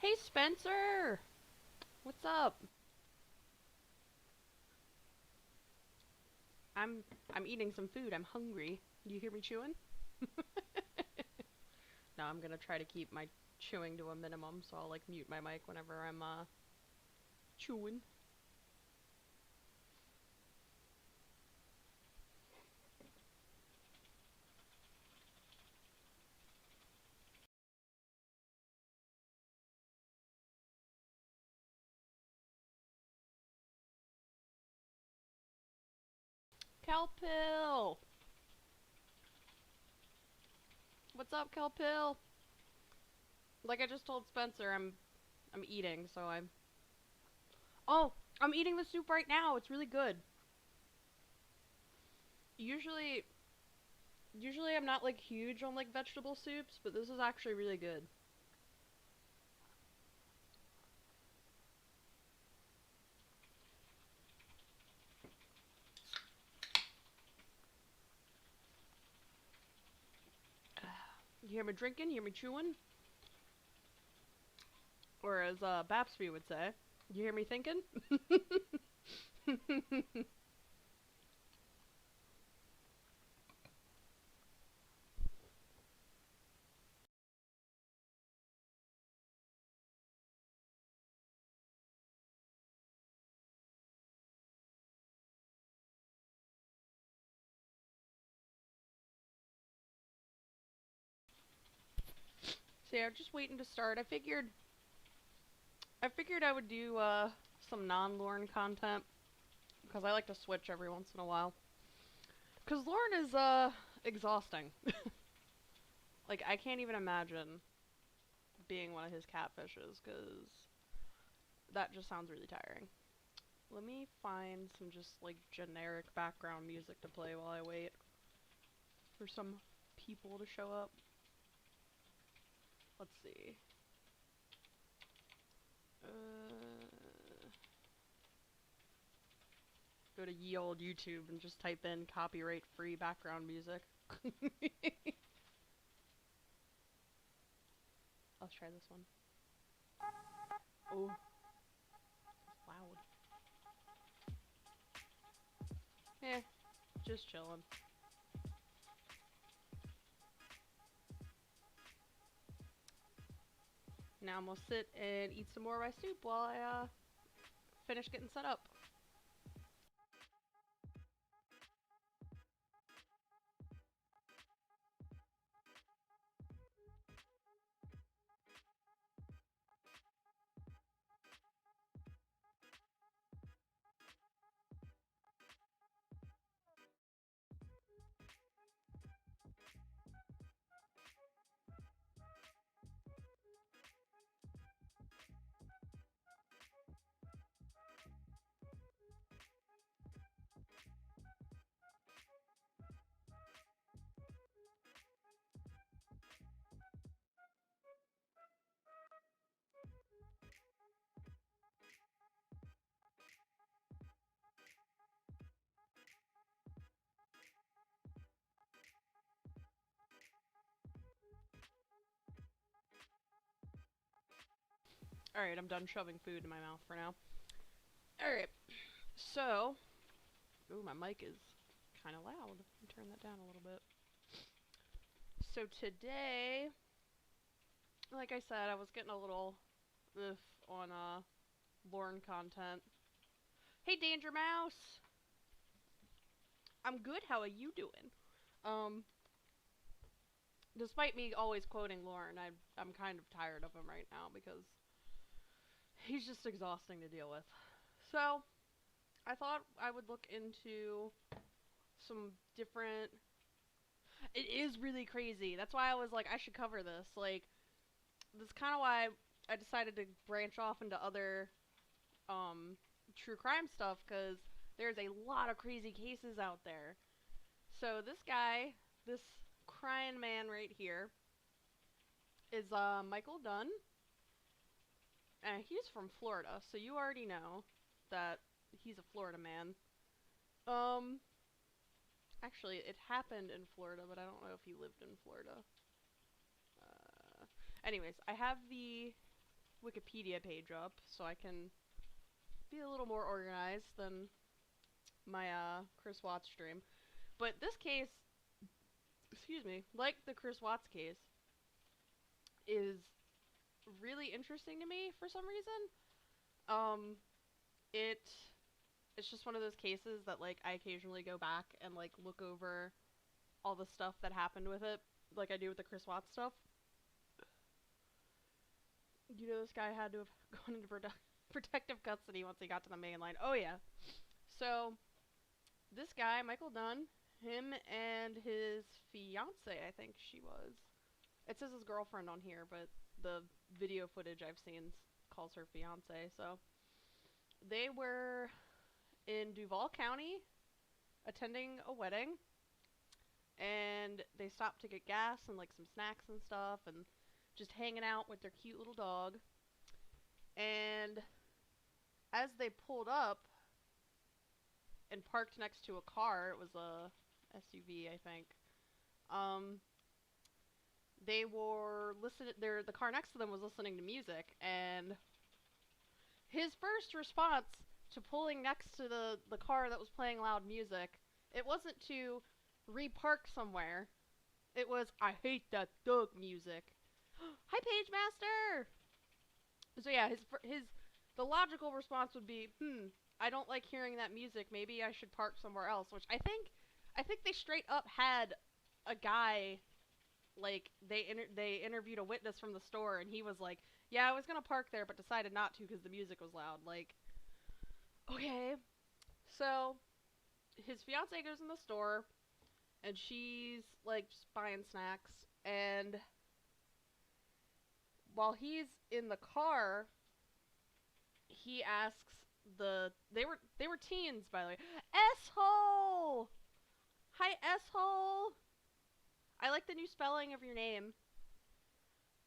Hey Spencer! What's up? I'm I'm eating some food. I'm hungry. You hear me chewing? No, I'm gonna try to keep my chewing to a minimum, so I'll like mute my mic whenever I'm chewing. Kelpill! What's up, Kelpill? Like I just told Spencer, I'm eating, so I'm Oh, I'm eating the soup right now. It's really good. Usually usually I'm not like huge on like vegetable soups, but this is actually really good. You hear me drinking? You hear me chewing? Or as Bapsby would say, you hear me thinking? So yeah, just waiting to start. I figured I would do some non-Lorne content because I like to switch every once in a while. Cause Lorne is exhausting. Like I can't even imagine being one of his catfishes cause that just sounds really tiring. Let me find some just like generic background music to play while I wait for some people to show up. Let's see. Go to ye old YouTube and just type in copyright free background music. Let's try this one. Oh, it's loud. Eh, just chillin'. Now I'm gonna sit and eat some more of my soup while I finish getting set up. Alright, I'm done shoving food in my mouth for now. Alright, so. Ooh, my mic is kind of loud. Let me turn that down a little bit. So today, like I said, I was getting a little ugh on Lorne content. Hey, Danger Mouse! I'm good, how are you doing? Um, Despite me always quoting Lorne, I'm kind of tired of him right now because he's just exhausting to deal with. So, I thought I would look into some different. It is really crazy. That's why I was like, I should cover this. Like, this is kind of why I decided to branch off into other true crime stuff because there's a lot of crazy cases out there. So this guy, this crying man right here, is Michael Dunn, and he's from Florida. So you already know that he's a Florida man. Um, Actually, it happened in Florida, but I don't know if he lived in Florida. Anyways, I have the Wikipedia page up so I can be a little more organized than my Chris Watts stream. But this case, excuse me, like the Chris Watts case, is really interesting to me for some reason. Um, it it's just one of those cases that like I occasionally go back and like look over all the stuff that happened with it, like I do with the Chris Watts stuff. You know, this guy had to have gone into protective custody once he got to the main line. Oh yeah. So this guy, Michael Dunn, him and his fiance, I think she was. It says his girlfriend on here, but the video footage I've seen calls her fiance. So they were in Duval County attending a wedding, and they stopped to get gas and like some snacks and stuff, and just hanging out with their cute little dog. And as they pulled up and parked next to a car, it was a SUV, I think. Um, they were listening. The car next to them was listening to music, and his first response to pulling next to the car that was playing loud music, it wasn't to repark somewhere. It was, I hate that dog music. Hi, Page Master! So yeah, the logical response would be, I don't like hearing that music. Maybe I should park somewhere else. Which I think they straight up had a guy, like they interviewed a witness from the store, and he was like, yeah, I was gonna park there, but decided not to because the music was loud. Like, okay. So his fiance goes in the store, and she's like just buying snacks, and while he's in the car, he asks they were teens, by the way. S-hole! Hi, S-hole! I like the new spelling of your name.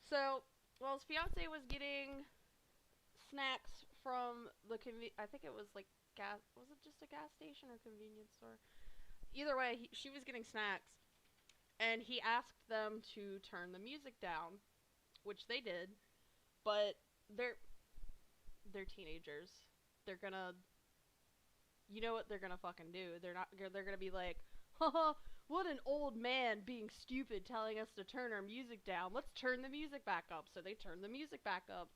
So, while his fiance was getting snacks from the I think it was like was it just a gas station or convenience store? Either way, she was getting snacks, and he asked them to turn the music down, which they did, but they're teenagers. They're gonna, you know what they're gonna fucking do. They're gonna be like, haha, what an old man being stupid telling us to turn our music down. Let's turn the music back up. So they turned the music back up.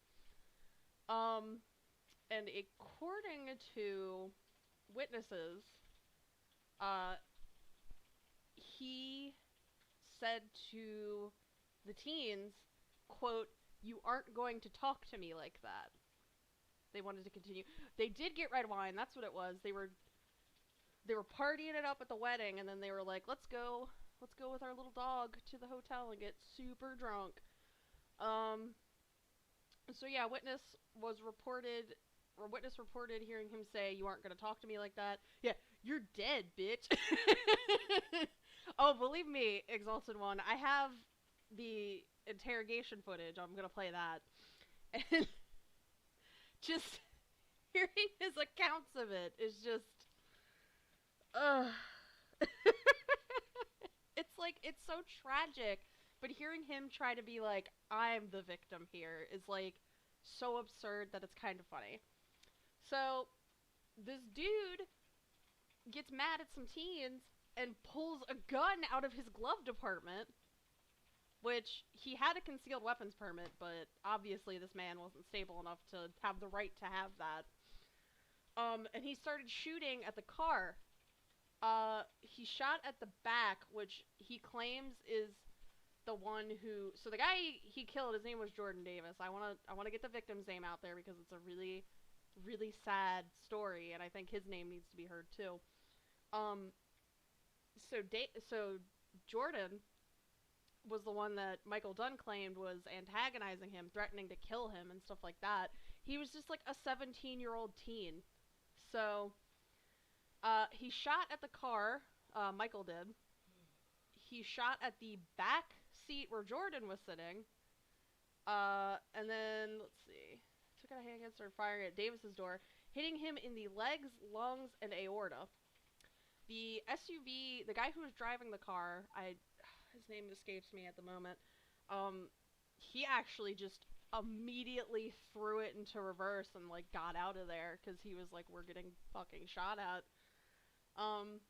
And according to witnesses, he said to the teens, quote, you aren't going to talk to me like that. They wanted to continue. They did get red wine. That's what it was. They were partying it up at the wedding, and then they were like, let's go with our little dog to the hotel and get super drunk. So yeah, witness reported hearing him say, you aren't gonna talk to me like that. Yeah, you're dead, bitch. Oh, believe me, Exalted One, I have the interrogation footage. I'm gonna play that. And just hearing his accounts of it is just, it's like, it's so tragic, but hearing him try to be like, I'm the victim here is like so absurd that it's kind of funny. So this dude gets mad at some teens and pulls a gun out of his glove department, which he had a concealed weapons permit, but obviously this man wasn't stable enough to have the right to have that. And he started shooting at the car. He shot at the back, which he claims is the one who. So the guy he killed, his name was Jordan Davis. I wanna get the victim's name out there because it's a really, really sad story, and I think his name needs to be heard too. So Jordan was the one that Michael Dunn claimed was antagonizing him, threatening to kill him and stuff like that. He was just like a 17-year-old teen. So he shot at the car. Michael did. He shot at the back seat where Jordan was sitting. And then, let's see. Took out a handgun, started firing at Davis's door, hitting him in the legs, lungs, and aorta. The SUV, the guy who was driving the car, his name escapes me at the moment, he actually just immediately threw it into reverse and like got out of there because he was like, we're getting fucking shot at. Um,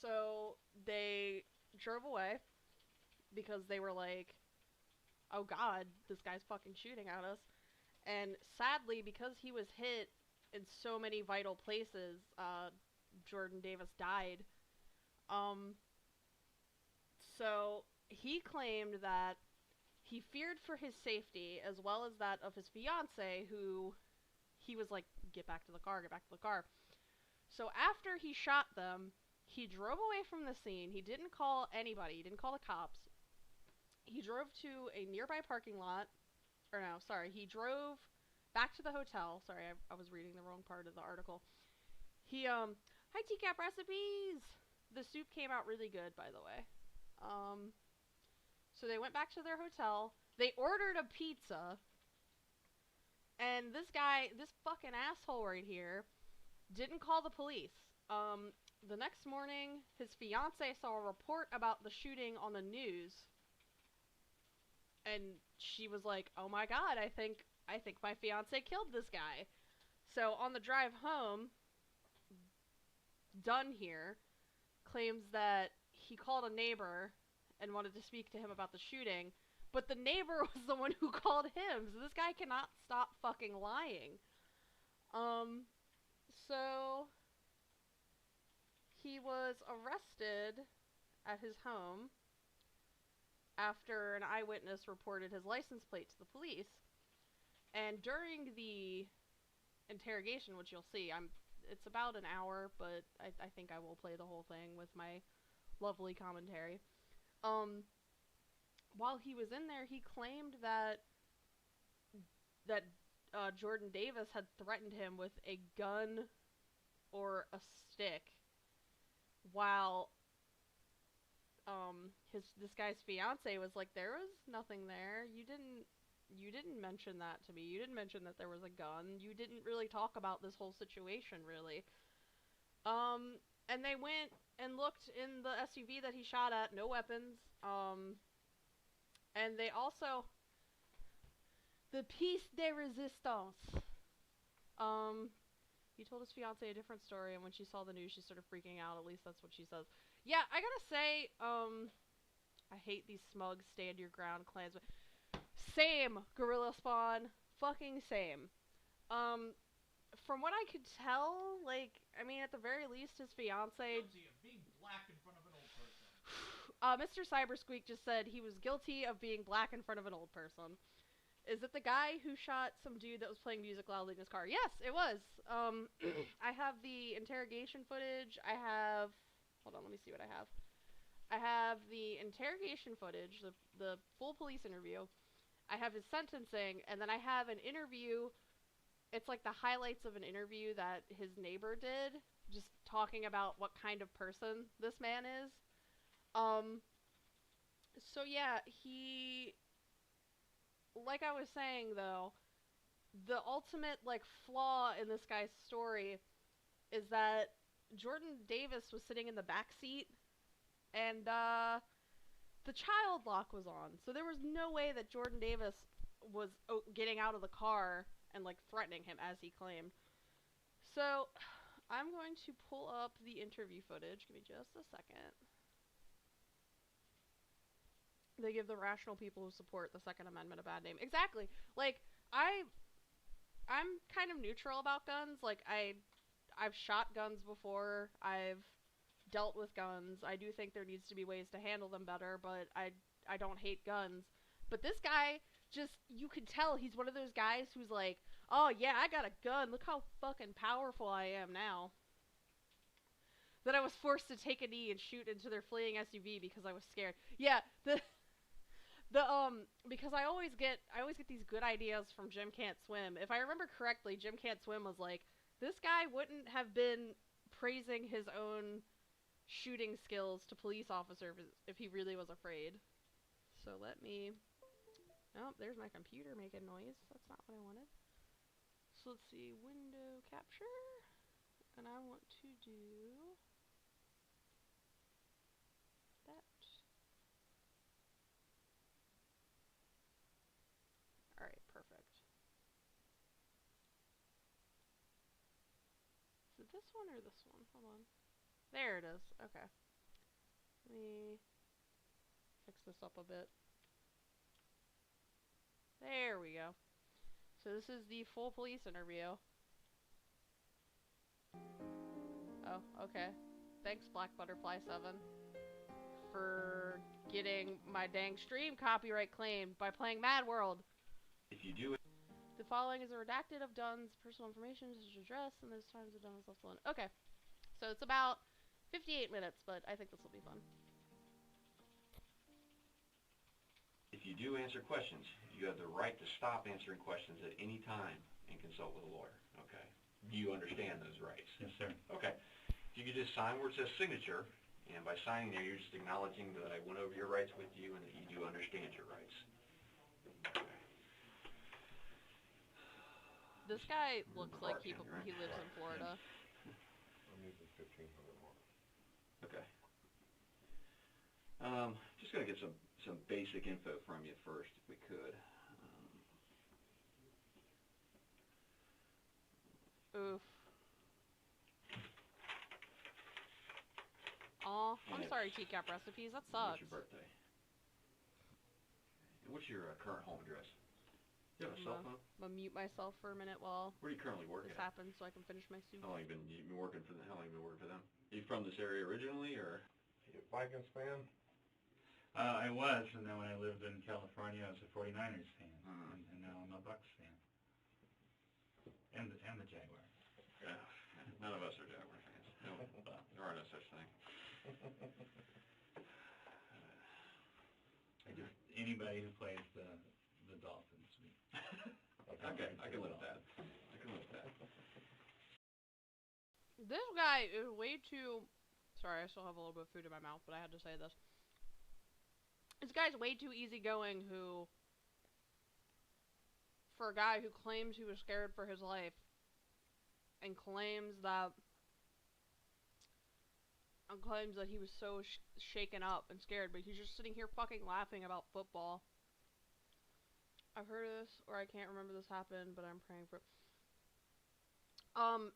so they drove away because they were like, oh god, this guy's fucking shooting at us. And sadly, because he was hit in so many vital places, Jordan Davis died. Um, so he claimed that he feared for his safety as well as that of his fiance, who he was like, get back to the car, get back to the car. So after he shot them, he drove away from the scene. He didn't call anybody. He didn't call the cops. He drove to a nearby parking lot. Or no, sorry. He drove back to the hotel. Sorry, I was reading the wrong part of the article. Hi TCAP recipes! The soup came out really good, by the way. So they went back to their hotel. They ordered a pizza. And this guy, this fucking asshole right here, didn't call the police. The next morning, his fiance saw a report about the shooting on the news. And she was like, oh my god, I think my fiance killed this guy. So on the drive home, Dunn here claims that he called a neighbor and wanted to speak to him about the shooting, but the neighbor was the one who called him, so this guy cannot stop fucking lying. So he was arrested at his home after an eyewitness reported his license plate to the police. And during the interrogation, which you'll see, it's about an hour, but I think I will play the whole thing with my lovely commentary. While he was in there, he claimed that Jordan Davis had threatened him with a gun or a stick, while this guy's fiance was like, there was nothing there. You didn't mention that to me. You didn't mention that there was a gun. You didn't really talk about this whole situation, really. And they went and looked in the SUV that he shot at, no weapons. And they also, the piece de resistance. He told his fiance a different story, and when she saw the news, she started freaking out. At least that's what she says. Yeah, I gotta say, I hate these smug stand your ground clans. Same, Gorilla Spawn. Fucking same. From what I could tell, like, I mean, at the very least, his fiance... Guilty of being black in front of an old person. Mr. Cybersqueak just said he was guilty of being black in front of an old person. Is it the guy who shot some dude that was playing music loudly in his car? Yes, it was. I have the interrogation footage. I have... Hold on, let me see what I have. I have the interrogation footage, the full police interview. I have his sentencing, and then I have an interview. It's like the highlights of an interview that his neighbor did, just talking about what kind of person this man is. So yeah, like I was saying though, the ultimate like flaw in this guy's story is that Jordan Davis was sitting in the back seat, and the child lock was on, so there was no way that Jordan Davis was getting out of the car and like threatening him as he claimed. So I'm going to pull up the interview footage. Give me just a second. They give the rational people who support the Second Amendment a bad name. Exactly. Like, I'm kind of neutral about guns. Like, I've shot guns before. I've dealt with guns. I do think there needs to be ways to handle them better, but I don't hate guns. But this guy, just, you could tell he's one of those guys who's like, oh yeah, I got a gun. Look how fucking powerful I am now. That I was forced to take a knee and shoot into their fleeing SUV because I was scared. Yeah, because I always get these good ideas from Jim Can't Swim. If I remember correctly, Jim Can't Swim was like, this guy wouldn't have been praising his own shooting skills to police officers if he really was afraid. So let me... Oh, there's my computer making noise. That's not what I wanted. So let's see, window capture. And I want to do... that. this one or this one? Hold on. There it is. Okay. Let me fix this up a bit. There we go. So this is the full police interview. Oh, okay. Thanks, Black Butterfly 7, for getting my dang stream copyright claimed by playing Mad World. If you do it. The following is a redacted of Dunn's personal information, his address, and those times that Dunn was left alone. Okay. So it's about 58 minutes, but I think this will be fun. If you do answer questions, you have the right to stop answering questions at any time and consult with a lawyer. Okay. You understand those rights? Yes, sir. Okay. If you could just sign where it says signature, and by signing there, you're just acknowledging that I went over your rights with you and that you do understand your rights. Okay. This guy looks like he Bartender, right? lives in Florida. I'm using 1500 more. Okay. Just gonna get some basic info from you first, if we could. Oof. Aw, I'm Yes. sorry, Teacup Recipes. That What's sucks. your birthday? And what's your current home address? Do you have a cell phone? I'm gonna mute myself for a minute while Where are you currently working this at? happens so I can finish my soup. How long you been working for them? How long you been working for them? You from this area originally, or? You a Vikings fan? I was, and then when I lived in California, I was a 49ers fan, Mhm. and now I'm a Bucks fan. And the Jaguars. Yeah. None of us are Jaguar fans. No, there are no such thing. Anybody who plays the Dolphins. Okay, I can live with that. I can live with that. This guy is way too... Sorry, I still have a little bit of food in my mouth, but I had to say this. This guy's way too easygoing who... For a guy who claims he was scared for his life, and claims that he was so shaken up and scared, but he's just sitting here fucking laughing about football. I've heard of this, or I can't remember this happened, but I'm praying for...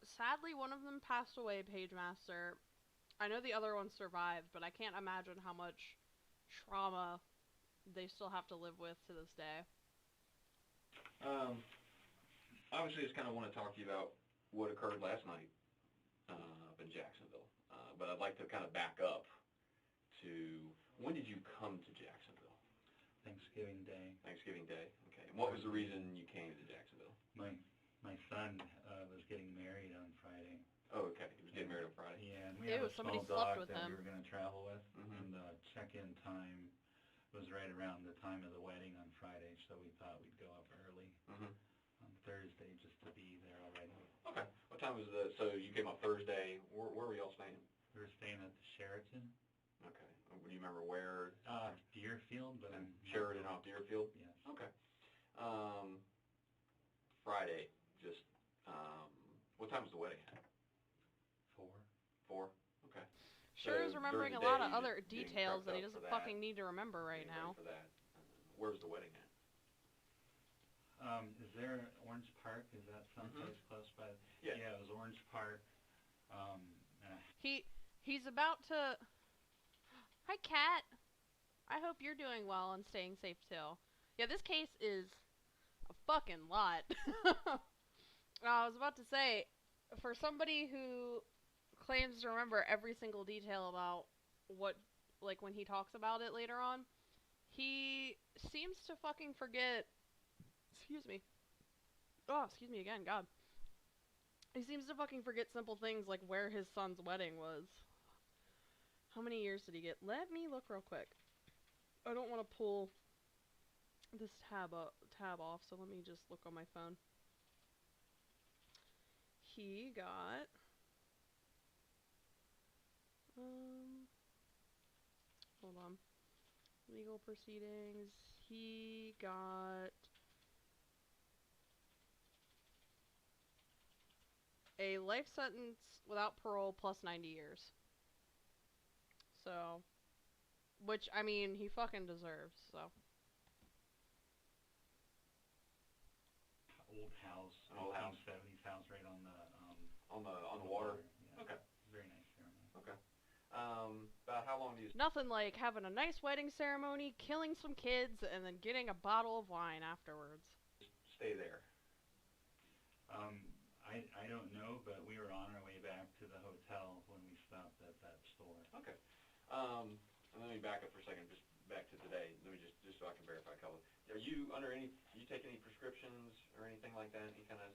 Sadly, one of them passed away, Pagemaster. I know the other one survived, but I can't imagine how much trauma they still have to live with to this day. Obviously, I just kind of want to talk to you about what occurred last night up in Jacksonville. But I'd like to kind of back up to, when did you come to Jacksonville? Thanksgiving Day. Thanksgiving Day. Okay. And what was the reason you came to Jacksonville? My son was getting married on Friday. Oh, okay. He was getting married on Friday. Yeah, and we Ew, have a somebody small slept dog with that him. we were going to travel with, Mhm. and the check-in time was right around the time of the wedding on Friday, so we thought we'd go up early Mhm. on Thursday just to be there already. Okay. What time was so you came up Thursday. Where were y'all staying? We were staying at the Sheraton. Okay. Do you remember where? Deerfield, but I'm Sheridan off Deerfield? Yes. Okay. Friday, just, what time was the wedding at? 4. 4? Okay. Sure is So remembering a during the lot day, of you other just getting details prepped that he up for doesn't that, fucking need to remember right getting ready now. for that. Where was the wedding at? Is there Orange Park? Is that someplace close by? Yeah. Yeah, it was Orange Park. He's about to... Hi, Kat. I hope you're doing well and staying safe, too. Yeah, this case is a fucking lot. I was about to say, for somebody who claims to remember every single detail about what, like, when he talks about it later on, he seems to fucking forget... Excuse me. Oh, excuse me again, God. He seems to fucking forget simple things like where his son's wedding was. How many years did he get? Let me look real quick. I don't want to pull this tab off, so let me just look on my phone. He got... hold on. Legal proceedings. He got... a life sentence without parole plus 90 years. So, which, I mean, he fucking deserves, so. Old house, Old house. 1970s house right on the On the water? About how long do you Nothing like having a nice wedding ceremony, killing some kids, and then getting a bottle of wine afterwards. stay there? I don't know, but we were on our way back to the hotel when we stopped at that store. Okay. And let me back up for a second, just back to today. Let me just so I can verify a couple. Are you under any? You take any prescriptions or anything like that? Any kind of?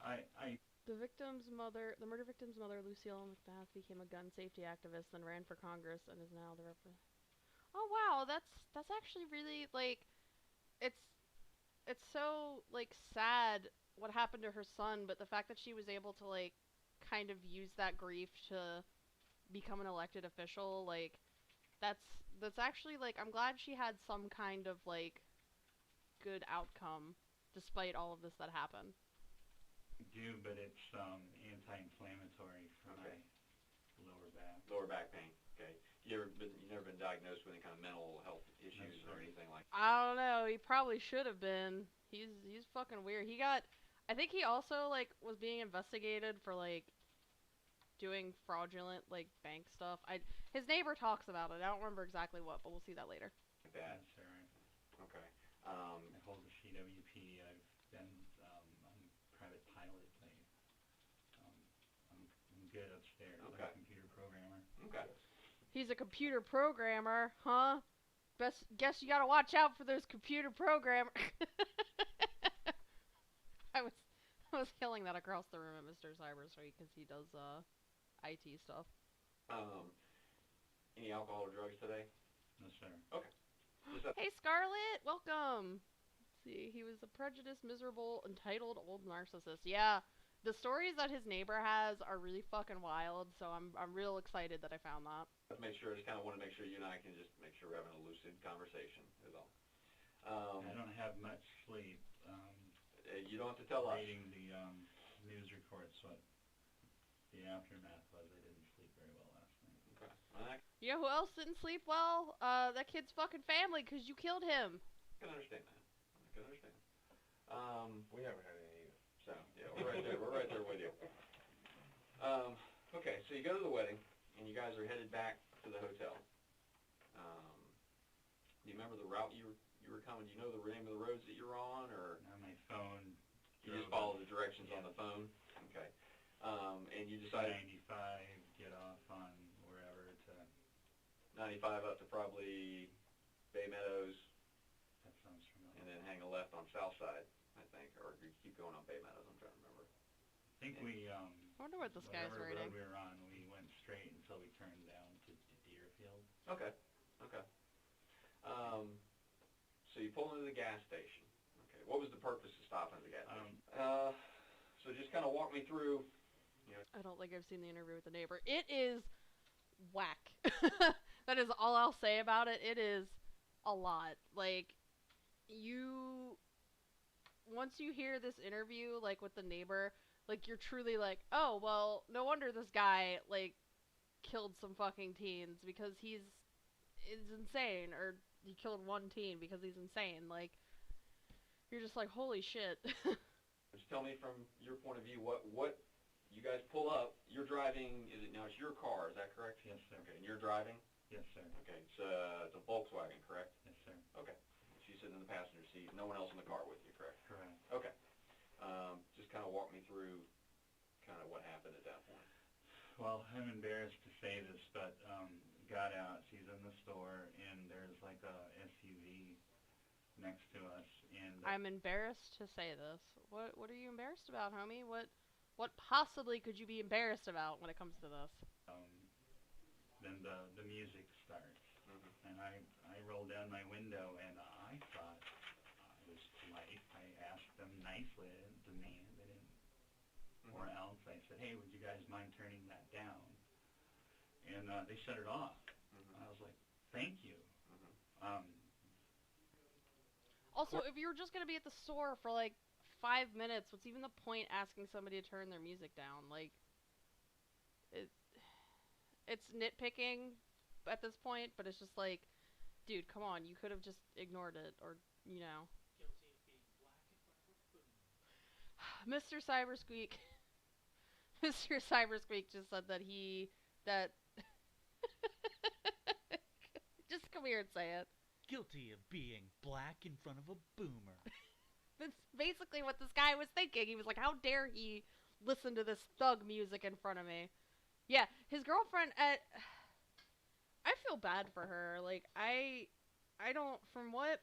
The murder victim's mother, Lucille McBath, became a gun safety activist, then ran for Congress, and is now the Oh wow, that's actually really like, it's so like sad what happened to her son, but the fact that she was able to like kind of use that grief to become an elected official, like that's actually like, I'm glad she had some kind of like good outcome despite all of this that happened. Do, but it's anti-inflammatory for Okay. my lower back. Lower back pain. Okay. You never been diagnosed with any kind of mental health issues or anything like? I don't know. He probably should have been. He's fucking weird. I think he also like was being investigated for like doing fraudulent like bank stuff. His neighbor talks about it. I don't remember exactly what, but we'll see that later. Like that. That's all right. Okay. I hold the CWP. I've been I'm a private pilot. I'm good upstairs. Okay. I'm a computer programmer. Okay. He's a computer programmer, huh? Guess you gotta watch out for those computer programmers. I was yelling that across the room at Mr. Cybersweet because he does IT stuff. Any alcohol or drugs today? No, sir. Hey Scarlett, welcome. Let's see, he was a prejudiced, miserable, entitled old narcissist. Yeah, the stories that his neighbor has are really fucking wild. So I'm real excited that I found that. Let's make sure. I just kind of want to make sure you and I can just make sure we're having a lucid conversation. Is all. I don't have much sleep. You don't have to tell us. Reading the news reports, what the aftermath was. I didn't sleep very well last night. Okay. Well, You know who else didn't sleep well? That kid's fucking family, because you killed him. I can understand that. I can understand. We haven't had any either. So yeah, we're right there. We're right there with you. Okay, so you go to the wedding, and you guys are headed back to the hotel. Do you remember the route you were coming? Do you know the name of the roads that you were on, or On my phone. you just follow the directions on the phone? Okay. And you decided 95, get off on wherever to. 95 up to probably Bay Meadows, That sounds familiar. and then hang a left on South Side, I think, or you keep going on Bay Meadows. I'm trying to remember. I think we I wonder what this guy's whatever rating. road we were on, we went straight until we turned down to Deerfield. Okay. Okay. So you pull into the gas station. Okay. What was the purpose of stopping at the gas station? So just kind of walk me through. I don't think I've seen the interview with the neighbor. It is whack. That is all I'll say about it. It is a lot. Like, once you hear this interview, like, with the neighbor, like, you're truly like, oh, well, no wonder this guy, like, killed some fucking teens, because is insane, or he killed one teen because he's insane. Like, you're just like, holy shit. Just tell me from your point of view what you guys pull up. You're driving. Now it's your car? Is that correct? Yes, sir. Okay. And you're driving. Yes, sir. Okay. It's a Volkswagen, correct? Yes, sir. Okay. She's sitting in the passenger seat. No one else in the car with you, correct? Correct. Okay. Just kind of walk me through kind of what happened at that point. Well, I'm embarrassed to say this, but got out. She's in the store, and there's like a SUV next to us, and I'm embarrassed to say this. What are you embarrassed about, homie? What possibly could you be embarrassed about when it comes to this? then the music starts, Mm-hmm. and I roll down my window, and I thought I was polite. I asked them nicely. I didn't demand. I didn't. Mm-hmm. Or else I said, hey, would you guys mind turning that down? And they shut it off. Mm-hmm. I was like, thank you. Mm-hmm. Also, if you were just gonna be at the store for like 5 minutes, what's even the point asking somebody to turn their music down? Like, it's nitpicking at this point, but it's just like, dude, come on, you could have just ignored it, or, you know. Guilty of being black in front of a boom. Mr. Cybersqueak. Mr. Cybersqueak just said that Come here and say it. Guilty of being black in front of a boomer. That's basically what this guy was thinking. He was like, how dare he listen to this thug music in front of me? Yeah, his girlfriend I feel bad for her. Like, I don't, from what,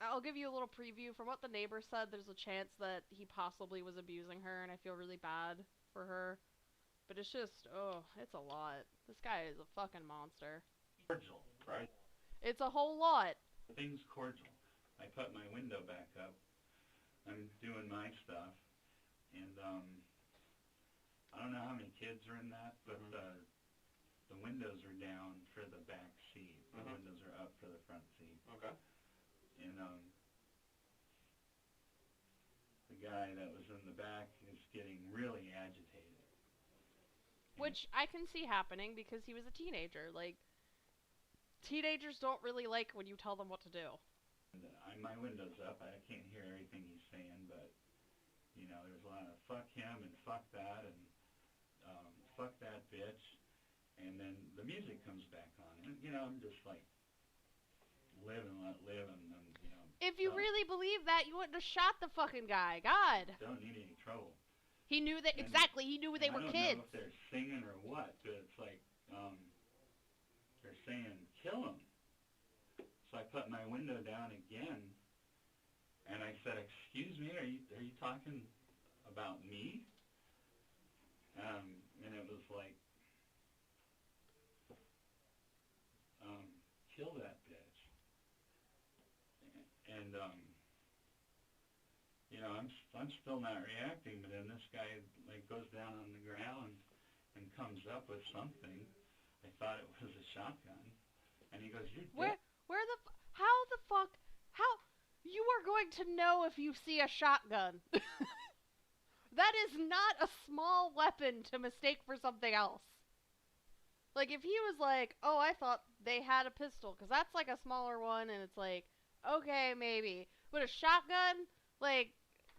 I'll give you a little preview. From what the neighbor said, there's a chance that he possibly was abusing her, and I feel really bad for her. But it's just, oh, it's a lot. This guy is a fucking monster. Cordial, right? It's a whole lot. Things cordial. I put my window back up. I'm doing my stuff, and I don't know how many kids are in that, but the windows are down for the back seat. The windows are up for the front seat. Okay. And the guy that was in the back is getting really agitated. Which I can see happening because he was a teenager. Like, teenagers don't really like when you tell them what to do. And, my window's up. I can't hear everything he's saying, but, you know, there's a lot of fuck him and fuck that and fuck that bitch. And then the music comes back on. And, you know, I'm just like, live and let live. And you know. If you really believe that, you wouldn't have shot the fucking guy. God. Don't need any trouble. He knew that, exactly, he knew they were I kids. don't know if they're singing or what, but it's like, they're saying, kill him. So I put my window down again, and I said, excuse me, are you talking about me? And it was like, kill that bitch. And, you know, I'm still not reacting, but then this guy, like, goes down on the ground and comes up with something. I thought it was a shotgun. And he goes, you're dead. How the fuck, you are going to know if you see a shotgun. That is not a small weapon to mistake for something else. Like, if he was like, oh, I thought they had a pistol, because that's like a smaller one, and it's like, okay, maybe. But a shotgun, like,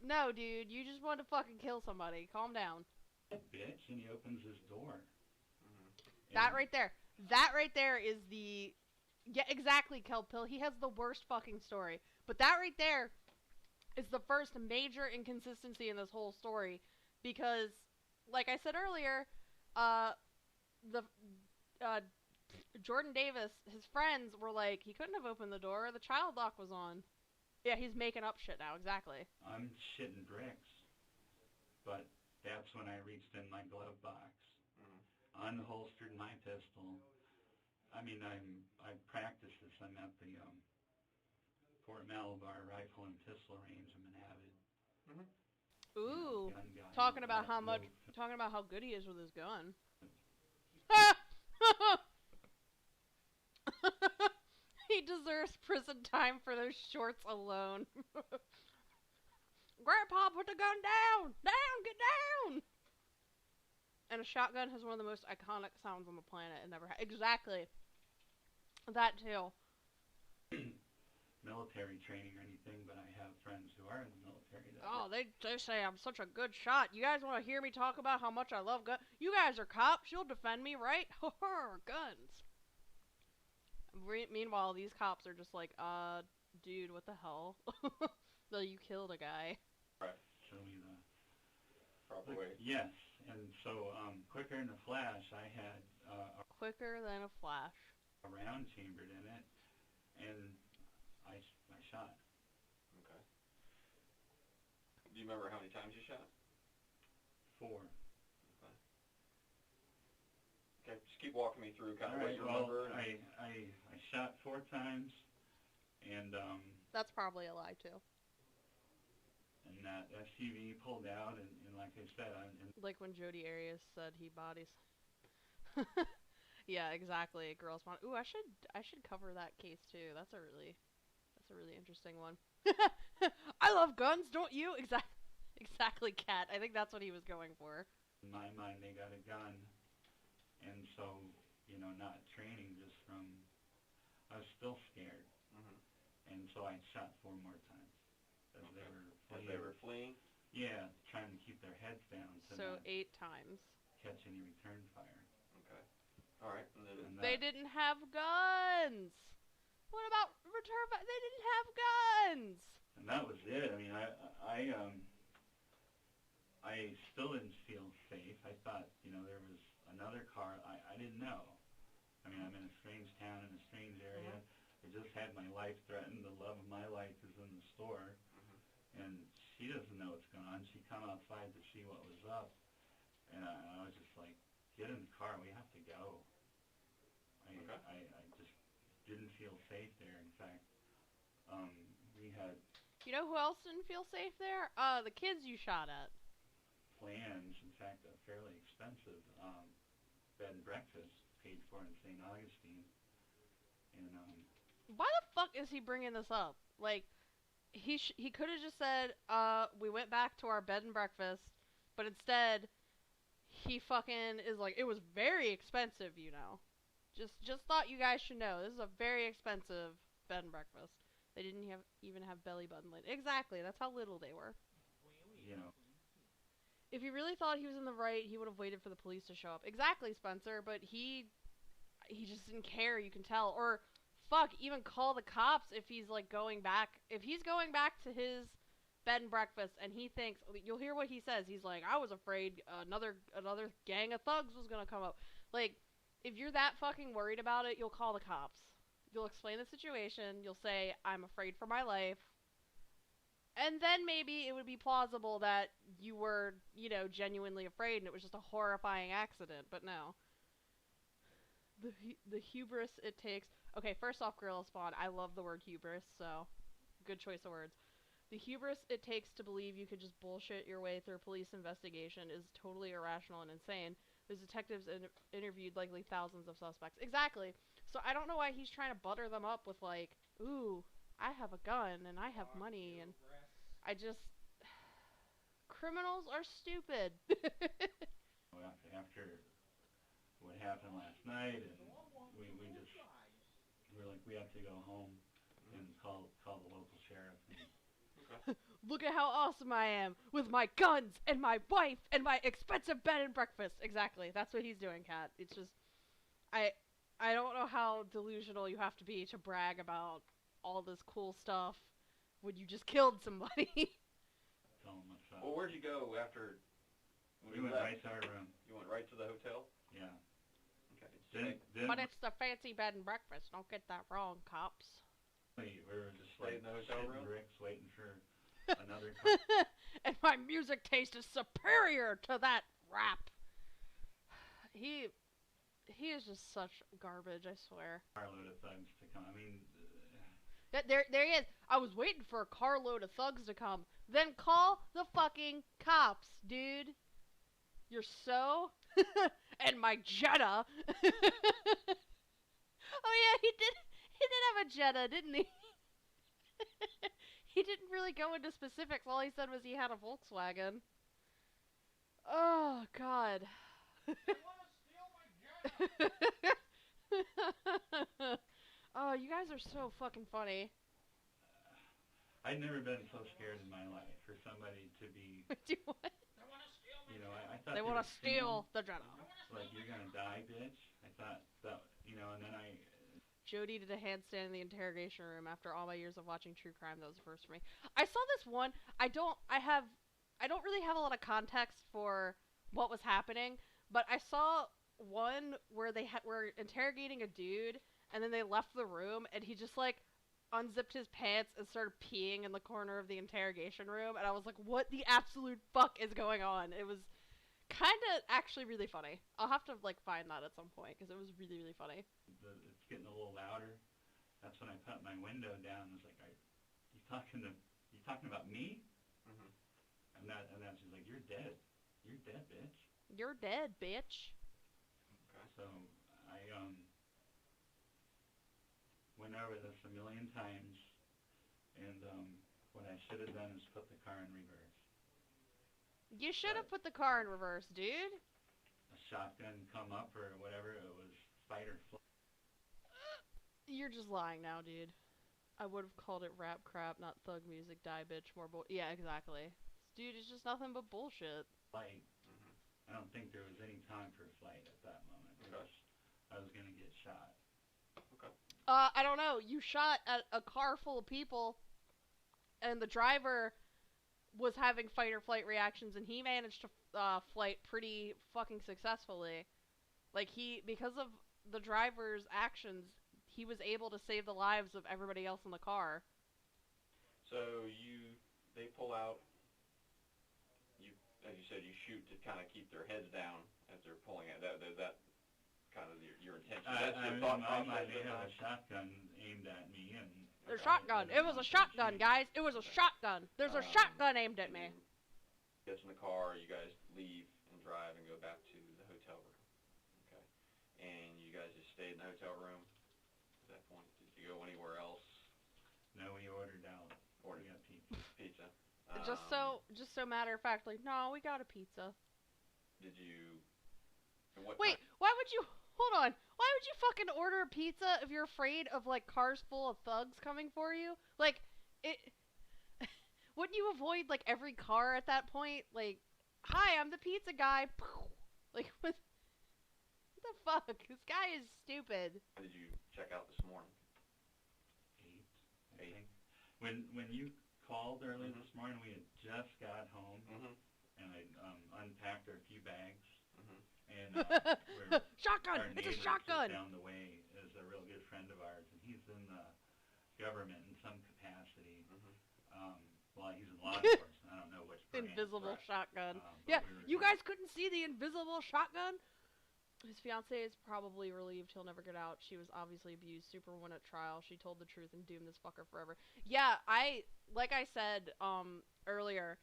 no, dude, you just want to fucking kill somebody. Calm down. Bitch, and he opens his door. That right there is the... Yeah, exactly, Kelpill. He has the worst fucking story. But that right there is the first major inconsistency in this whole story. Because, like I said earlier, Jordan Davis, his friends were like, he couldn't have opened the door. The child lock was on. Yeah, he's making up shit now, exactly. I'm shitting bricks. But that's when I reached in my glove box, unholstered my pistol. I mean, I practiced this. I'm at the Fort Malabar Rifle and Pistol Range. I'm an avid Ooh, gun guy. talking about how good he is with his gun. He deserves prison time for those shorts alone. Grandpa, put the gun down! Down! Get down! And a shotgun has one of the most iconic sounds on the planet. It never exactly. That too. Military training or anything, but I have friends who are in the military. Oh, they say I'm such a good shot. You guys want to hear me talk about how much I love guns? You guys are cops. You'll defend me, right? Guns. Meanwhile, these cops are just like, dude, what the hell? So you killed a guy. Right. Show me the Proper way. Yes, and so quicker than a flash, I had Quicker than a flash. a round chambered in it, and I shot. Okay. Do you remember how many times you shot? 4. Okay, just keep walking me through kind of All what right, you well, remember. I shot 4 times, and That's probably a lie too. that SUV pulled out, and like I said, Like when Jody Arias said he bodies. Yeah, exactly. Girls want. Ooh, I should cover that case too. That's a really interesting one. I love guns, don't you? Exactly, Kat. I think that's what he was going for. in my mind, they got a gun, and so, you know, not training, just from, I was still scared, and so I shot 4 more times as they were fleeing. As they were fleeing? Yeah, trying to keep their heads down to So not 8 times. catch any return fire. Okay. All right. And then And They that, didn't have guns. What about return? They didn't have guns. and that was it. I mean, I still didn't feel safe. I thought, there was another car. I didn't know. I mean, I'm in a strange town, in a strange area. I just had my life threatened. The love of my life is in the store. And she doesn't know what's going on. She come outside to see what was up. And I was just like, get in the car. We have to go. Okay. I just didn't feel safe there. In fact, we had You know who else didn't feel safe there? The kids you shot at. plans, in fact, a fairly expensive bed and breakfast paid for in St. Augustine. And Why the fuck is he bringing this up? Like, he could have just said, we went back to our bed and breakfast, but instead, he fucking is like, it was very expensive, you know. Just thought you guys should know, this is a very expensive bed and breakfast. They didn't even have belly button lid. Exactly, that's how little they were. you know, If he really thought he was in the right, he would have waited for the police to show up. Exactly, Spencer, but he just didn't care, you can tell. Or, fuck, even call the cops if he's, like, going back. If he's going back to his bed and breakfast and he thinks, you'll hear what he says. He's like, I was afraid another gang of thugs was gonna come up. Like, if you're that fucking worried about it, you'll call the cops. You'll explain the situation. You'll say, I'm afraid for my life. And then maybe it would be plausible that you were, genuinely afraid and it was just a horrifying accident. But no. The hubris it takes. Okay, first off, Gorilla Spawn. I love the word hubris, so good choice of words. The hubris it takes to believe you could just bullshit your way through a police investigation is totally irrational and insane. The detectives interviewed likely thousands of suspects. Exactly. So I don't know why he's trying to butter them up with like, ooh, I have a gun and I have money and I just criminals are stupid. after what happened last night, and we were like, we have to go home and call the local sheriff. And Look at how awesome I am with my guns and my wife and my expensive bed and breakfast. Exactly. That's what he's doing, Kat. It's just I don't know how delusional you have to be to brag about all this cool stuff when you just killed somebody. tell him what's up. well, where'd you go after? When We you went left? right to our room. You went right to the hotel. Yeah. Okay. Did you Then But it's the fancy bed and breakfast. Don't get that wrong, cops. we were just Stay like in the hotel shitting room? bricks waiting for another car. And my music taste is superior to that rap. He is just such garbage, I swear. Carload of thugs to come. I mean, There he is. I was waiting for a carload of thugs to come. Then call the fucking cops, dude. You're so... and my Jetta. Oh yeah, he did have a Jetta, didn't he? He didn't really go into specifics. All he said was he had a Volkswagen. Oh, God. Oh, you guys are so fucking funny. I'd never been so scared in my life for somebody to be, Do what? I thought They were want to steal saying, the Jetta. like, you're gonna die, bitch. I thought that, and then Jody did a handstand in the interrogation room after all my years of watching true crime. That was the first for me. I saw this one. I don't really have a lot of context for what was happening, but I saw one where they were interrogating a dude, and then they left the room, and he just like unzipped his pants and started peeing in the corner of the interrogation room, and I was like, what the absolute fuck is going on? It was kind of actually really funny. I'll have to like find that at some point because it was really, really funny. it's getting a little louder. That's when I put my window down and was like, you talking about me? Mhm. And then she's like, you're dead, bitch. You're dead, bitch. Okay. So I went over this a million times, and what I should have done is put the car in reverse. You should have put the car in reverse, dude. A shotgun come up or whatever, it was fight or flight. You're just lying now, dude. I would have called it rap crap, not thug music, die bitch, more yeah, exactly. Dude, it's just nothing but bullshit. Mhm. Mhm. I don't think there was any time for flight at that moment. It Okay. was I was gonna get shot. I don't know. You shot at a car full of people, and the driver was having fight or flight reactions, and he managed to flight pretty fucking successfully. Like, because of the driver's actions, he was able to save the lives of everybody else in the car. So they pull out. As you said, you shoot to kind of keep their heads down as they're pulling it. That kind of your intention. That's your thought process. They have a shotgun aimed at me, and The shotgun. It was a shotgun, guys. It was a shotgun. There's a shotgun aimed at me. Gets in the car. You guys leave and drive and go back to the hotel room. Okay. And you guys just stayed in the hotel room at that point. Did you go anywhere else? no, we ordered out. We got pizza. Pizza. Just so matter of fact, like, no, we got a pizza. Did you? And what Wait, why would you? Hold on. Why would you fucking order a pizza if you're afraid of like cars full of thugs coming for you? Like, it. Wouldn't you avoid like every car at that point? Like, hi, I'm the pizza guy. Like, what the fuck? This guy is stupid. When did you check out this morning? 8, I think. When you called early Mhm. this morning, we had just got home, Mm-hmm. and I unpacked our few bags, Mm-hmm. and our Shotgun! It's a neighbor shotgun! just down the way is a real good friend of ours, and he's in the government in some capacity. Mm-hmm. Well, he's in law enforcement. I don't know which branch. Invisible right. shotgun. But Yeah, we were you just- guys couldn't see the invisible shotgun? His fiance is probably relieved he'll never get out. She was obviously abused. Superwoman at trial. She told the truth and doomed this fucker forever. Yeah, like I said earlier,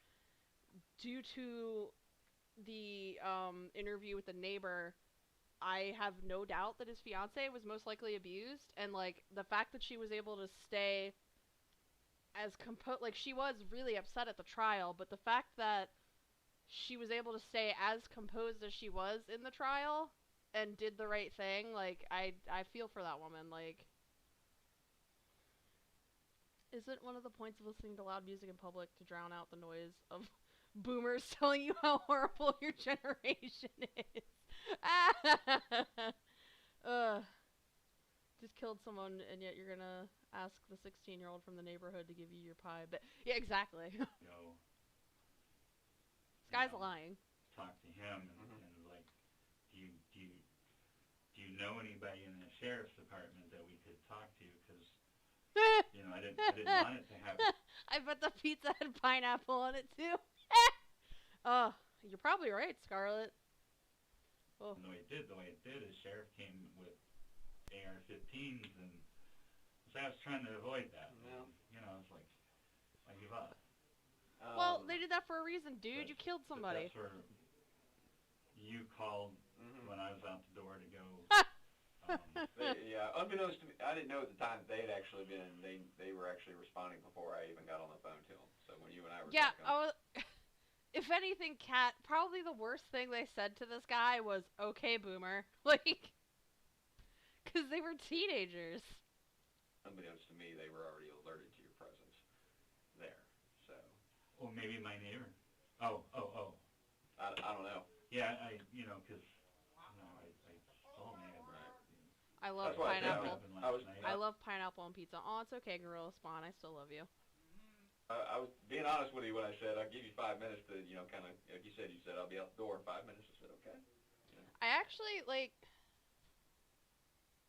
due to the interview with the neighbor, I have no doubt that his fiance was most likely abused, and like the fact that she was able to stay as like she was really upset at the trial, but the fact that she was able to stay as composed as she was in the trial and did the right thing, like I feel for that woman. Like, isn't one of the points of listening to loud music in public to drown out the noise of boomers telling you how horrible your generation is? Just killed someone, and yet you're gonna ask the 16-year-old from the neighborhood to give you your pie. But yeah, exactly. This Go. guy's you know, lying. Talk to him and, Mhm. and like, do you know anybody in the sheriff's department that we could talk to? Because you know, I didn't want it to happen. I bet the pizza had pineapple on it too. You're probably right, Scarlett. Oh. And the way it did is sheriff came with AR-15s, and so I was trying to avoid that. Yeah. And, you know, it's like, I give up. Well, they did that for a reason, dude. but- You killed But somebody. that's where you called Mhm. when I was out the door to go. Yeah, unbeknownst to me, I didn't know at the time they had actually been. They were actually responding before I even got on the phone to them. So when you and I were Yeah, talking, if anything, Kat, probably the worst thing they said to this guy was, okay, boomer. Like, because they were teenagers. unbeknownst to me, they were already alerted to your presence there. So Or maybe my neighbor. Oh. I don't know. Yeah, you know, because, I saw my neighbor. I love That's why I said pineapple. I was I love pineapple on pizza. Oh, it's okay, Gorilla Spawn. I still love you. I was being honest with you when I said I'll give you 5 minutes to, kind of, like you said I'll be out the door in 5 minutes. I said, okay. I actually, like,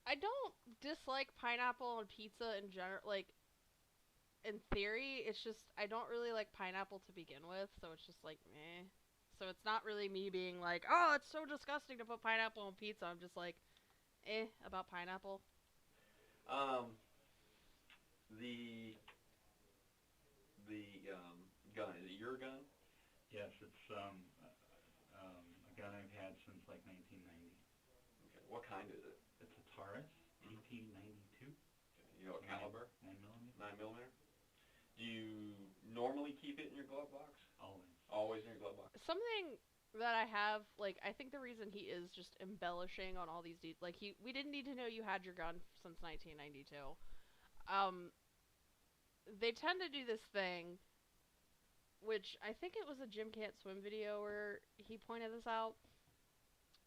I don't dislike pineapple on pizza in general, like, in theory. It's just, I don't really like pineapple to begin with, so it's just like, meh. So it's not really me being like, oh, it's so disgusting to put pineapple on pizza. I'm just like, about pineapple. The gun, is it your gun? Yes, it's a gun I've had since like 1990. Okay. What kind is it? It's a Taurus, 1892. You know what caliber? 9 millimeter. 9 millimeter. Do you normally keep it in your glove box? Always. Always in your glove box. Something that I have, like, I think the reason he is just embellishing on all these like, we didn't need to know you had your gun since 1992. They tend to do this thing, which I think it was a Jim Can't Swim video where he pointed this out,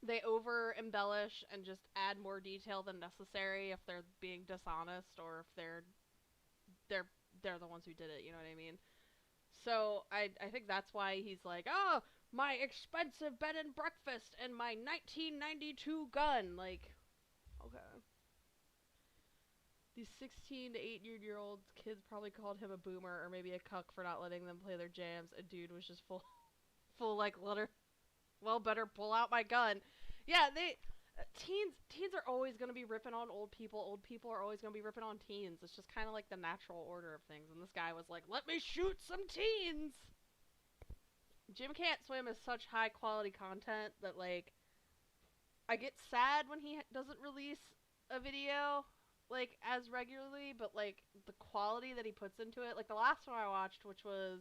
they over embellish and just add more detail than necessary if they're being dishonest or if they're they're the ones who did it, you know what I mean? So I think that's why he's like, oh, my expensive bed and breakfast and my 1992 gun. Like, okay. These 16 to 18-year-old kids probably called him a boomer or maybe a cuck for not letting them play their jams. A dude was just full like, well, better pull out my gun. Yeah, teens are always gonna be ripping on old people. Old people are always gonna be ripping on teens. It's just kind of like the natural order of things. And this guy was like, "Let me shoot some teens." Jim Can't Swim is such high quality content that like I get sad when he doesn't release a video like as regularly, but like the quality that he puts into it. Like the last one I watched, which was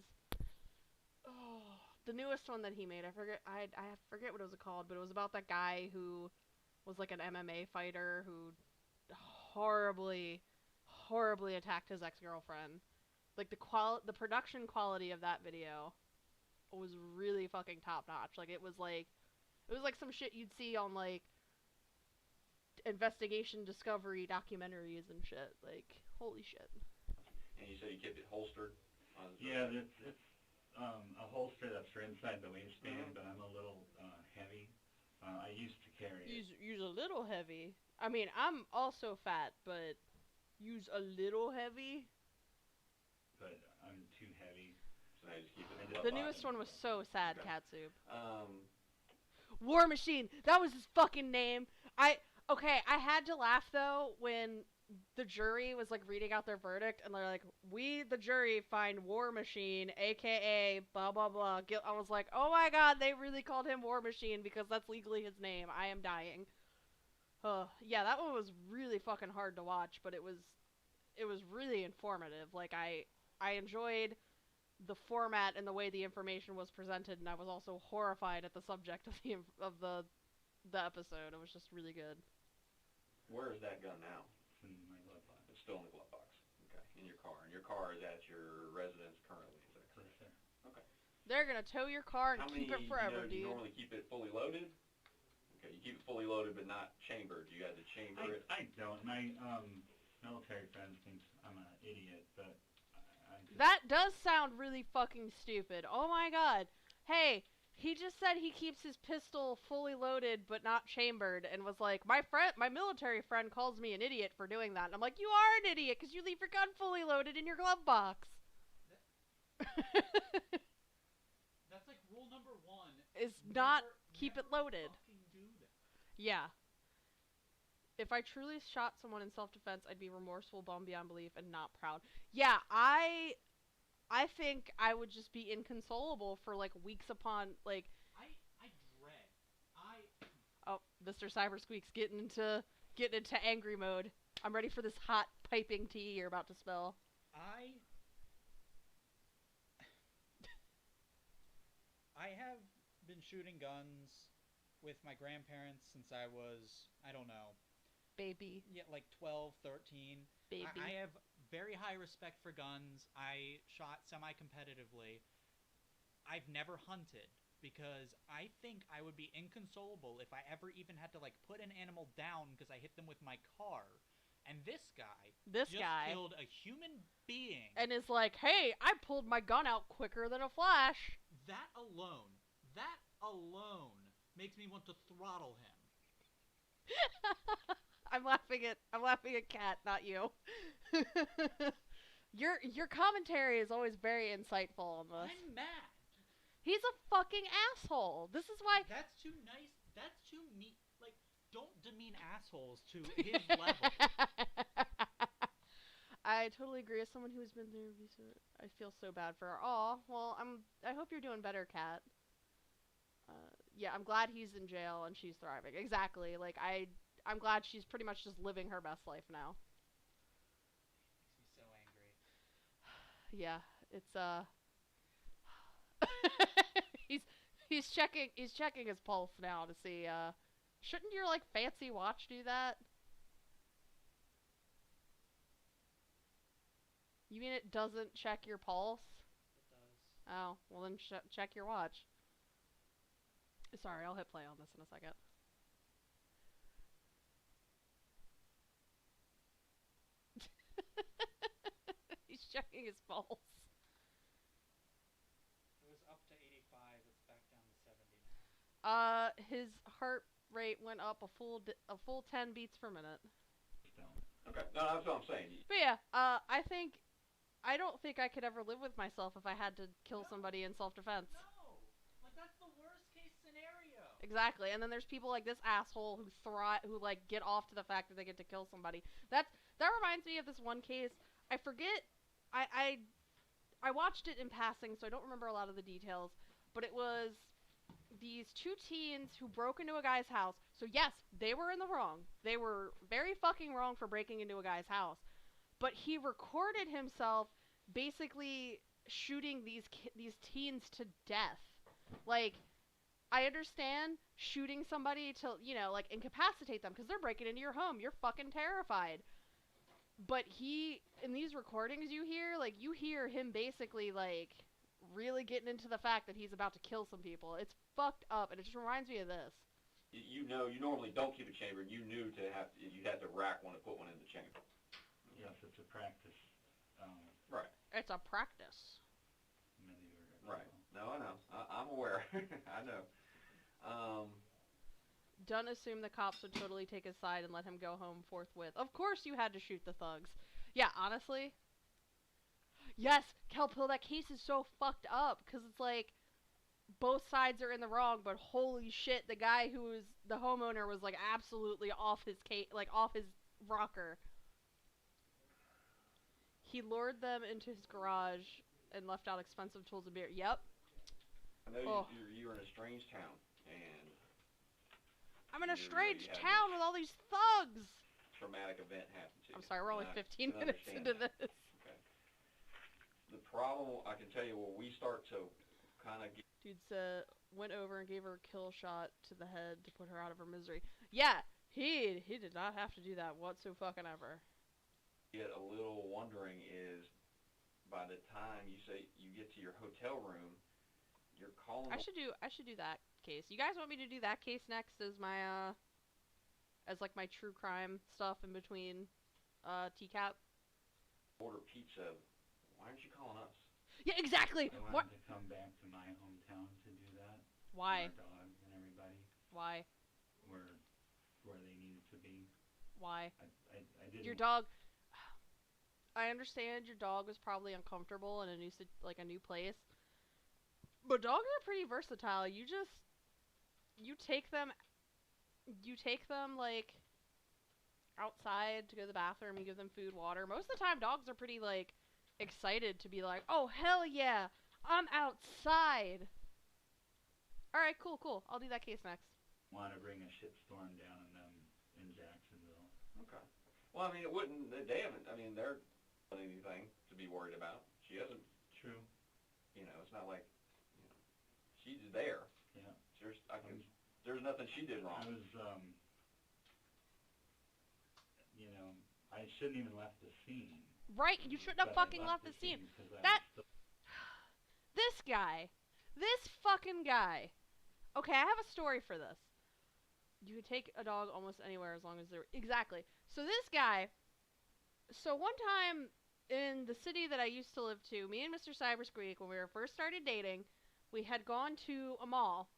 the newest one that he made. I forget what it was called, but it was about that guy who was like an MMA fighter who horribly attacked his ex-girlfriend. Like the production quality of that video was really fucking top notch. Like it was like some shit you'd see on like investigation discovery documentaries and shit. Like holy shit. And you said you kept it holstered? Yeah, it's a holster that's for inside the waistband, but I'm a little heavy. I used to carry it. Use a little heavy. I mean, I'm also fat, but use a little heavy. But I'm too heavy. So I just keep it in The newest one was so sad, Okay. cat soup. War War Machine. That was his fucking name. I had to laugh though when the jury was like reading out their verdict and they're like, "We, the jury, find War Machine, aka blah blah blah." I was like, "Oh my god, they really called him War Machine because that's legally his name." I am dying. Yeah, that one was really fucking hard to watch, but it was really informative. Like I enjoyed the format and the way the information was presented, and I was also horrified at the subject of the episode. It was just really good. Where is that gun now? It's in my glove box. It's still in the glove box. Okay. In your car. And your car is at your residence currently. Is that correct? Yes, sir. Okay. They're gonna tow your car and How keep many, it forever, do you dude. normally keep it fully loaded? Okay, you keep it fully loaded but not chambered. You had to chamber it? I don't. My military friend thinks I'm an idiot, but I just... That does sound really fucking stupid. Oh my god. Hey, he just said he keeps his pistol fully loaded but not chambered and was like, my military friend calls me an idiot for doing that. And I'm like, you are an idiot because you leave your gun fully loaded in your glove box. That's like rule number 1. Is not Never- keep it never loaded. fucking do that. Yeah. If I truly shot someone in self-defense, I'd be remorseful, bummed beyond belief, and not proud. Yeah, I think I would just be inconsolable for like weeks upon like. I dread. Oh, Mr. Cybersqueak's getting into angry mode. I'm ready for this hot piping tea you're about to spill. I have been shooting guns with my grandparents since I was, I don't know, Baby. yeah, like 12, 13. Baby. I have very high respect for guns. I shot semi-competitively. I've never hunted because I think I would be inconsolable if I ever even had to like put an animal down because I hit them with my car. And this guy just killed a human being. And is like, hey, I pulled my gun out quicker than a flash. That alone makes me want to throttle him. I'm laughing at Kat, not you. Your commentary is always very insightful on this. I'm mad. He's a fucking asshole. This is why. That's too nice. That's too mean. Like, don't demean assholes to his level. I totally agree. As someone who's been there, I feel so bad for her. Aw, well, I hope you're doing better, Kat. Yeah, I'm glad he's in jail and she's thriving. Exactly. Like, I'm glad she's pretty much just living her best life now. Makes me so angry. Yeah, it's he's checking his pulse now to see shouldn't your like fancy watch do that? You mean it doesn't check your pulse? It does. Oh, well then check your watch. Sorry, I'll hit play on this in a second. checking his pulse. It was up to 85. It's back down to 70 now. His heart rate went up a full 10 beats per minute. Okay, no, that's what I'm saying. But yeah, I don't think I could ever live with myself if I had to kill somebody in self-defense. No! Like, that's the worst case scenario. Exactly, and then there's people like this asshole who like get off to the fact that they get to kill somebody. That reminds me of this one case. I forget. I watched it in passing, so I don't remember a lot of the details. But it was these two teens who broke into a guy's house. So yes, they were in the wrong. They were very fucking wrong for breaking into a guy's house. But he recorded himself basically shooting these teens to death. Like, I understand shooting somebody to, like, incapacitate them because they're breaking into your home. You're fucking terrified. But in these recordings you hear him basically, like, really getting into the fact that he's about to kill some people. It's fucked up, and it just reminds me of this. You normally don't keep a chamber, and you knew you had to rack one to put one in the chamber. Yes, it's a practice. Right. It's a practice. Right. No, I know. I'm aware. I know. Dunn assumed the cops would totally take his side and let him go home forthwith. Of course you had to shoot the thugs. Yeah, honestly. Yes, Kelpill, that case is so fucked up, because it's like, both sides are in the wrong, but holy shit, the guy who was the homeowner was, like, absolutely off his rocker. He lured them into his garage and left out expensive tools and beer. Yep. I know you were in a strange town, and I'm in a strange town with all these thugs! Traumatic event happened to you. I'm sorry, we're only 15 can minutes into understand this. Okay. The problem, I can tell you, where we start to kind of get... Dude went over and gave her a kill shot to the head to put her out of her misery. Yeah, he did not have to do that whatsoever. Get a little wondering is, by the time you get to your hotel room, you're calling... I should do that case. You guys want me to do that case next as my my true crime stuff in between TCAP? Order pizza. Why aren't you calling us? Yeah, exactly. I wanted to come back to my hometown to do that. Why? Our dogs and everybody Why? were where they needed to be. Why? I didn't. Your dog. I understand your dog was probably uncomfortable in a new place. But dogs are pretty versatile. You take them like outside to go to the bathroom. You give them food, water. Most of the time, dogs are pretty like excited to be like, oh hell yeah, I'm outside. All right, cool. I'll do that case next. Want to bring a shitstorm down on them in Jacksonville. Okay. Well, I mean, it wouldn't... They haven't... I mean, they're not anything to be worried about. She hasn't... True. It's not like... she's there. Yeah. There's nothing she did wrong. I was, I shouldn't even left the scene. Right, you shouldn't have But I fucking left the scene. This fucking guy. Okay, I have a story for this. You can take a dog almost anywhere as long as they're... Exactly. So this guy... So one time in the city that I used to live to, me and Mr. Cybersqueak, when we first started dating, we had gone to a mall,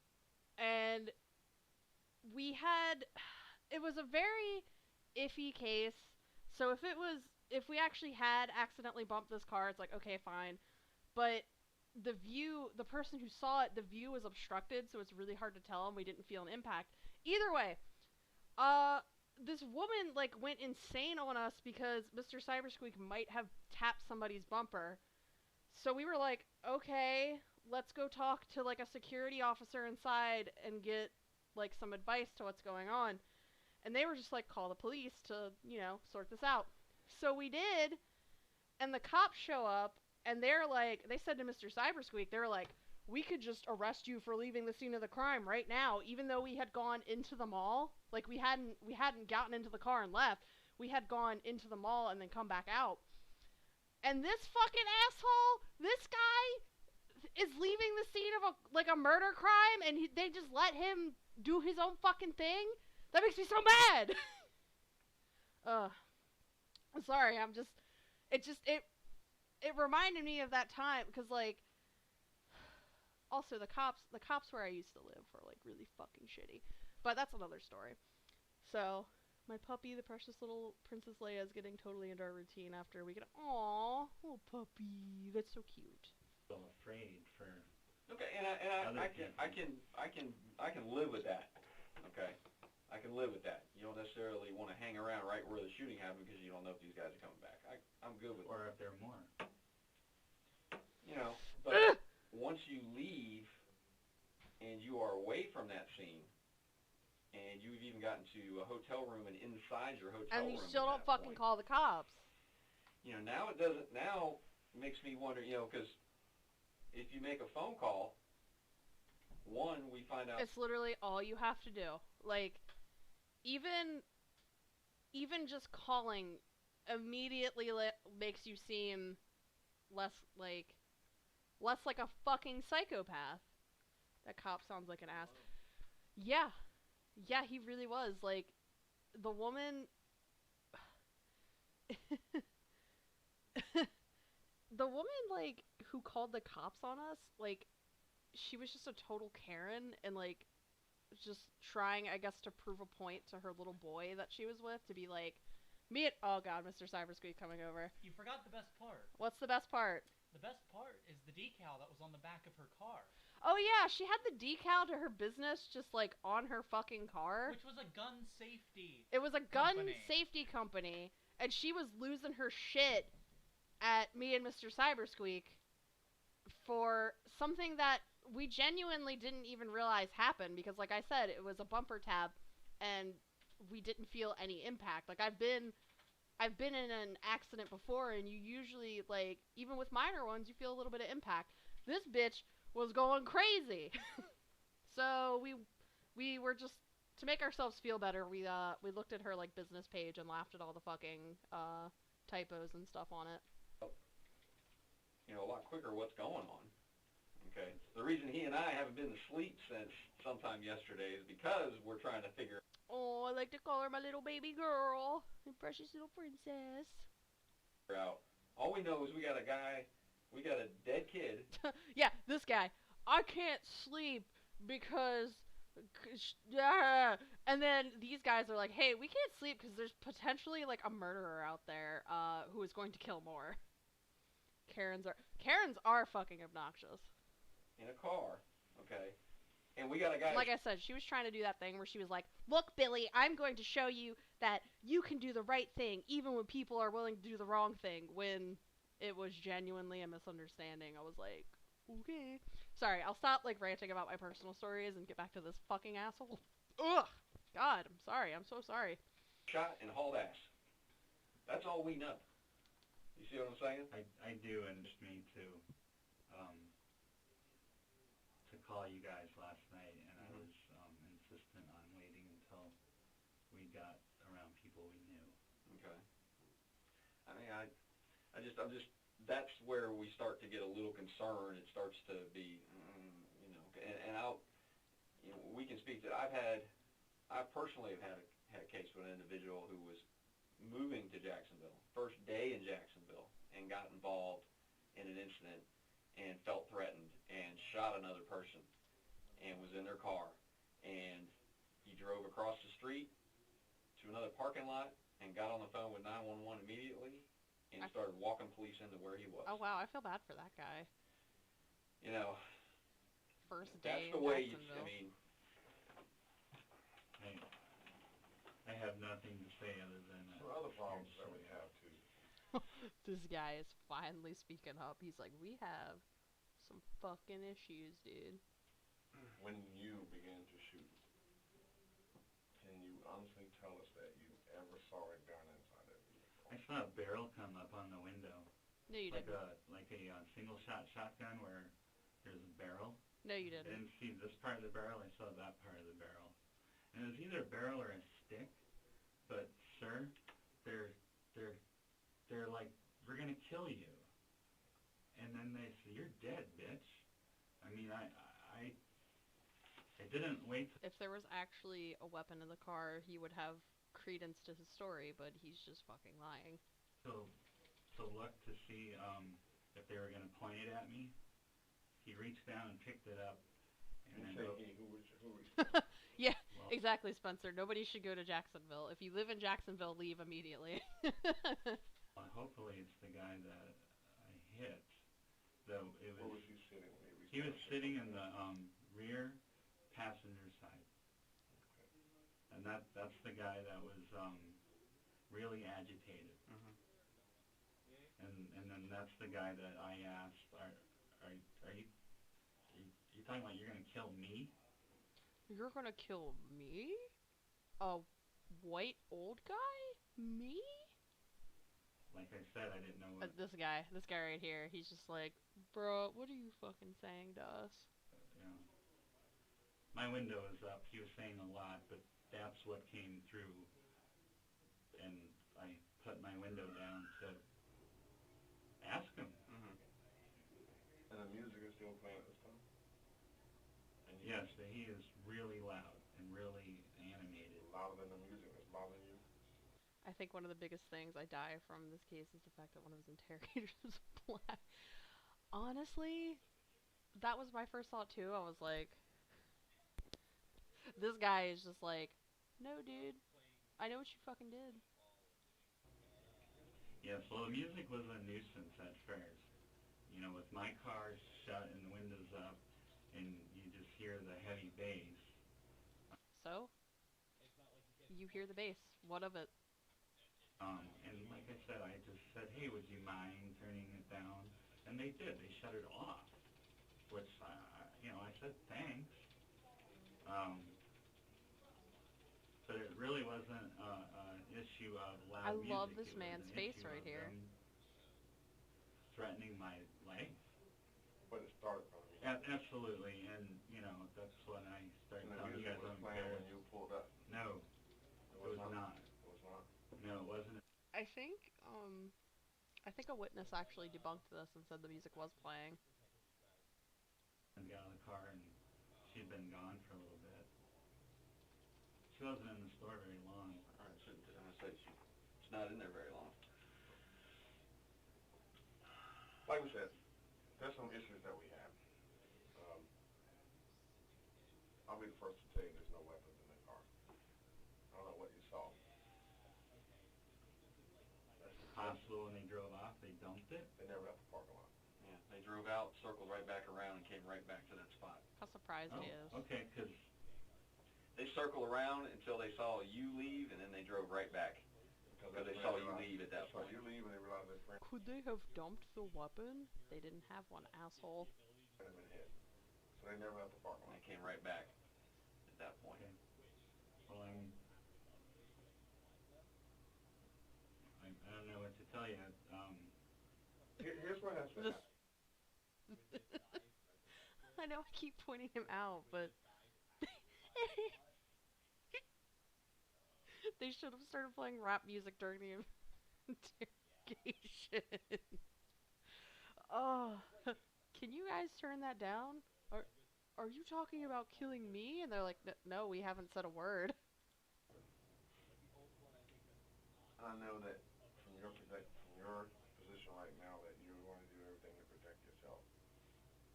and we had... It was a very iffy case. So if we actually had accidentally bumped this car, it's like, okay, fine. But the person who saw it, the view was obstructed, so it's really hard to tell, and we didn't feel an impact. Either way, this woman, like, went insane on us because Mr. Cybersqueak might have tapped somebody's bumper. So we were like, okay, let's go talk to, like, a security officer inside and get, like, some advice to what's going on. And they were just like, call the police to, sort this out. So we did, and the cops show up, and they're like, they said to Mr. Cybersqueak, they were like, we could just arrest you for leaving the scene of the crime right now, even though we had gone into the mall. Like, we hadn't gotten into the car and left. We had gone into the mall and then come back out. And this fucking asshole, this guy is leaving the scene of a murder crime, and they just let him do his own fucking thing? That makes me so mad! I'm sorry, it reminded me of that time because like also the cops where I used to live were like really fucking shitty, but that's another story. So my puppy, the precious little Princess Leia, is getting totally into our routine after we get. Aww, little puppy, that's so cute. So afraid for. Okay, Other I people. can live with that. Okay, I can live with that. You don't necessarily want to hang around right where the shooting happened because you don't know if these guys are coming back. I'm good with Or if there are more. You know, but once you leave and you are away from that scene, and you've even gotten to a hotel room and inside your hotel And room, you still at don't that fucking point, call the cops. you know, now it doesn't. Now makes me wonder. You know, because if you make a phone call, one, we find out. It's literally all you have to do. Like, even just calling immediately makes you seem less like a fucking psychopath. That cop sounds like an ass. Yeah. Yeah, he really was. Like, the woman the woman like who called the cops on us, like she was just a total Karen and like just trying, I guess, to prove a point to her little boy that she was with to be like, me and oh god, Mr. Cybersqueak coming over. You forgot the best part. What's the best part? The best part is the decal that was on the back of her car. Oh yeah, she had the decal to her business just like on her fucking car. Which was a gun safety. It was a gun company. safety company, and she was losing her shit at me and Mr. Cybersqueak for something that we genuinely didn't even realize happened because, like I said, it was a bumper tab, and we didn't feel any impact. Like I've been in an accident before, and you usually like even with minor ones, you feel a little bit of impact. This bitch was going crazy, so we were just to make ourselves feel better. We looked at her like business page and laughed at all the fucking typos and stuff on it. You know, a lot quicker what's going on. Okay. The reason he and I haven't been to sleep since sometime yesterday is because we're trying to figure Oh, I like to call her my little baby girl, my precious little princess. out. All we know is we got a dead kid. Yeah, this guy. I can't sleep because and then these guys are like, hey, we can't sleep because there's potentially like a murderer out there who is going to kill more. Karens are fucking obnoxious. In a car, okay? And we got a guy... Like I said, she was trying to do that thing where she was like, look, Billy, I'm going to show you that you can do the right thing even when people are willing to do the wrong thing, when it was genuinely a misunderstanding. I was like, okay. Sorry, I'll stop like ranting about my personal stories and get back to this fucking asshole. Ugh! God, I'm sorry. I'm so sorry. Shot and hauled ass. That's all we know. You see what I'm saying? I do, and just me to call you guys last night, and I was insistent on waiting until we got around people we knew. Okay. I mean, I'm just, that's where we start to get a little concerned. It starts to be, you know, and you know, we can speak to, I personally have had a case with an individual who was moving to Jacksonville, first day in Jacksonville, and got involved in an incident and felt threatened and shot another person and was in their car. And he drove across the street to another parking lot and got on the phone with 911 immediately and started walking police into where he was. Oh, wow. I feel bad for that guy. You know, First day that's the in way you, Jacksonville. I mean, I have nothing to say other than There are other problems that we have too. This guy is finally speaking up. He's like, we have some fucking issues, dude. When you began to shoot, can you honestly tell us that you ever saw a gun inside that vehicle? I saw a barrel come up on the window, No, you like didn't. a single shot shotgun where there's a barrel. No, you I didn't. didn't see this part of the barrel. I saw that part of the barrel, and it was either a barrel or a stick. But sir, they're like, we're gonna kill you. And then they say, you're dead, bitch. I mean, I didn't wait. If there was actually a weapon in the car, he would have credence to his story, but he's just fucking lying. To look to see if they were going to point it at me, he reached down and picked it up. And You then say go, he, who was Yeah, well, exactly, Spencer. Nobody should go to Jacksonville. If you live in Jacksonville, leave immediately. hopefully it's the guy that I hit. Though it where was, was he sitting when he reached he down was and picked sitting in something the up? rear passenger side. And that's the guy that was really agitated. Mhm. And then that's the guy that I asked, are you are you talking about you're gonna kill me? You're gonna kill me? A white old guy? Me? Like I said, I didn't know what, This guy right here. He's just like, bro, what are you fucking saying to us? you know. My window was up. He was saying a lot, but that's what came through. And I put my window down to ask him. Mhm. And the music is still playing at this time? And you Yes, but he is really loud and really animated. louder than the music that's bothering you? I think one of the biggest things I die from this case is the fact that one of his interrogators is black. Honestly, that was my first thought too. I was like, this guy is just like, no, dude, I know what you fucking did. Yes, well, the music was a nuisance at first. You know, with my car shut and the windows up, and you just hear the heavy bass. So, you hear the bass. What of it? And like I said, I just said, hey, would you mind turning it down? And they did. They shut it off, which, you know, I said thanks. Um, but it really wasn't an issue of I loud love music. this It was man's an face issue right of here. them threatening my life. But it started from the music. Absolutely, and you know that's when I started And the telling you music guys was I'm playing when embarrassed. you pulled up? No, It it was not. It was not? No, it wasn't. I think a witness actually debunked this and said the music was playing. And got out of the car, and she'd been gone for a little bit. She wasn't in the store very long. All right, so I'm gonna say she's not in there very long. Like we said, there's some issues that we have. I'll be the first to tell you there's no weapons in the car. I don't know what you saw. It's possible when they drove off, they dumped it. They never left the parking lot. Yeah, they drove out, circled right back around, and came right back to that spot. How surprised he is. Oh, okay, because They circled around until they saw you leave, and then they drove right back. Because they saw you leave at that Saw point. you leave and they realized their friend Could they have dumped the weapon? They didn't have one, asshole. had been hit. So they never left the parking And lot. they came right back at that point. okay. Well, I don't know what to tell you. Here's what has to This- happen. I know I keep pointing him out, but they should have started playing rap music during the interrogation. Oh, can you guys turn that down? Are you talking about killing me? And they're like, no, we haven't said a word. I know that from your position right now that you're going to do everything to protect yourself.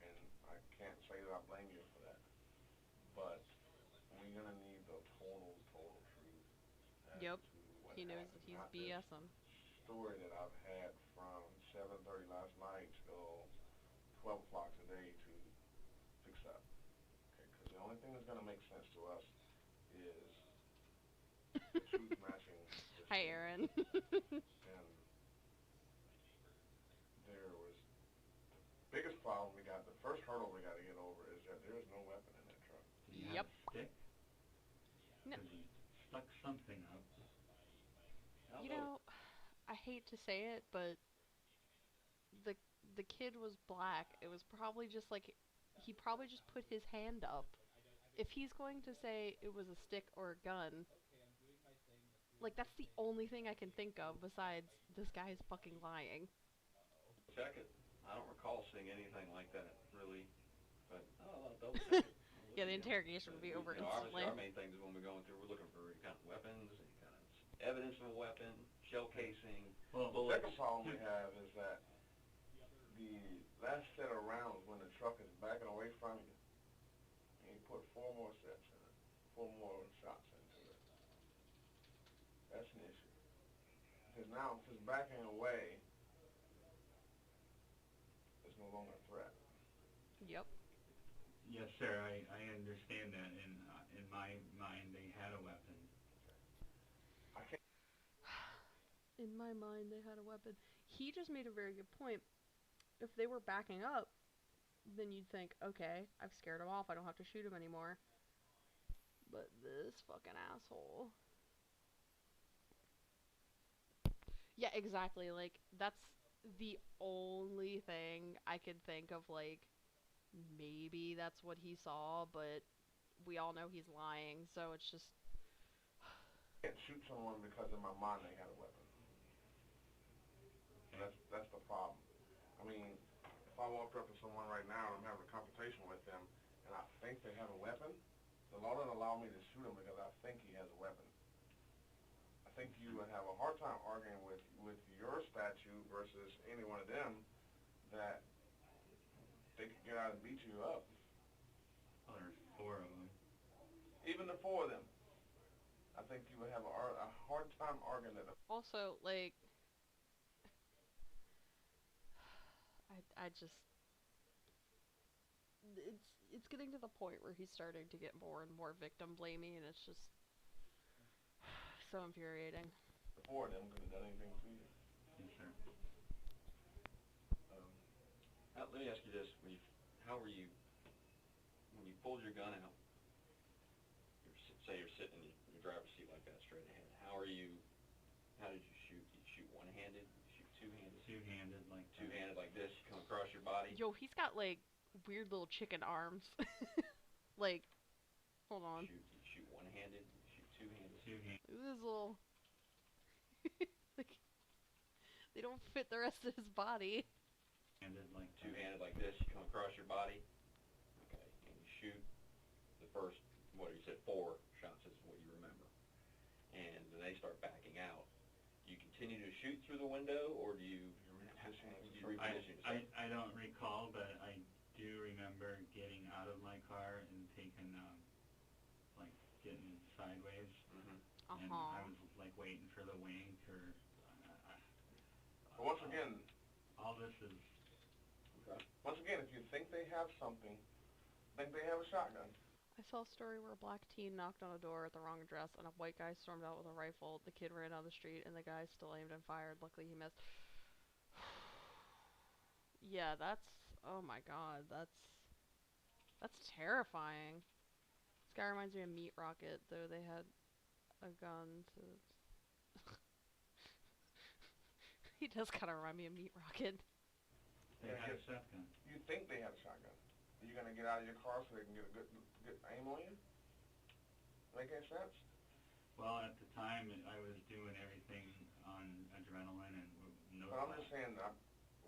And I can't say that I blame you for that. But we're going to need the total truth as Yep. to what He knows happened. that he's Not this BSing. story that I've had from 7:30 last night till 12 o'clock today to fix up. Okay, because the only thing that's going to make sense to us is the truth matching the Hi, scene. Aaron. And there was the biggest problem we got, the first hurdle we got to get over is that there is no weapon in that truck. Did he Yep. have a stick? No. Because he stuck something up. You know, I hate to say it, but the kid was black. It was probably just like he probably just put his hand up. If he's going to say it was a stick or a gun, like that's the only thing I can think of besides this guy's fucking lying. Check it. I don't recall seeing anything like that, really. But I'll double check it. Yeah, the interrogation would be over Obviously, instantly. our main thing is when we're going through, we're looking for any kind of weapons, any kind of evidence of a weapon, shell casing. Well, The second problem we have is that the last set of rounds when the truck is backing away from you, and you put 4 more sets in it, 4 more shots into it. That's an issue. Because now, if it's backing away, it's no longer a threat. Yep. Yes, sir. I understand that. In my mind, they had a weapon. I can't. In my mind, they had a weapon. He just made a very good point. If they were backing up, then you'd think, okay, I've scared him off. I don't have to shoot him anymore. But this fucking asshole. Yeah, exactly. Like, that's the only thing I could think of, like, maybe that's what he saw, but we all know he's lying, so it's just... I can't shoot someone because in my mind they had a weapon. That's the problem. I mean, if I walked up to someone right now and I'm having a confrontation with them, and I think they have a weapon, the law doesn't allow me to shoot him because I think he has a weapon. I think you would have a hard time arguing with your statute versus any one of them that they could get out and beat you up. Well, there's 4 of them. Even the 4 of them. I think you would have a hard time arguing that. Also, like... I just... It's getting to the point where he's starting to get more and more victim-blamey, and it's just... so infuriating. The 4 of them could have done anything to you. Yes, sir. Let me ask you this: how were you when you pulled your gun out? Say you're sitting in your driver's seat like that, straight ahead. How did you shoot? Did you shoot one-handed? Did you shoot two-handed? Two-handed, like that. Two-handed like this. You come across your body. Yo, he's got, like, weird little chicken arms. Like, hold on. Did you shoot one-handed? Did you shoot two-handed? Two-handed. This little... like, they don't fit the rest of his body. Handed like that. Two-handed like this. You come across your body. Okay, and you shoot the first. What you said, 4 shots is what you remember, and then they start backing out. Do you continue to shoot through the window, or do you reposition yourself? I don't recall, but I do remember getting out of my car and taking, like, getting sideways, and I was, like, waiting for the wink, or, But once again, all this is... Okay. once again, if you think they have something, think they have a shotgun. I saw a story where a black teen knocked on a door at the wrong address, and a white guy stormed out with a rifle. The kid ran down the street, and the guy still aimed and fired. Luckily, he missed. Yeah, that's... oh my god, that's terrifying. This guy reminds me of Meat Rocket, though they had a gun to... He does kind of remind me of Meat Rocket. They had a shotgun. You think they have a shotgun. Are you going to get out of your car so they can get a good aim on you? Make any sense? Well, at the time, I was doing everything on adrenaline and no... But I'm just saying,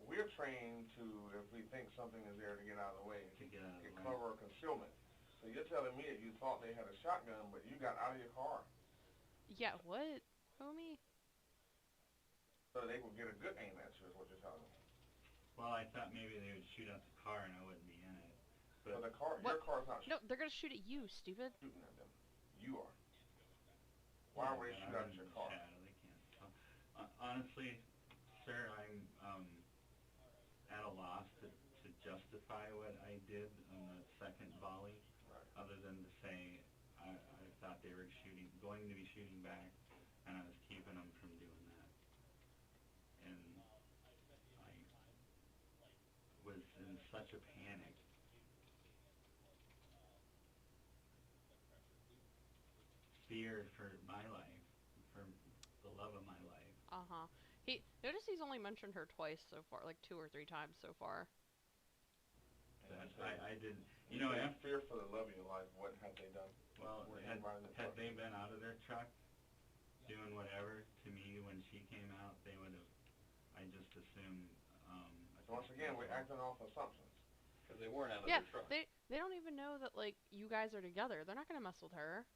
we're trained to, if we think something is there, to get out of the way. To get out of the way. Cover or concealment. So you're telling me that you thought they had a shotgun, but you got out of your car. Yeah, what, homie? So they would get a good aim at you, is what you're telling me. Well, I thought maybe they would shoot out the car and I wouldn't be in it. But the car, What? your car's not No, they're gonna shoot at you, stupid. shooting at them. You are. Why would they shoot out at your car? They can't. Honestly, sir, I'm at a loss to justify what I did on the second volley, Right. other than to say I thought they were going to be shooting back, and I was keeping them from doing that. And I was in such a panic. Fear for my life, for the love of my life. Uh-huh. Notice he's only mentioned her twice so far, like 2 or 3 times so far. I didn't, You know, in fear for the love of your life, what have they done? well, Were you had riding the truck? they been out of their truck doing whatever to me when she came out, they would have, I just assumed, So once again, we're acting off assumptions. Because they weren't out of Yeah, their truck. they don't even know that, like, you guys are together. They're not gonna mess with her.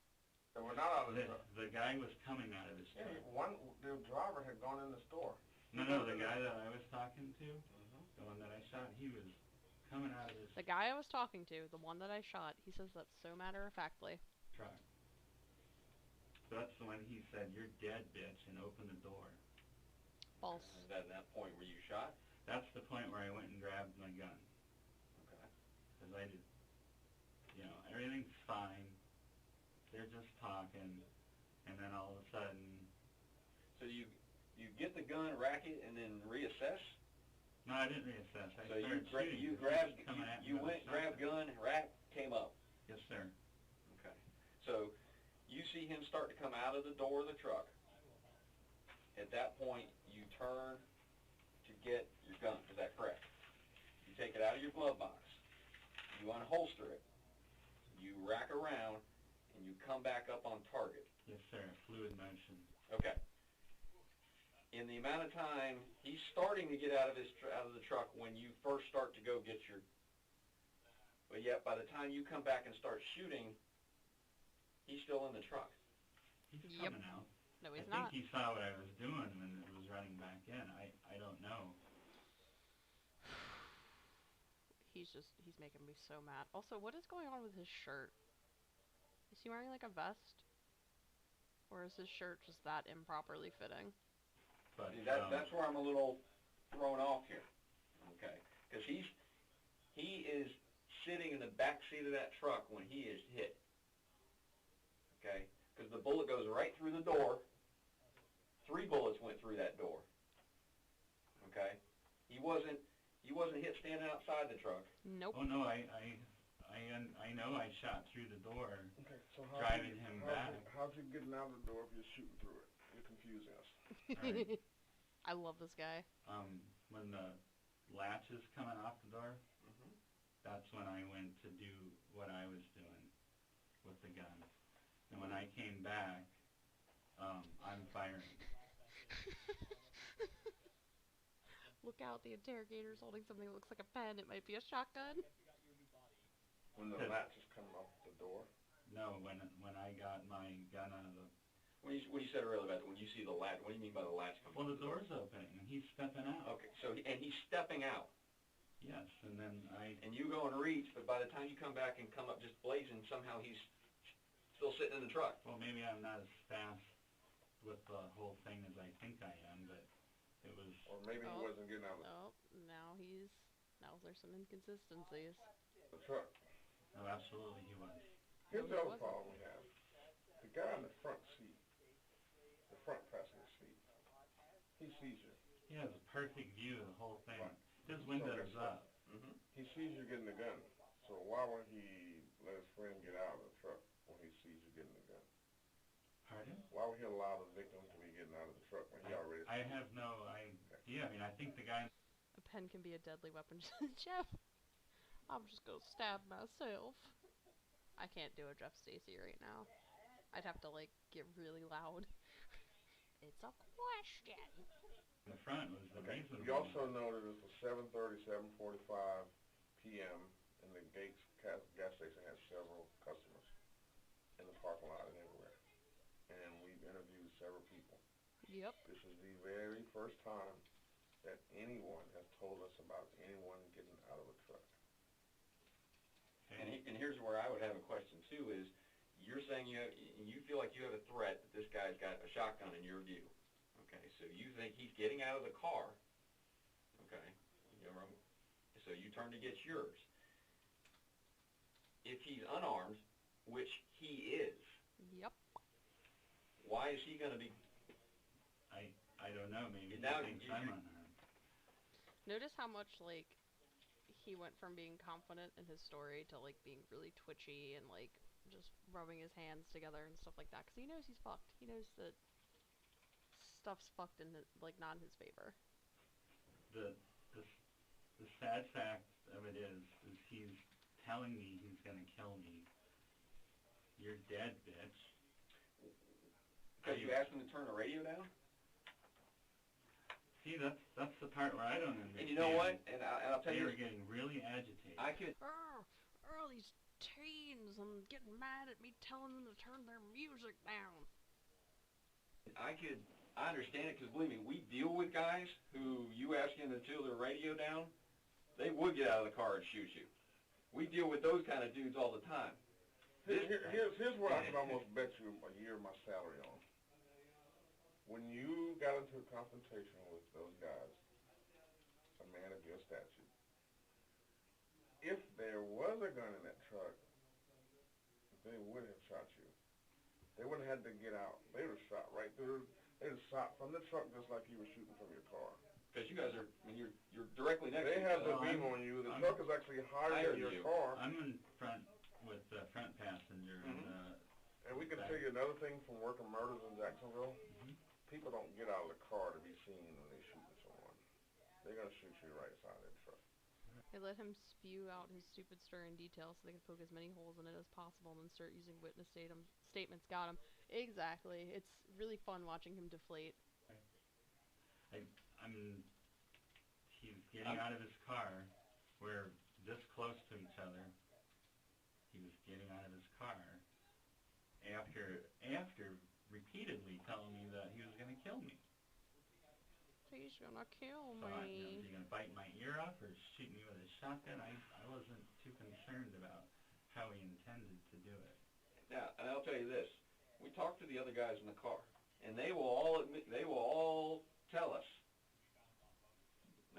So we're not out of the truck. The guy was coming out of his Yeah, truck. the driver had gone in the store. No, the guy that I was talking to, the one that I shot, he was coming out of his The guy I was talking to, the one that I shot, he says that so matter-of-factly. truck. So that's the one he said, "You're dead, bitch," and opened the door. False. Is that that point where you shot? That's the point where I went and grabbed my gun. Okay. Because I did, you know, everything's fine. They're just talking, and then all of a sudden, So you get the gun, rack it, and then reassess? no, I didn't reassess. I So started shooting. you 'cause he grabbed, was coming at me you with a went, grabbed shotgun. gun, rack, came up. Yes, sir. Okay. So you see him start to come out of the door of the truck. At that point, you turn to get your gun. Is that correct? You take it out of your glove box. You unholster it. You rack around, and you come back up on target. Yes, sir. Fluid motion. Okay. In the amount of time he's starting to get out of out of the truck when you first start to go get your, but yet by the time you come back and start shooting, he's still in the truck. He's Yep. coming out. No, I he's think not. he saw what I was doing when it was running back in. I don't know. He's making me so mad. Also, what is going on with his shirt? Is he wearing like a vest? Or is his shirt just that improperly fitting? But See, that's where I'm a little thrown off here, okay? Because he is sitting in the back seat of that truck when he is hit, okay? Because the bullet goes right through the door. 3 bullets went through that door, okay? He wasn't hit standing outside the truck. Nope. oh no, I know I shot through the door. Okay, so Driving him back. How's he getting out of the door if you're shooting through it? You're confusing us. Right. I love this guy. When the latch is coming off the door, Mm-hmm. that's when I went to do what I was doing with the gun. And when I came back, I'm firing. Look out, the interrogator's holding something that looks like a pen. It might be a shotgun. When the latch is coming off the door. No, when I got my gun out of the... When you said earlier about when you see the latch, what do you mean by the latch coming? Well, off the door's opening, and he's stepping out. Okay, so and he's stepping out, Yes, and then and you go and reach, but by the time you come back and come up just blazing, somehow he's still sitting in the truck. well, maybe I'm not as fast with the whole thing as I think I am, but it was... Or maybe he Oh. wasn't getting out of Oh, now there's some inconsistencies. the truck. No, absolutely he was. Here's No, the he other wasn't. problem we have. The guy in the front seat, the front passenger seat, he sees you. He has a perfect view of the whole thing. Right. His window's up. Mm-hmm. He sees you getting the gun. So why would he let his friend get out of the truck when he sees you getting the gun? Pardon? Why would he allow the victim to be getting out of the truck when he already... I have no idea. I mean, I think the guy... A pen can be a deadly weapon. Jeff, I'm just gonna stab myself. I can't do a Jeff Stacy right now. I'd have to like get really loud. It's a question. in the front was the Okay. reason. You also know that it's a 7:30, 7:45 p.m. and the Gates gas station has several customers in the parking lot and everywhere. And we've interviewed several people. Yep. This is the very first time that anyone has told us about anyone getting out of a truck. Okay. And here's where I would have a question too is, you're saying you feel like you have a threat that this guy's got a shotgun in your view. Okay, so you think he's getting out of the car. Okay, so you turn to get yours. If he's unarmed, which he is, Yep. why is he going to be? I don't know. Maybe Now he thinks you- I'm unarmed. Notice how much like he went from being confident in his story to like being really twitchy and like just rubbing his hands together and stuff like that because he knows he's fucked. He knows that stuff's fucked and like not in his favor. The sad fact of it is he's telling me he's gonna kill me. You're dead, bitch. Because you asked him to turn the radio down. See, that's the part where I don't understand. And you know what? And I'll tell They you, were getting really agitated. I could. All these teens and getting mad at me telling them to turn their music down. I understand it because believe me, we deal with guys who you ask them to turn their radio down, they would get out of the car and shoot you. We deal with those kind of dudes all the time. Here's what I can almost bet you a year of my salary on. When you got into a confrontation with those guys, a man of your stature, if there was a gun in that truck, they would have shot you. They wouldn't have had to get out. They would have shot right through. They would have shot from the truck just like you were shooting from your car. Because you guys are, I mean, you're directly next They to each have the other. beam on you. The truck is actually higher Higher than than your you. car. I'm in front with the front passenger. And we can tell you another thing from working murders in Jacksonville. Mhm. People don't get out of the car to be seen when they're shooting someone. They're going to shoot you right side of that truck. They let him spew out his stupid story in detail so they could poke as many holes in it as possible and then start using witness statements. Got him. Exactly. It's really fun watching him deflate. He's getting out of his car. We're this close to each other. He was getting out of his car after repeatedly telling me that he was going to kill me. He's gonna kill So is me. he going to bite my ear off or shoot me with a shotgun? I wasn't too concerned about how he intended to do it. Now, and I'll tell you this: we talked to the other guys in the car, and they will all admit, they will all tell us.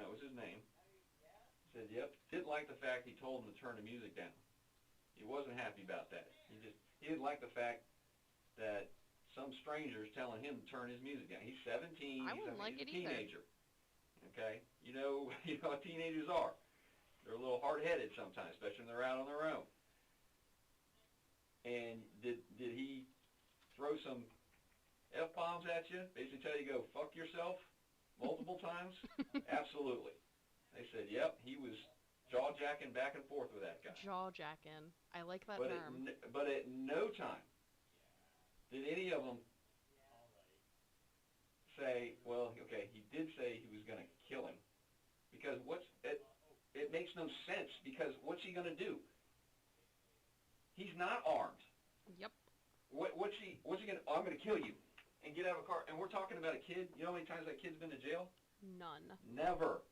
That was his name. He said, "Yep, didn't like the fact he told him to turn the music down. He wasn't happy about that. He didn't like the fact that some stranger's telling him to turn his music down. He's 17. I wouldn't like he's it a either. teenager. Okay, you know what teenagers are. They're a little hard-headed sometimes, especially when they're out on their own. And did he throw some F-bombs at you? Basically tell you to go fuck yourself multiple times? Absolutely. They said, yep, he was jaw-jacking back and forth with that guy. Jaw-jacking. I like that But term. but at no time did any of them say, well, okay, he did say he was going to kill him. Because it makes no sense, because what's he going to do? He's not armed. Yep. What's he going to, I'm going to kill you and get out of a car. And we're talking about a kid, you know how many times that kid's been to jail? None. Never.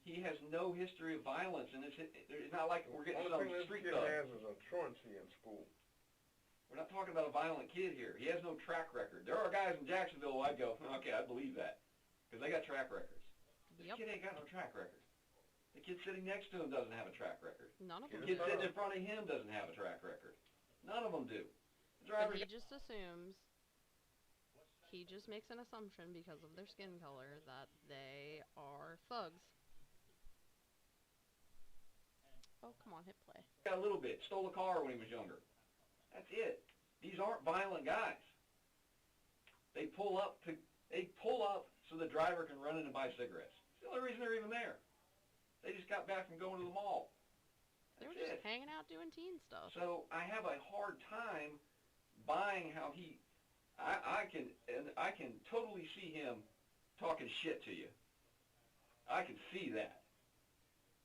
He has no history of violence, and it's not like we're getting some Only thing street this kid thug. has is a truancy in school. We're not talking about a violent kid here. He has no track record. There are guys in Jacksonville who I'd go, okay, I believe that, because they got track records. This Yep. kid ain't got no track record. The kid sitting next to him doesn't have a track record. None of The them kid do. sitting in front of him doesn't have a track record. None of them do. The But driver's he just assumes, he just makes an assumption because of their skin color that they are thugs. Oh, come on, hit play. got a little bit. Stole a car when he was younger. That's it. These aren't violent guys. They pull up so the driver can run in and buy cigarettes. It's the only reason they're even there. They just got back from going to the mall. They were That's just it. hanging out doing teen stuff. So I have a hard time buying how I can totally see him talking shit to you. I can see that.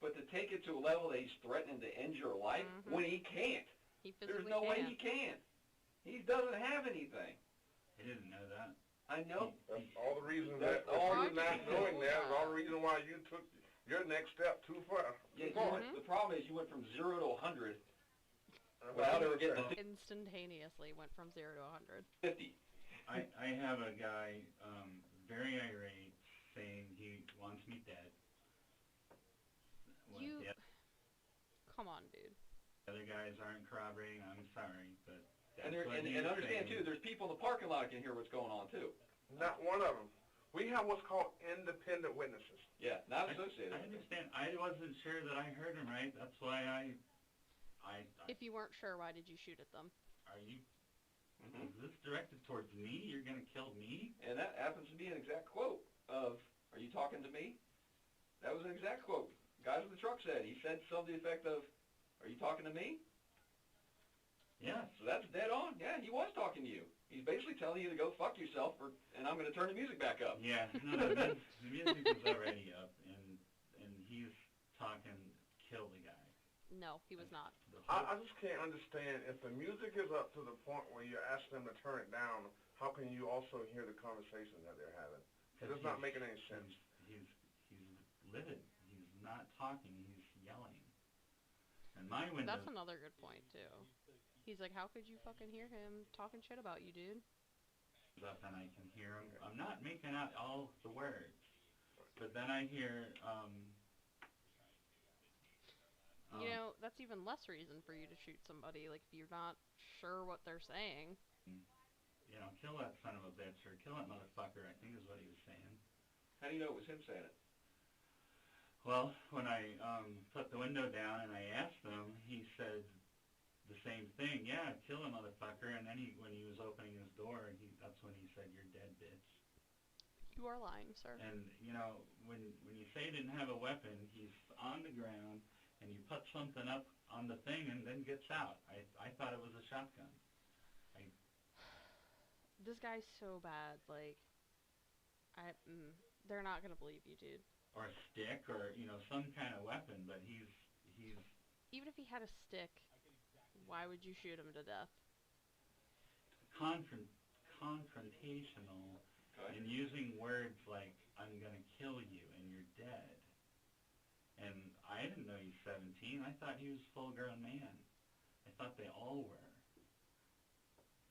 But to take it to a level that he's threatening to end your life when he can't. He There's physically no way can't. he can. He doesn't have anything. I didn't know that. I know. That's all the reason That's that all you not you knowing know that is all that. the reason why you took your next step too far. Yeah, Too far. the problem is you went from 0 to 100 That's without all ever I'm getting saying. to Instantaneously went from 0 to 100. 50. I have a guy very irate saying he wants me dead. When You- the Come on, dude. other guys aren't corroborating, I'm sorry, but that's And, what he's and understand, saying. too, there's people in the parking lot that can hear what's going on, too. Not one of them. We have what's called independent witnesses. Yeah, not associated. I understand. I wasn't sure that I heard him right. That's why I If you weren't sure, why did you shoot at them? are you, Mhm. is this directed towards me? You're going to kill me? And that happens to be an exact quote of, are you talking to me? That was an exact quote. Guy with the truck said. He said something to the effect of, are you talking to me? Yes. So that's dead on. Yeah, he was talking to you. He's basically telling you to go fuck yourself, and I'm going to turn the music back up. Yeah, no, the music was already up, and he's talking, kill the guy. No, he was not. The whole- I just can't understand if the music is up to the point where you're asking them to turn it down, how can you also hear the conversation that they're having? It is not making any sense. He's livid. He's not talking, he's yelling. And my window... That's another good point, too. He's like, how could you fucking hear him talking shit about you, dude? up and I can hear him. I'm not making out all the words, but then I hear, You know, that's even less reason for you to shoot somebody, like, if you're not sure what they're saying. you know, kill that son of a bitch, or kill that motherfucker, I think is what he was saying. How do you know it was him saying it? Well, when I put the window down and I asked him, he said the same thing. Yeah, kill a motherfucker. And then when he was opening his door, that's when he said, "You're dead, bitch." You are lying, sir. And you know, when you say he didn't have a weapon, he's on the ground, and you put something up on the thing, and then gets out. I thought it was a shotgun. This guy's so bad. Like, they're not gonna believe you, dude. Or a stick, or you know, some kind of weapon. But he's even if he had a stick, why would you shoot him to death? confrontational, Okay. and using words like "I'm gonna kill you" and "you're dead." And I didn't know he's 17. I thought he was a full-grown man. I thought they all were.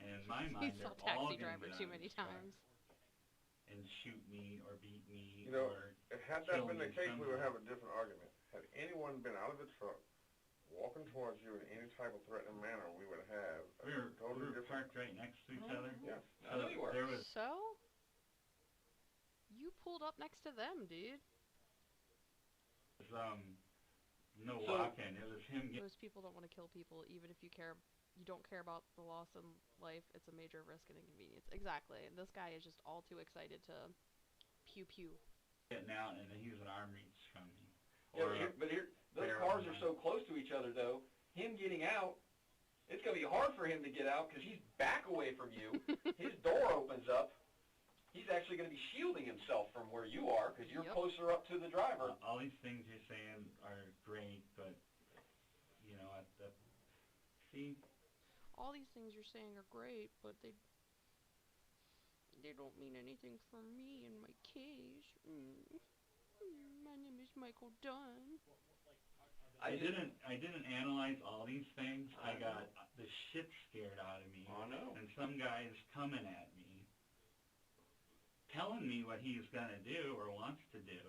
And in my He mind, saw they're all Taxi gonna Driver get too out of many his car times. and shoot me or beat me You know, or had that kill been the me case, we would somehow. have a different argument. Had anyone been out of the truck, walking towards you in any type of threatening manner, we would have a We were totally different... parked right next to each other. Yeah. I know you were. There was So? You pulled up next to them, dude. no So- walking. It was him getting... Most people don't want to kill people, even if you don't care about the loss in life. It's a major risk and inconvenience. Exactly. And this guy is just all too excited to pew pew. getting out, and he was an arm reach from me. Yeah, but here, those barrel cars in are my- so close to each other, though. Him getting out, it's going to be hard for him to get out because he's back away from you. His door opens up. He's actually going to be shielding himself from where you are because you're Yep. closer up to the driver. All these things you're saying are great, but, you know, see, All these things you're saying are great, but they don't mean anything for me in my case. My name is Michael Dunn. I didn't analyze all these things. I I know. got the shit scared out of me. I know. And some guy's coming at me, telling me what he's gonna do or wants to do.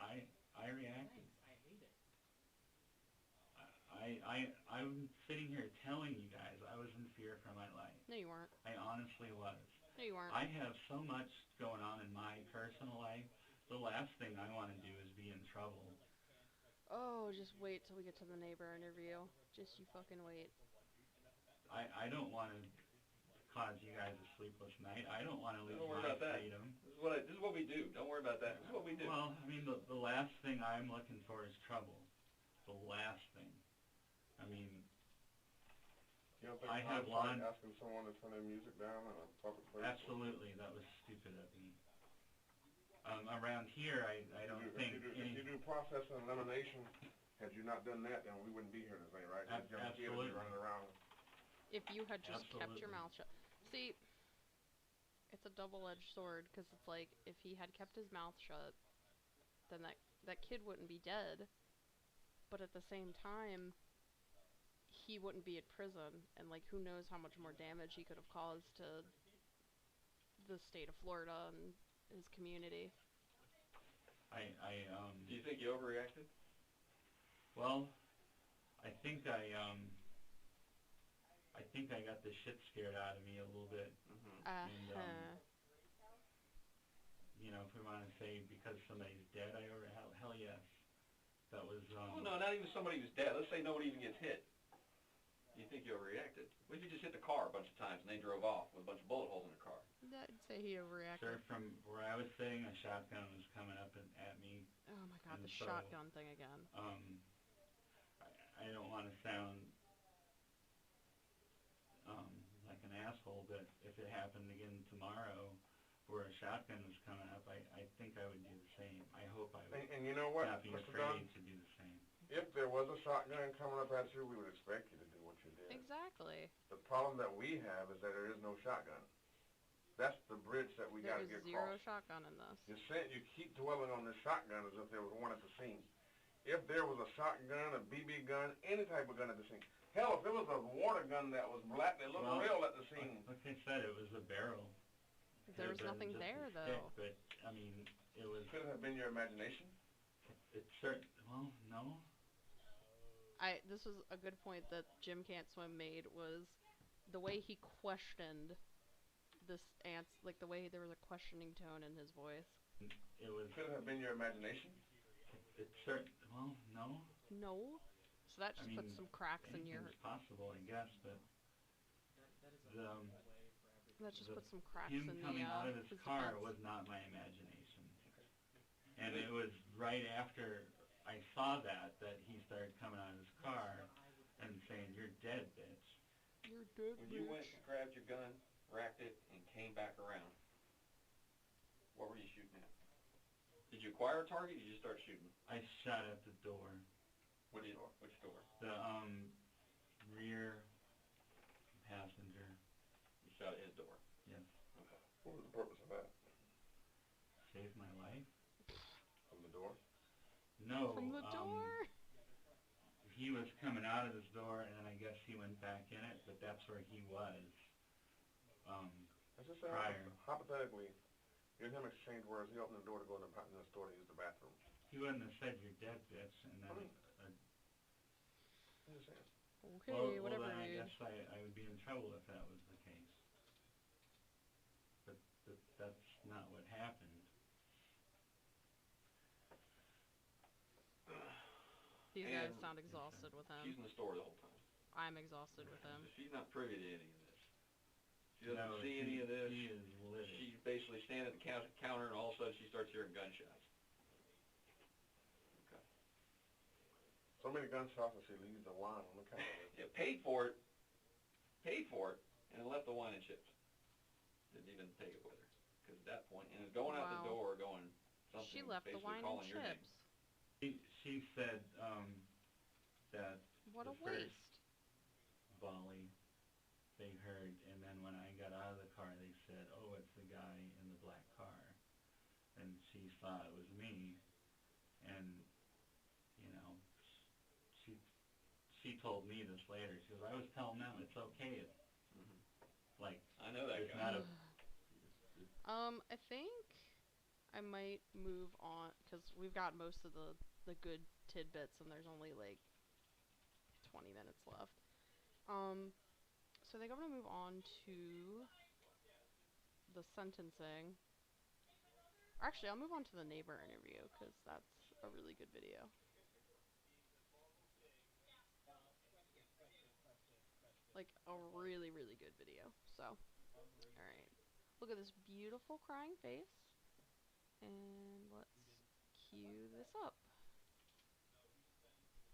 I reacted. I'm sitting here telling you guys I was in fear for my life. No, you weren't. I honestly was. No, you weren't. I have so much going on in my personal life. The last thing I want to do is be in trouble. Oh, just wait till we get to the neighbor interview. Just you fucking wait. I don't want to cause you guys a sleepless night. I don't want to lose Don't worry my about that. freedom. This is what we do. Don't worry about that. This is what we do. Well, I mean, the last thing I'm looking for is trouble. The last thing. I mean, You don't think I it's have like lawn- asking someone to turn their music down in a public place? absolutely, that was stupid of me. Around here, I don't think If any... you do process and elimination, had you not done that, then we wouldn't be here today, right? Just young kids absolutely. running around. If you had just kept your Absolutely. mouth shut. See, it's a double-edged sword, because it's like, if he had kept his mouth shut, then that kid wouldn't be dead. But at the same time, he wouldn't be at prison, and like, who knows how much more damage he could have caused to the state of Florida and his community. Do you think you overreacted? Well, I think I got the shit scared out of me a little bit. Uh-huh. You know, if we want to say because somebody's dead, hell yes. That was, Well, no, not even somebody who's dead. Let's say nobody even gets hit. Do you think you overreacted? What if you just hit the car a bunch of times and they drove off with a bunch of bullet holes in the car? I'd say he overreacted. sir, from where I was sitting, a shotgun was coming up at me. Oh my god, And the so, shotgun thing again. I don't want to sound like an asshole, but if it happened again tomorrow where a shotgun was coming up, I think I would do the same. I hope I would And you know what, not be Mr. afraid Dunn? to do the same. If there was a shotgun coming up at you, we would expect you to do what you did. Exactly. The problem that we have is that there is no shotgun. That's the bridge that we There got to is get zero across. shotgun in this. You keep dwelling on the shotgun as if there was one at the scene. If there was a shotgun, a BB gun, any type of gun at the scene. Hell, if there was a water gun that was black that looked real at the scene. Like I said, it was a barrel. There was Could've been nothing just a there, stick, though. But I mean, it was. Could it have been your imagination? It's certain. Well, no. This was a good point that Jim Can't Swim made, was the way he questioned this like the way there was a questioning tone in his voice. It was. Could it have been your imagination? It's certain. Well, no. No. So that just puts some cracks in your. Anything's possible, I guess, but That just puts some cracks him in coming out of his car defense. was not my imagination, and it was right after I saw that he started coming out of his car and saying, "You're dead, bitch." You're dead, When you went and grabbed your gun, racked it, and came back around, what were you shooting at? Did you acquire a target or did you just start shooting? I shot at the door, Which door? the rear passenger. You shot at his door. Yes, Okay. What was the purpose of that? saved my life. From the door? No, From the door? he was coming out of his door, and I guess he went back in it, but that's where he was. Let's just say, Prior. hypothetically, you and him exchanged words. He opened the door to go in the store to use the bathroom. He wouldn't have said, "You're dead, bitch," and then. I'm just saying. Okay, whatever, well, then I dude. guess I would be in trouble if that was the case. But that's not what happened. These guys And- sound exhausted with She's him. in the store the whole time. I'm exhausted with him. So she's not privy to any of this. She doesn't No, see any of this. He is livid. She's basically standing at the counter, and all of a sudden she starts hearing gunshots. Okay. So many gunshots and she leaves the wine on the counter. Yeah, paid for it, and then left the wine and chips. Didn't even take it with her. Because at that point, and is going out Wow. the door, going something, She left the basically wine and calling your name. chips. She said that What a the first waste. volley they heard, and then when I got out of the car, they said, "Oh, it's the guy in the black car," and she thought it was me, and you know, she told me this later. She goes, "I was telling them it's okay. It's Mhm. like I know that it's guy. not a." I think I might move on, because we've got most of the good tidbits, and there's only like 20 minutes left. So I think I'm gonna move on to the sentencing. Actually, I'll move on to the neighbor interview, because that's a really good video. Like, a really, really good video. So, alright. Look at this beautiful crying face. And let's cue this up.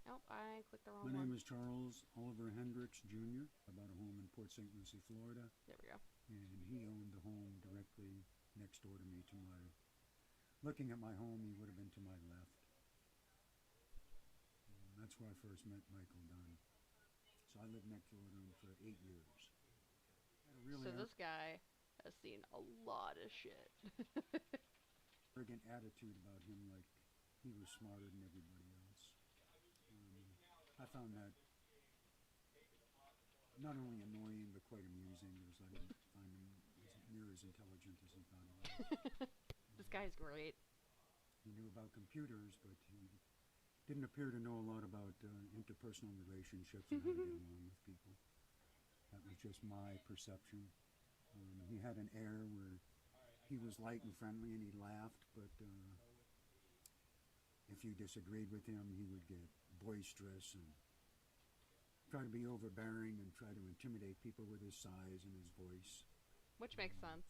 Nope, I clicked the wrong My one. name is Charles Oliver Hendricks, Jr. I bought a home in Port St. Lucie, Florida, There we go. and he owned the home directly next door to me. Looking at my home, he would have been to my left. And that's where I first met Michael Dunn. So I lived next door to him for 8 years. Had a really So this guy has seen a lot of shit. arrogant attitude about him, like he was smarter than everybody else. I found that not only annoying but quite amusing, because I didn't find him near as intelligent as he thought he was. This guy's great. He knew about computers, but he didn't appear to know a lot about interpersonal relationships and how to get along with people. That was just my perception. He had an air where he was light and friendly and he laughed, but if you disagreed with him, he would get boisterous and try to be overbearing and try to intimidate people with his size and his voice. Which makes sense.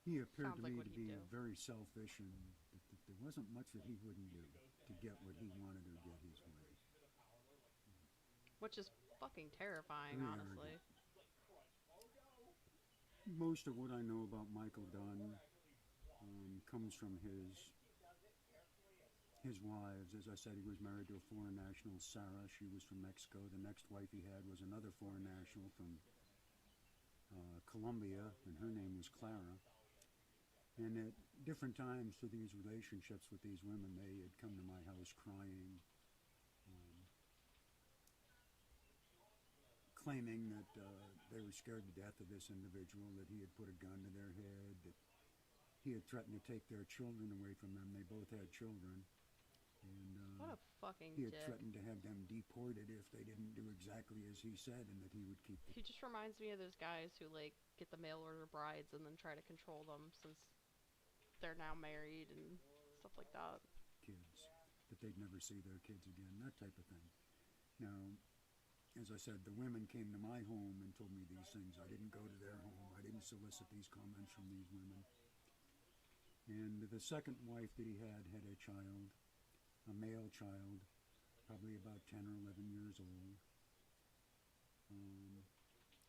He appeared Sounds to like me what to he'd be do. very selfish, and that there wasn't much that he wouldn't do to get what he wanted or get his way. Which is fucking terrifying, Very honestly. Most of what I know about Michael Dunn comes from his wives. As I said, he was married to a foreign national, Sarah. She was from Mexico. The next wife he had was another foreign national from Columbia, and her name was Clara. And at different times through these relationships with these women, they had come to my house crying, um, claiming that they were scared to death of this individual, that he had put a gun to their head, that he had threatened to take their children away from them. They both had children. And What a fucking he had dick. threatened to have them deported if they didn't do exactly as he said, and that he would keep the He just reminds me of those guys who like get the mail order brides and then try to control them since they're now married and stuff like that. kids, that they'd never see their kids again, that type of thing. Now, as I said, the women came to my home and told me these things. I didn't go to their home. I didn't solicit these comments from these women. And the second wife that he had a child, a male child, probably about 10 or 11 years old. And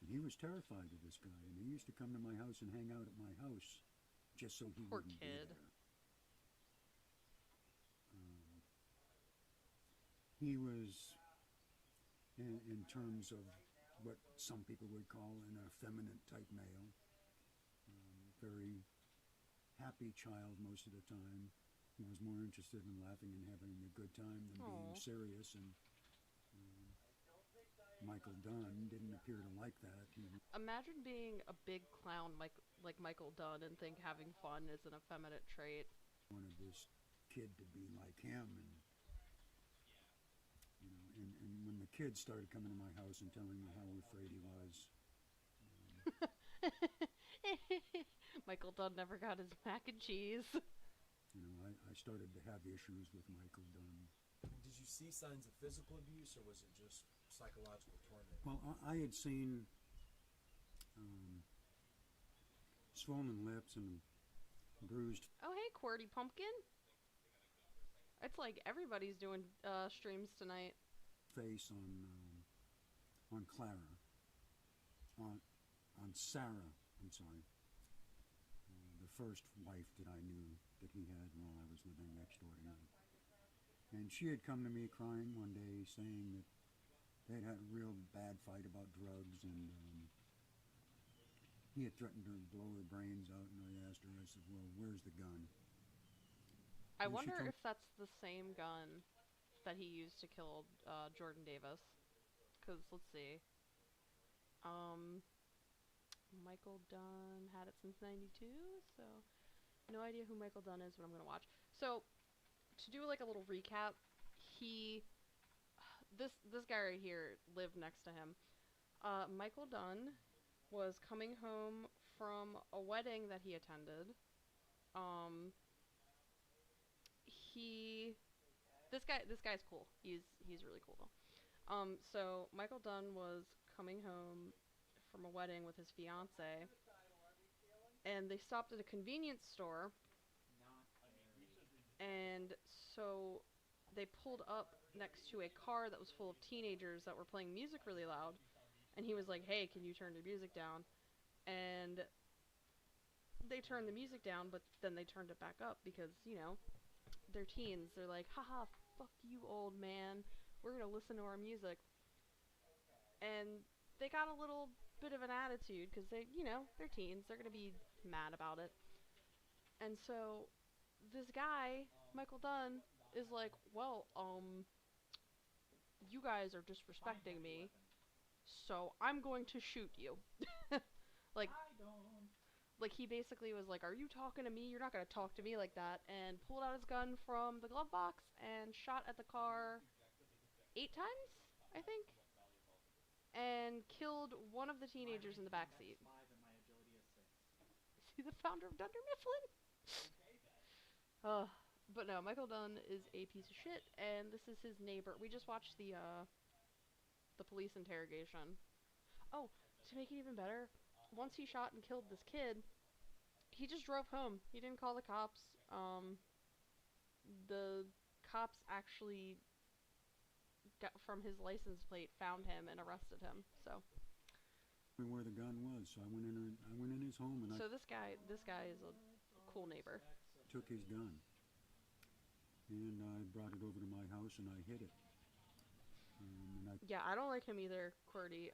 he was terrified of this guy. And he used to come to my house and hang out at my house just so he Poor wouldn't kid. be there. He was, in terms of what some people would call an effeminate type male, very happy child most of the time. He was more interested in laughing and having a good time than being Aw. serious. And Michael Dunn didn't appear to like that. He Imagine being a big clown like Michael Dunn and think having fun is an effeminate trait. wanted this kid to be like him, and and when the kids started coming to my house and telling me how afraid he was, Michael Dunn never got his mac and cheese. I started to have issues with Michael Dunn. Did you see signs of physical abuse, or was it just psychological torment? Well, I had seen swollen lips and bruised Oh hey, QWERTY Pumpkin. It's like everybody's doing streams tonight. face on Clara, on Sarah. I'm sorry, the first wife that I knew that he had while I was living next door to him. And she had come to me crying one day, saying that they'd had a real bad fight about drugs, and he had threatened to blow her brains out. And I asked her, I said, "Well, where's the gun?" I And she wonder told- if that's the same gun that he used to kill Jordan Davis. Cause let's see. Michael Dunn had it since '92, so no idea who Michael Dunn is, but I'm gonna watch. So to do like a little recap, this guy right here lived next to him. Michael Dunn was coming home from a wedding that he attended. This guy's cool. He's really cool though. So Michael Dunn was coming home from a wedding with his fiance, and they stopped at a convenience store, and so they pulled up next to a car that was full of teenagers that were playing music really loud, and he was like, "Hey, can you turn your music down?" And they turned the music down, but then they turned it back up because, they're teens. They're like, "Haha, fuck you, old man. We're gonna listen to our music." And they got a little bit of an attitude because they're teens. They're gonna be mad about it. And so this guy, Michael Dunn, is like, "Well, you guys are disrespecting me, so I'm going to shoot you." Like he basically was like, "Are you talking to me? You're not gonna talk to me like that," and pulled out his gun from the glove box and shot at the car 8 times, I think, and killed one of the teenagers in the back seat. Is he the founder of Dunder Mifflin? But no, Michael Dunn is a piece of shit, and this is his neighbor. We just watched the police interrogation. Oh, to make it even better, once he shot and killed this kid, he just drove home. He didn't call the cops. The cops actually got from his license plate, found him and arrested him. So Where the gun was, so I went in his home, and I this guy is a cool neighbor. took his gun, and I brought it over to my house and I hid it. And I Yeah, I don't like him either, QWERTY.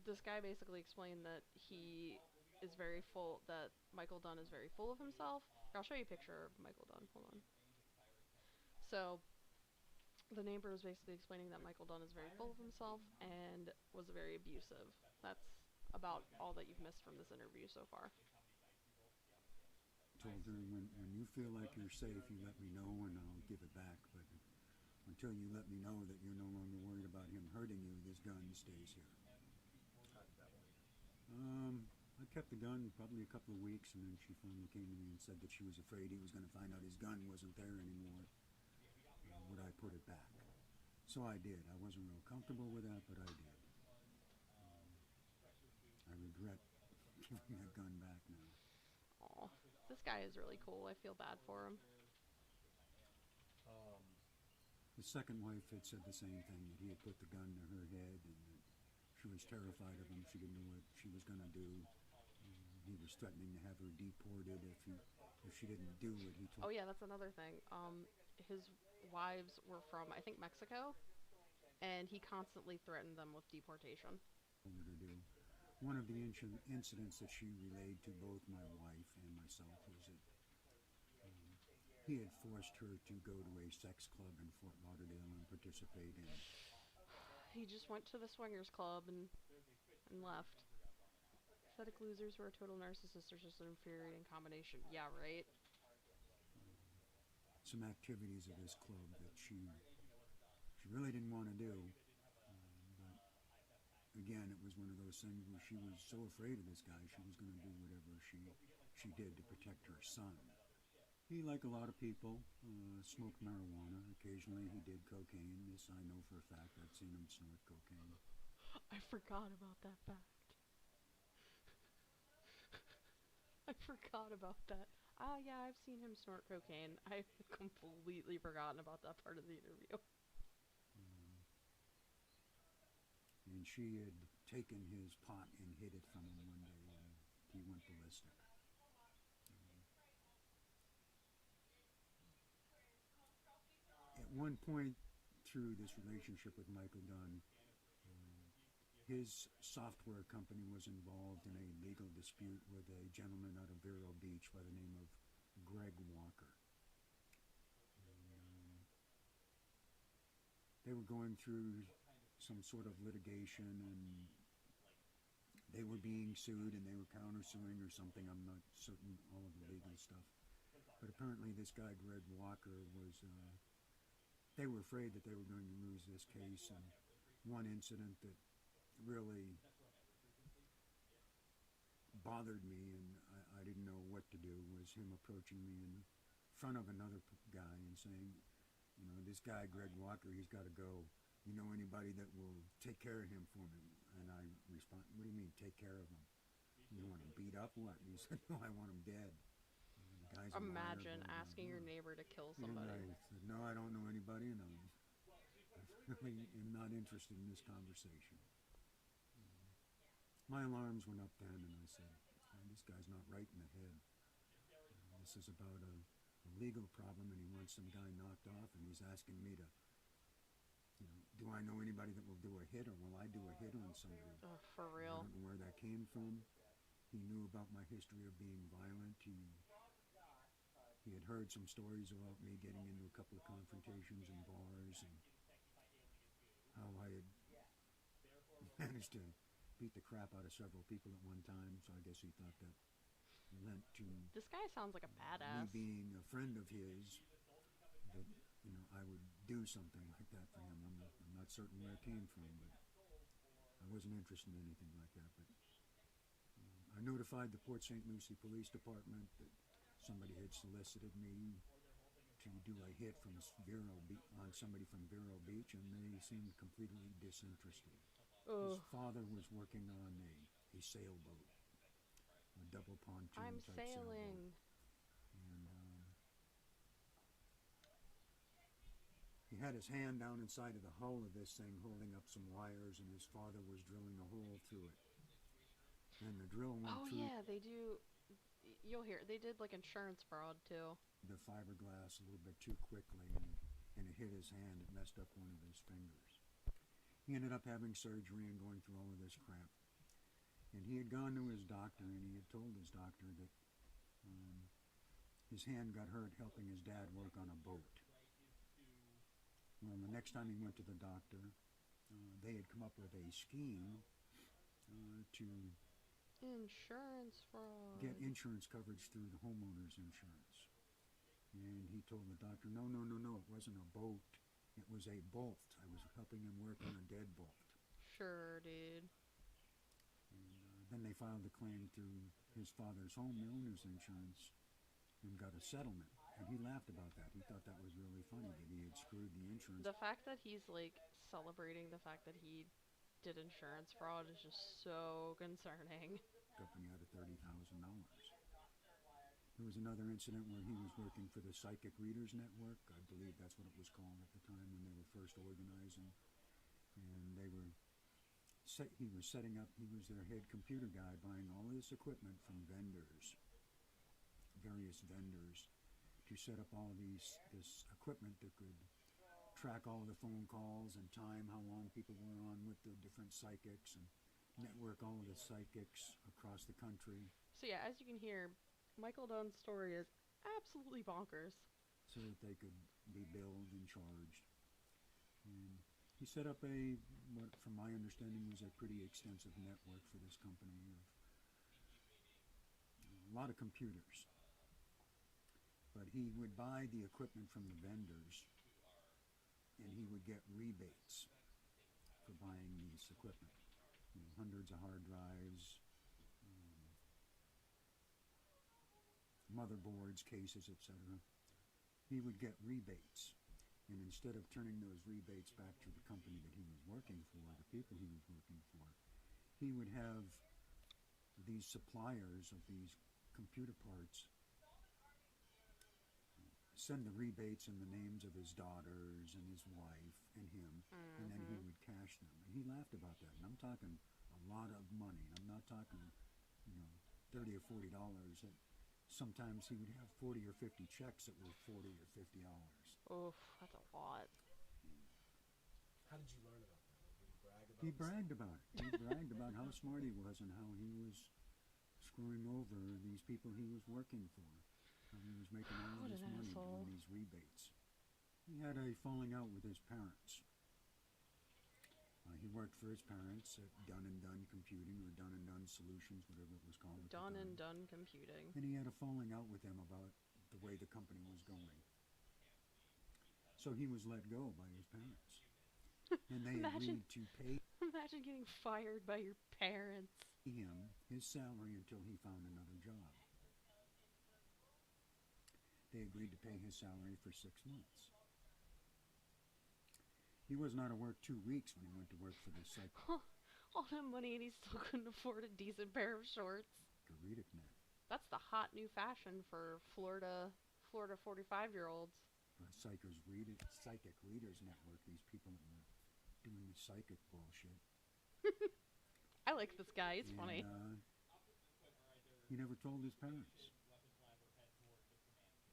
this guy basically explained that he is very full, that Michael Dunn is very full of himself. I'll show you a picture of Michael Dunn. Hold on. So, the neighbor was basically explaining that Michael Dunn is very full of himself and was very abusive. That's about all that you've missed from this interview so far. Told her, when you feel like you're safe, you let me know and I'll give it back. But until you let me know that you're no longer worried about him hurting you, this gun stays here. How did that work? I kept the gun probably a couple of weeks, and then she finally came to me and said that she was afraid he was going to find out his gun wasn't there anymore. Would I put it back? So I did. I wasn't real comfortable with that, but I did. I regret giving that gun back now. Aw, this guy is really cool. I feel bad for him. The second wife had said the same thing, that he had put the gun to her head and that she was terrified of him. She didn't know what she was going to do. He was threatening to have her deported if she didn't do what he told her. Oh yeah, that's another thing. His wives were from, I think, Mexico, and he constantly threatened them with deportation. To do. One of the incidents that she relayed to both my wife and myself was that he had forced her to go to a sex club in Fort Lauderdale and participate in. He just went to the swingers club and left. Pathetic losers who are total narcissists are just an infuriating combination. Yeah, right? Some activities of this club that she really didn't want to do. But again, it was one of those things where she was so afraid of this guy, she was going to do whatever she did to protect her son. He, like a lot of people, smoked marijuana. Occasionally he did cocaine. This I know for a fact. I've seen him snort cocaine. I forgot about that fact. I forgot about that. Yeah, I've seen him snort cocaine. I've completely forgotten about that part of the interview. And she had taken his pot and hid it from him one day, and he went ballistic. At one point through this relationship with Michael Dunn, his software company was involved in a legal dispute with a gentleman out of Vero Beach by the name of Greg Walker. They were going through some sort of litigation, and they were being sued and they were countersuing or something. I'm not certain all of the legal stuff. But apparently this guy, Greg Walker, was... they were afraid that they were going to lose this case, and one incident that really bothered me and I didn't know what to do was him approaching me in front of another guy and saying, you know, this guy Greg Walker, he's got to go. You know anybody that will take care of him for me? And I respond, what do you mean take care of him? You want him beat up? What? And he said, no, I want him dead. The guy's Imagine a liar, asking your neighbor to kill And somebody. I said, no, I don't know anybody, and I really am not interested in this conversation. My alarms went up then, and I said, this guy's not right in the head. This is about a legal problem, and he wants some guy knocked off, and he's asking me to, you know, do I know anybody that will do a hit, or will I do a hit on somebody? Ugh, for I real. don't know where that came from. He knew about my history of being violent. He had heard some stories about me getting into a couple of confrontations in bars, and how I had managed to beat the crap out of several people at one time, so I guess he thought that lent to This guy sounds like a me badass. being a friend of his, that, you know, I would do something like that for him. I'm not certain where it came from, but I wasn't interested in anything like that. But I notified the Port St. Lucie Police Department that somebody had solicited me to do a hit from on somebody from Vero Beach, and they seemed completely disinterested. His father was working on a sailboat, a double pontoon I'm type sailing. sailboat. And he had his hand down inside of the hull of this thing holding up some wires, and his father was drilling a hole through it. And the drill went Oh through yeah, they do. You'll hear. They did like insurance fraud too. the fiberglass a little bit too quickly, and it hit his hand. It messed up one of his fingers. He ended up having surgery and going through all of this crap. And he had gone to his doctor, and he had told his doctor that his hand got hurt helping his dad work on a boat. Well, the next time he went to the doctor, they had come up with a scheme to Insurance fraud. get insurance coverage through the homeowner's insurance. And he told the doctor, no, no, no, no, it wasn't a boat. It was a bolt. I was helping him work on a deadbolt. Sure, dude. And then they filed the claim through his father's homeowner's insurance and got a settlement. And he laughed about that. He thought that was really funny that he had screwed the insurance The fact that he's like celebrating the fact that he did insurance fraud is just so concerning. company out of $30,000. There was another incident where he was working for the Psychic Readers Network. I believe that's what it was called at the time when they were first organizing. And they were he was setting up, he was their head computer guy, buying all this equipment from vendors, various vendors, to set up all of this equipment that could track all the phone calls and time how long people were on with the different psychics and network all of the psychics across the country. So yeah, as you can hear, Michael Dunn's story is absolutely bonkers. So that they could be billed and charged. And he set up what from my understanding was a pretty extensive network for this company of a lot of computers. But he would buy the equipment from the vendors and he would get rebates for buying this equipment. You know, hundreds of hard drives, motherboards, cases, etc. He would get rebates. And instead of turning those rebates back to the company that he was working for, the people he was working for, he would have these suppliers of these computer parts send the rebates in the names of his daughters and his wife and him, and then he would cash them. And he laughed about that. And I'm talking a lot of money. I'm not talking, $30 or $40. Sometimes he would have 40 or 50 checks that were $40 or $50. Oof, that's a lot. How did you learn about that? Did he brag about He this? bragged about it. He bragged about how smart he was and how he was screwing over these people he was working for. How he was making all What of this an money asshole. doing these rebates. He had a falling out with his parents. He worked for his parents at Dunn Computing or Dunn Solutions, whatever it was called. at the Dunn time. Computing. And he had a falling out with them about the way the company was going. So he was let go by his parents. And they Imagine- agreed to pay Imagine getting fired by your parents. him his salary until he found another job. They agreed to pay his salary for 6 months. He wasn't out of work 2 weeks when he went to work for the Psychic All that money and he still couldn't afford a decent pair of shorts. Readers Net. That's the hot new fashion for Florida 45-year-olds. Psychic Readers Network, these people that were doing psychic bullshit. I like this guy. He's And, funny. he never told his parents.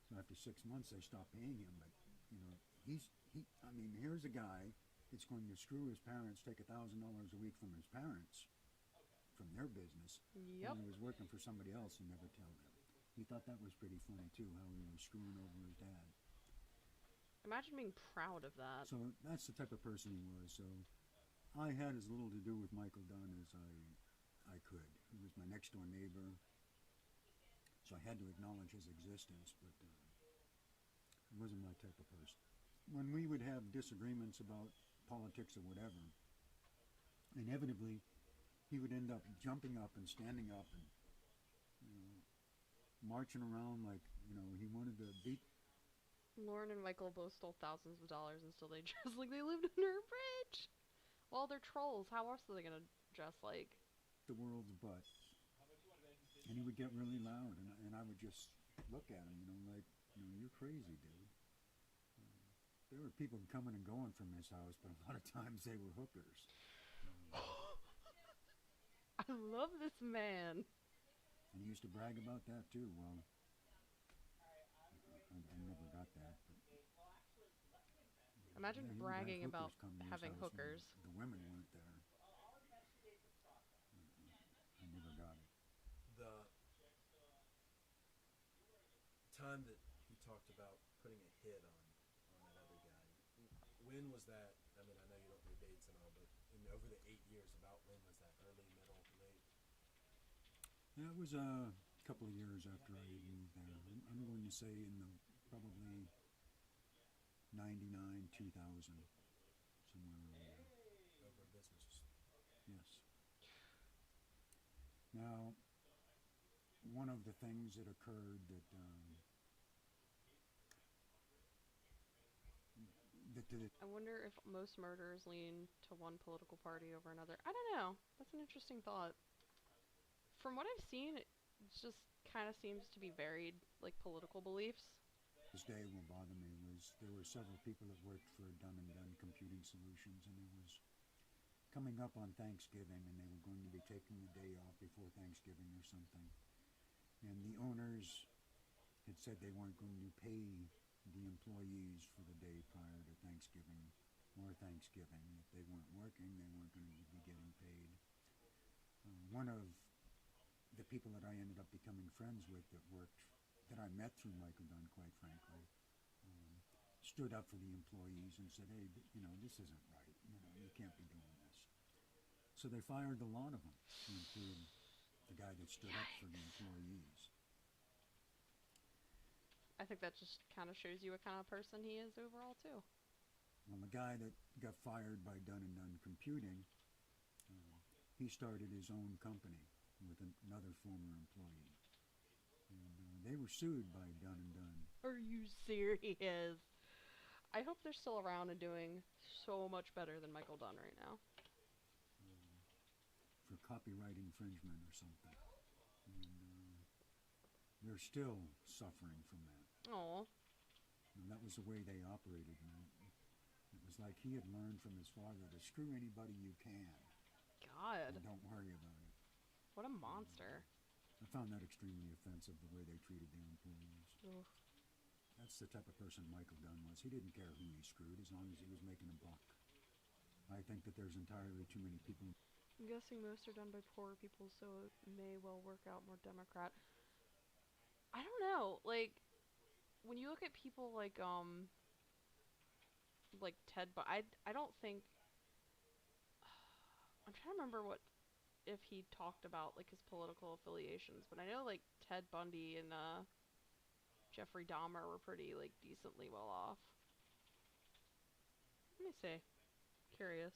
So after 6 months, they stopped paying him. But here's a guy that's going to screw his parents, take $1,000 a week from his parents, from their business. Yep. And he was working for somebody else and never tell them. He thought that was pretty funny too, how he was screwing over his dad. Imagine being proud of that. So that's the type of person he was. So I had as little to do with Michael Dunn as I could. He was my next door neighbor, so I had to acknowledge his existence, but he wasn't my type of person. When we would have disagreements about politics or whatever, inevitably he would end up jumping up and standing up and marching around like he wanted to beat. Lauren and Michael both stole thousands of dollars and still they dress like they lived under a bridge. Well, they're trolls. How else are they gonna dress like? The world's butt. And he would get really loud, and I would just look at him, you're crazy, dude. There were people coming and going from his house, but a lot of times they were hookers. I love this man. And he used to brag about that too. Well, I never got that. But, Imagine he would have bragging hookers about come to his having house when hookers. The women weren't there. I never time that he talked about putting a hit on that other guy, when was that? I mean, I know you don't do dates and all, but over the 8 years, about when was that? Early, middle, late? That was a couple of years after I had moved there. I'm going to say in the probably 99, 2000, somewhere around there. Over business. Yes. Now, one of the things that occurred that I wonder if most murders lean to one political party over another. I don't know. That's an interesting thought. From what I've seen, it just kind of seems to be varied, like political beliefs. this day will bother me was there were several people that worked for Dunn and Dunn Computing Solutions, and it was coming up on Thanksgiving, and they were going to be taking the day off before Thanksgiving or something. And the owners had said they weren't going to pay the employees for the day prior to Thanksgiving or Thanksgiving. If they weren't working, they weren't going to be getting paid. One of the people that I ended up becoming friends with that I met through Michael Dunn, quite frankly, stood up for the employees and said, hey, this isn't right. You can't be doing this. So they fired a lot of them, to include the guy that stood up for the employees. I think that just kind of shows you what kind of person he is overall, too. Well, the guy that got fired by Dunn and Dunn Computing, he started his own company with another former employee. And they were sued by Dunn and Dunn. Are you serious? I hope they're still around and doing so much better than Michael Dunn right now. For copyright infringement or something. And they're still suffering from that. Oh. And that was the way they operated. And it was like he had learned from his father to screw anybody you can. God. And don't worry about it. What a monster. I found that extremely offensive, the way they treated their employees. Oof. That's the type of person Michael Dunn was. He didn't care who he screwed as long as he was making a buck. I think that there's entirely too many people. I'm guessing most are done by poor people, so it may well work out more Democrat. I don't know. Like, when you look at people like Ted Bundy, I don't think... I'm trying to remember if he talked about, like, his political affiliations, but I know, like, Ted Bundy and, Jeffrey Dahmer were pretty, like, decently well off. Let me see. Curious.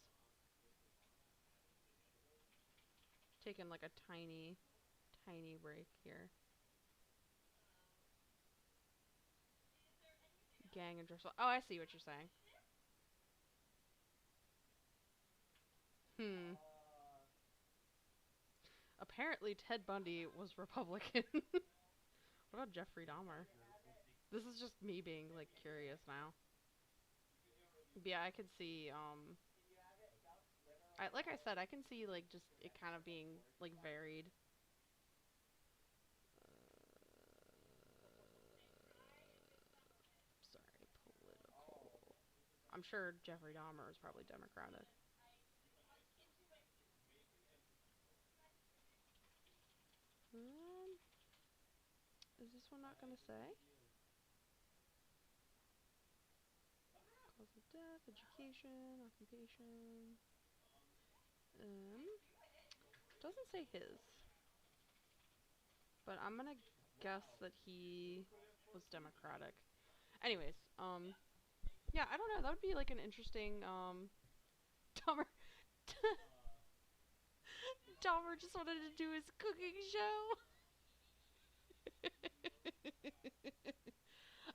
Taking, like, a tiny break here. Gang and dress. Oh, I see what you're saying. Apparently Ted Bundy was Republican. What about Jeffrey Dahmer? This is just me being, like, curious now. But yeah, I could see, like I said, I can see, like, just it kind of being, like, varied. Sorry, political. I'm sure Jeffrey Dahmer is probably Democratic. Is this one not gonna say? Cause of death, education, occupation. Doesn't say his. But I'm gonna guess that he was Democratic. Anyways, yeah, I don't know. That would be like an interesting, Dahmer. Dahmer just wanted to do his cooking show.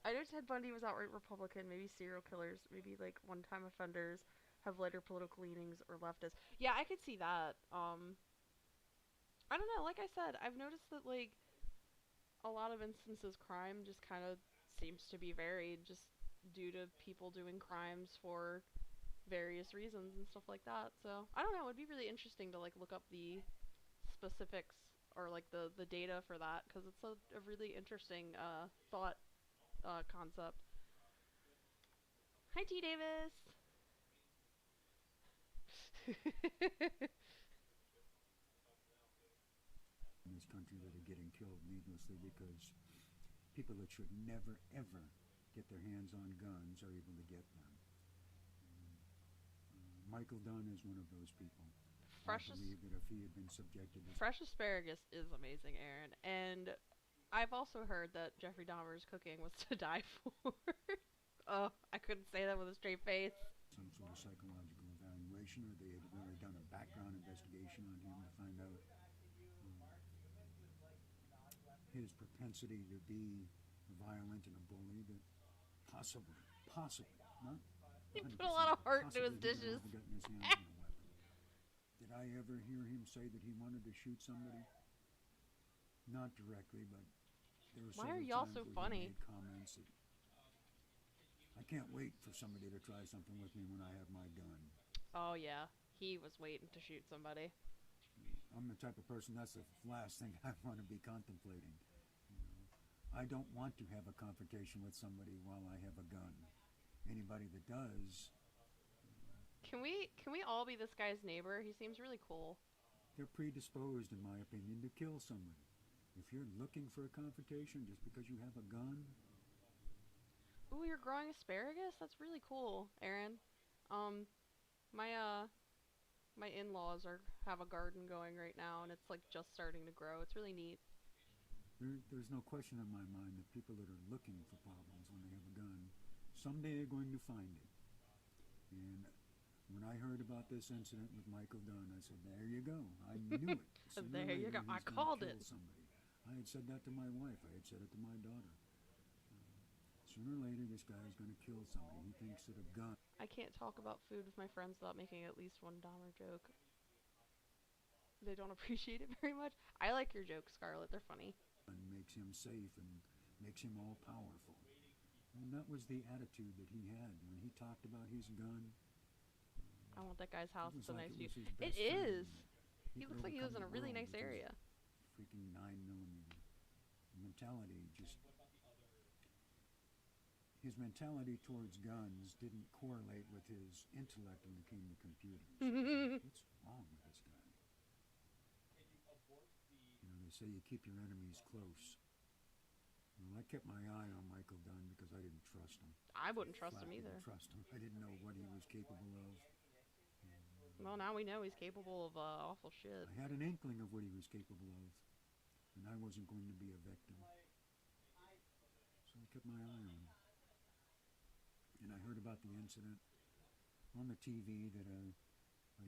I know Ted Bundy was outright Republican, maybe serial killers, maybe like one-time offenders, have lighter political leanings, or leftists. Yeah, I could see that. I don't know, like I said, I've noticed that, like, a lot of instances crime just kind of seems to be varied, just due to people doing crimes for various reasons and stuff like that. So, I don't know, it'd be really interesting to, like, look up the specifics, or, like, the data for that, because it's a really interesting, thought, concept. Hi, T. Davis! In this country that are getting killed needlessly because people that should never, ever get their hands on guns are able to get them. Michael Dunn is one of those people. Fresh I believe that if he had been subjected to fresh asparagus is amazing, Aaron. And I've also heard that Jeffrey Dahmer's cooking was to die for. Oh, I couldn't say that with a straight face. some sort of psychological evaluation, or they had really done a background investigation on him to find out his propensity to be violent and a bully, that possibly, not He 100%, put a lot of heart into his possibly he would dishes. have gotten his hands on a weapon. Did I ever hear him say that he wanted to shoot somebody? Not directly, but there were Why are several y'all times so where funny? he made comments that I can't wait for somebody to try something with me when I have my gun. Oh yeah, he was waiting to shoot somebody. I'm the type of person, that's the last thing I want to be contemplating. You know, I don't want to have a confrontation with somebody while I have a gun. Anybody that does, Can we all be this guy's neighbor? He seems really cool. they're predisposed, in my opinion, to kill somebody. If you're looking for a confrontation just because you have a gun, Ooh, you're growing asparagus? That's really cool, Aaron. My my in-laws have a garden going right now, and it's like just starting to grow. It's really neat. there's no question in my mind that people that are looking for problems when they have a gun, someday are going to find it. And when I heard about this incident with Michael Dunn, I said, there you go. I knew it. Sooner or There you later, go. I he's gonna called kill it. somebody. I had said that to my wife. I had said it to my daughter. Sooner or later, this guy is going to kill somebody. He thinks that a gun I can't talk about food with my friends without making at least one Dahmer joke. They don't appreciate it very much. I like your jokes, Scarlett. They're funny. makes him safe and makes him all powerful. And that was the attitude that he had when he talked about his gun. I want that guy's house. It It's was a like nice it view. was his It best friend, is. and He could looks like he lives in overcome a the really world nice with his area. Freaking 9mm mentality. Just his mentality towards guns didn't correlate with his intellect when it came to computers. What's wrong with this guy? You know, they say you keep your enemies close. Well, I kept my eye on Michael Dunn because I didn't trust him. I wouldn't trust him Flat either. didn't trust him. I didn't know what he was capable of. Well, now we know he's capable of awful shit. I had an inkling of what he was capable of, and I wasn't going to be a victim. So I kept my eye on him. And I heard about the incident on the TV that a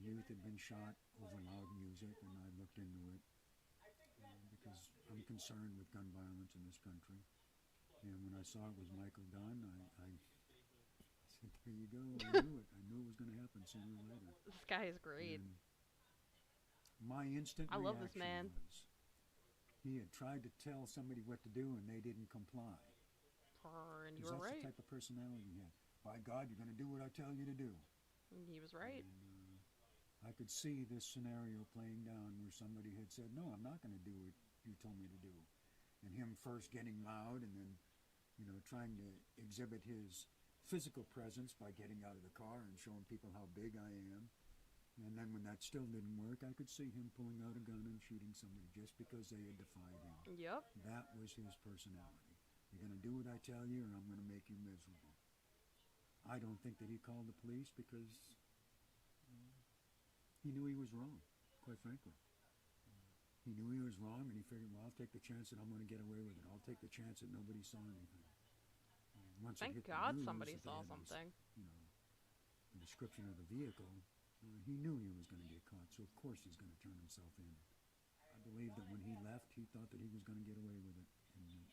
youth had been shot over loud music, and I looked into it because I'm concerned with gun violence in this country. And when I saw it was Michael Dunn, I said, there you go, I knew it. I knew it was going to happen sooner or later. This guy is great. And my instant I love this reaction man. was he had tried to tell somebody what to do and they didn't comply. And you Because were that's right. the type of personality he had. By God, you're going to do what I tell you to do. And he was right. And, I could see this scenario playing down where somebody had said, no, I'm not going to do what you told me to do. And him first getting loud and then, you know, trying to exhibit his physical presence by getting out of the car and showing people how big I am. And then when that still didn't work, I could see him pulling out a gun and shooting somebody just because they had defied him. Yep. That was his personality. You're going to do what I tell you or I'm going to make you miserable. I don't think that he called the police because he knew he was wrong, quite frankly. He knew he was wrong, and he figured, well, I'll take the chance that I'm going to get away with it. I'll take the chance that nobody saw anything. Once it Thank hit the God news somebody that they saw had this, something. you know, the description of the vehicle, he knew he was going to get caught, so of course he's going to turn himself in. I believe that when he left, he thought that he was going to get away with it. And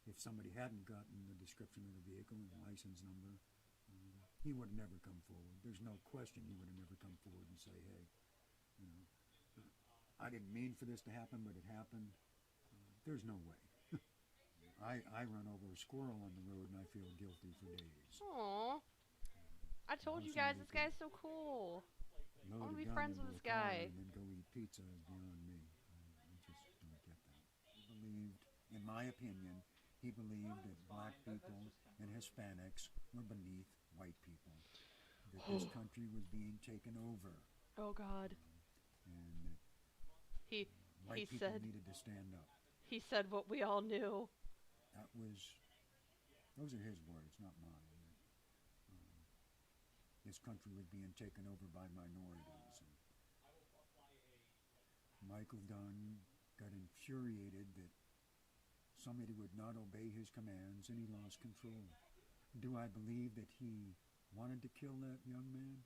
if somebody hadn't gotten the description of the vehicle and the license number, he would have never come forward. There's no question he would have never come forward and say, hey, you know, I didn't mean for this to happen, but it happened. There's no way. I run over a squirrel on the road and I feel guilty for days. Aww. I told you guys, this guy's so cool. Load wanna a be gun friends into with a this car guy. And then go eat pizza is beyond me. I just don't get that. He believed, in my opinion, he believed that black people and Hispanics were beneath white people. That this country was being taken over. Oh God. And that He white he people said needed to stand up. he said what we all knew. those are his words, not mine. Um, this country was being taken over by minorities. And Michael Dunn got infuriated that somebody would not obey his commands, and he lost control. Do I believe that he wanted to kill that young man?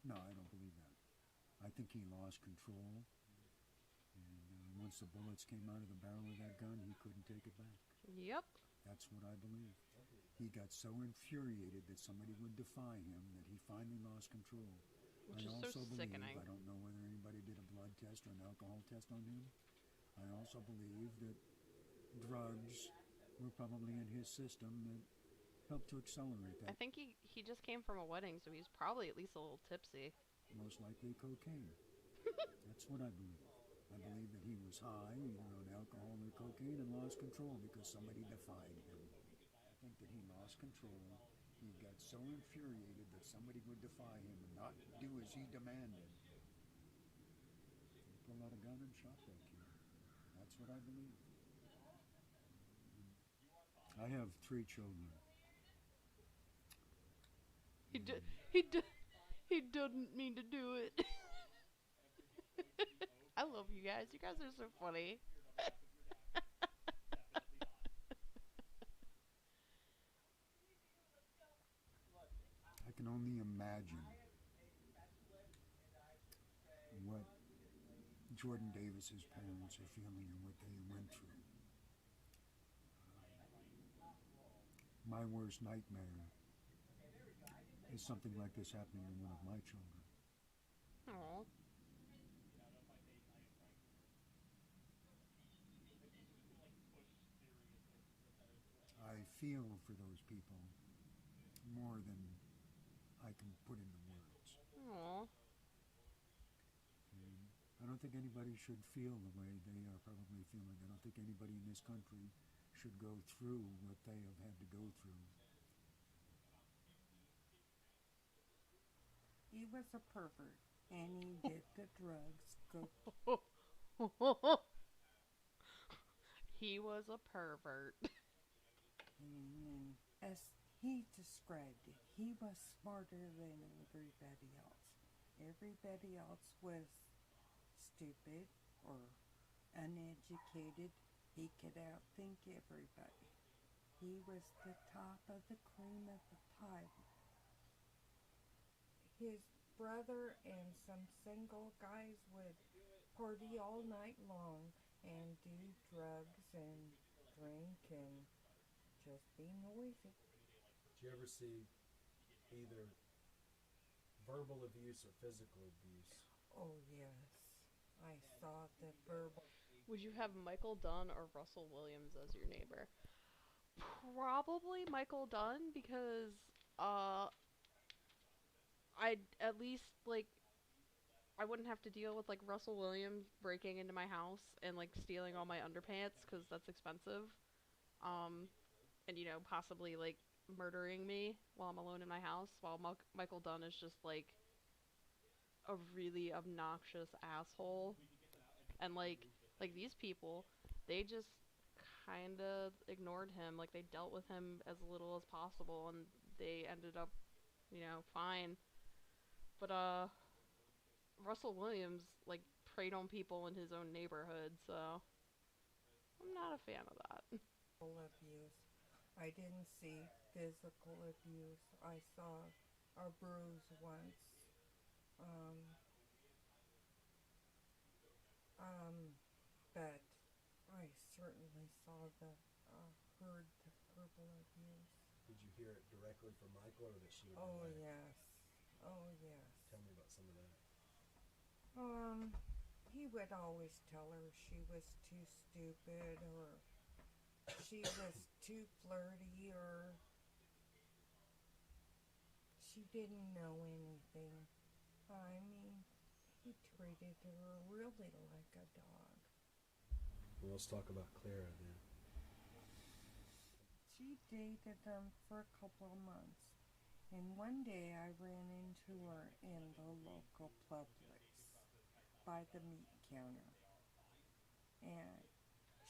No, I don't believe that. I think he lost control, and once the bullets came out of the barrel of that gun, he couldn't take it back. Yep. That's what I believe. He got so infuriated that somebody would defy him that he finally lost control. Which I is also so believe, sickening. I don't know whether anybody did a blood test or an alcohol test on him. I also believe that drugs were probably in his system that helped to accelerate I that. think he just came from a wedding, so he's probably at least a little tipsy. Most likely cocaine. That's what I believe. I believe that he was high, either on alcohol or cocaine, and lost control because somebody defied him. I think that he lost control. He got so infuriated that somebody would defy him and not do as he demanded. He pulled out a gun and shot that kid. That's what I believe. I have 3 children. He did. He did. He didn't mean to do it. I love you guys. You guys are so funny. I can only imagine what Jordan Davis's parents are feeling and what they went through. My worst nightmare is something like this happening to one of my children. Aw. I feel for those people more than I can put into words. Aw. And I don't think anybody should feel the way they are probably feeling. I don't think anybody in this country should go through what they have had to go through. He was a pervert, and he did the drugs. He was a pervert. And as he described it, he was smarter than everybody else. Everybody else was stupid or uneducated. He could outthink everybody. He was the top of the cream of the pile. His brother and some single guys would party all night long and do drugs and drink and just be noisy. Did you ever see either verbal abuse or physical abuse? Oh, yes. I saw the verbal. Would you have Michael Dunn or Russell Williams as your neighbor? Probably Michael Dunn because I'd at least I wouldn't have to deal with Russell Williams breaking into my house and stealing all my underpants because that's expensive. And possibly murdering me while I'm alone in my house while Michael Dunn is just a really obnoxious asshole. And these people, they just kind of ignored him. They dealt with him as little as possible and they ended up, fine. But Russell Williams preyed on people in his own neighborhood, so I'm not a fan of that. Abuse. I didn't see physical abuse. I saw a bruise once. But I certainly saw heard the verbal abuse. Did you hear it directly from Michael, or that she would Oh, relay? yes. Oh, yes. Tell me about some of that. He would always tell her she was too stupid, or she was too flirty, or she didn't know anything. I mean, he treated her really like a dog. Well, let's talk about Clara then. She dated him for a couple of months, and one day I ran into her in the local Publix by the meat counter, and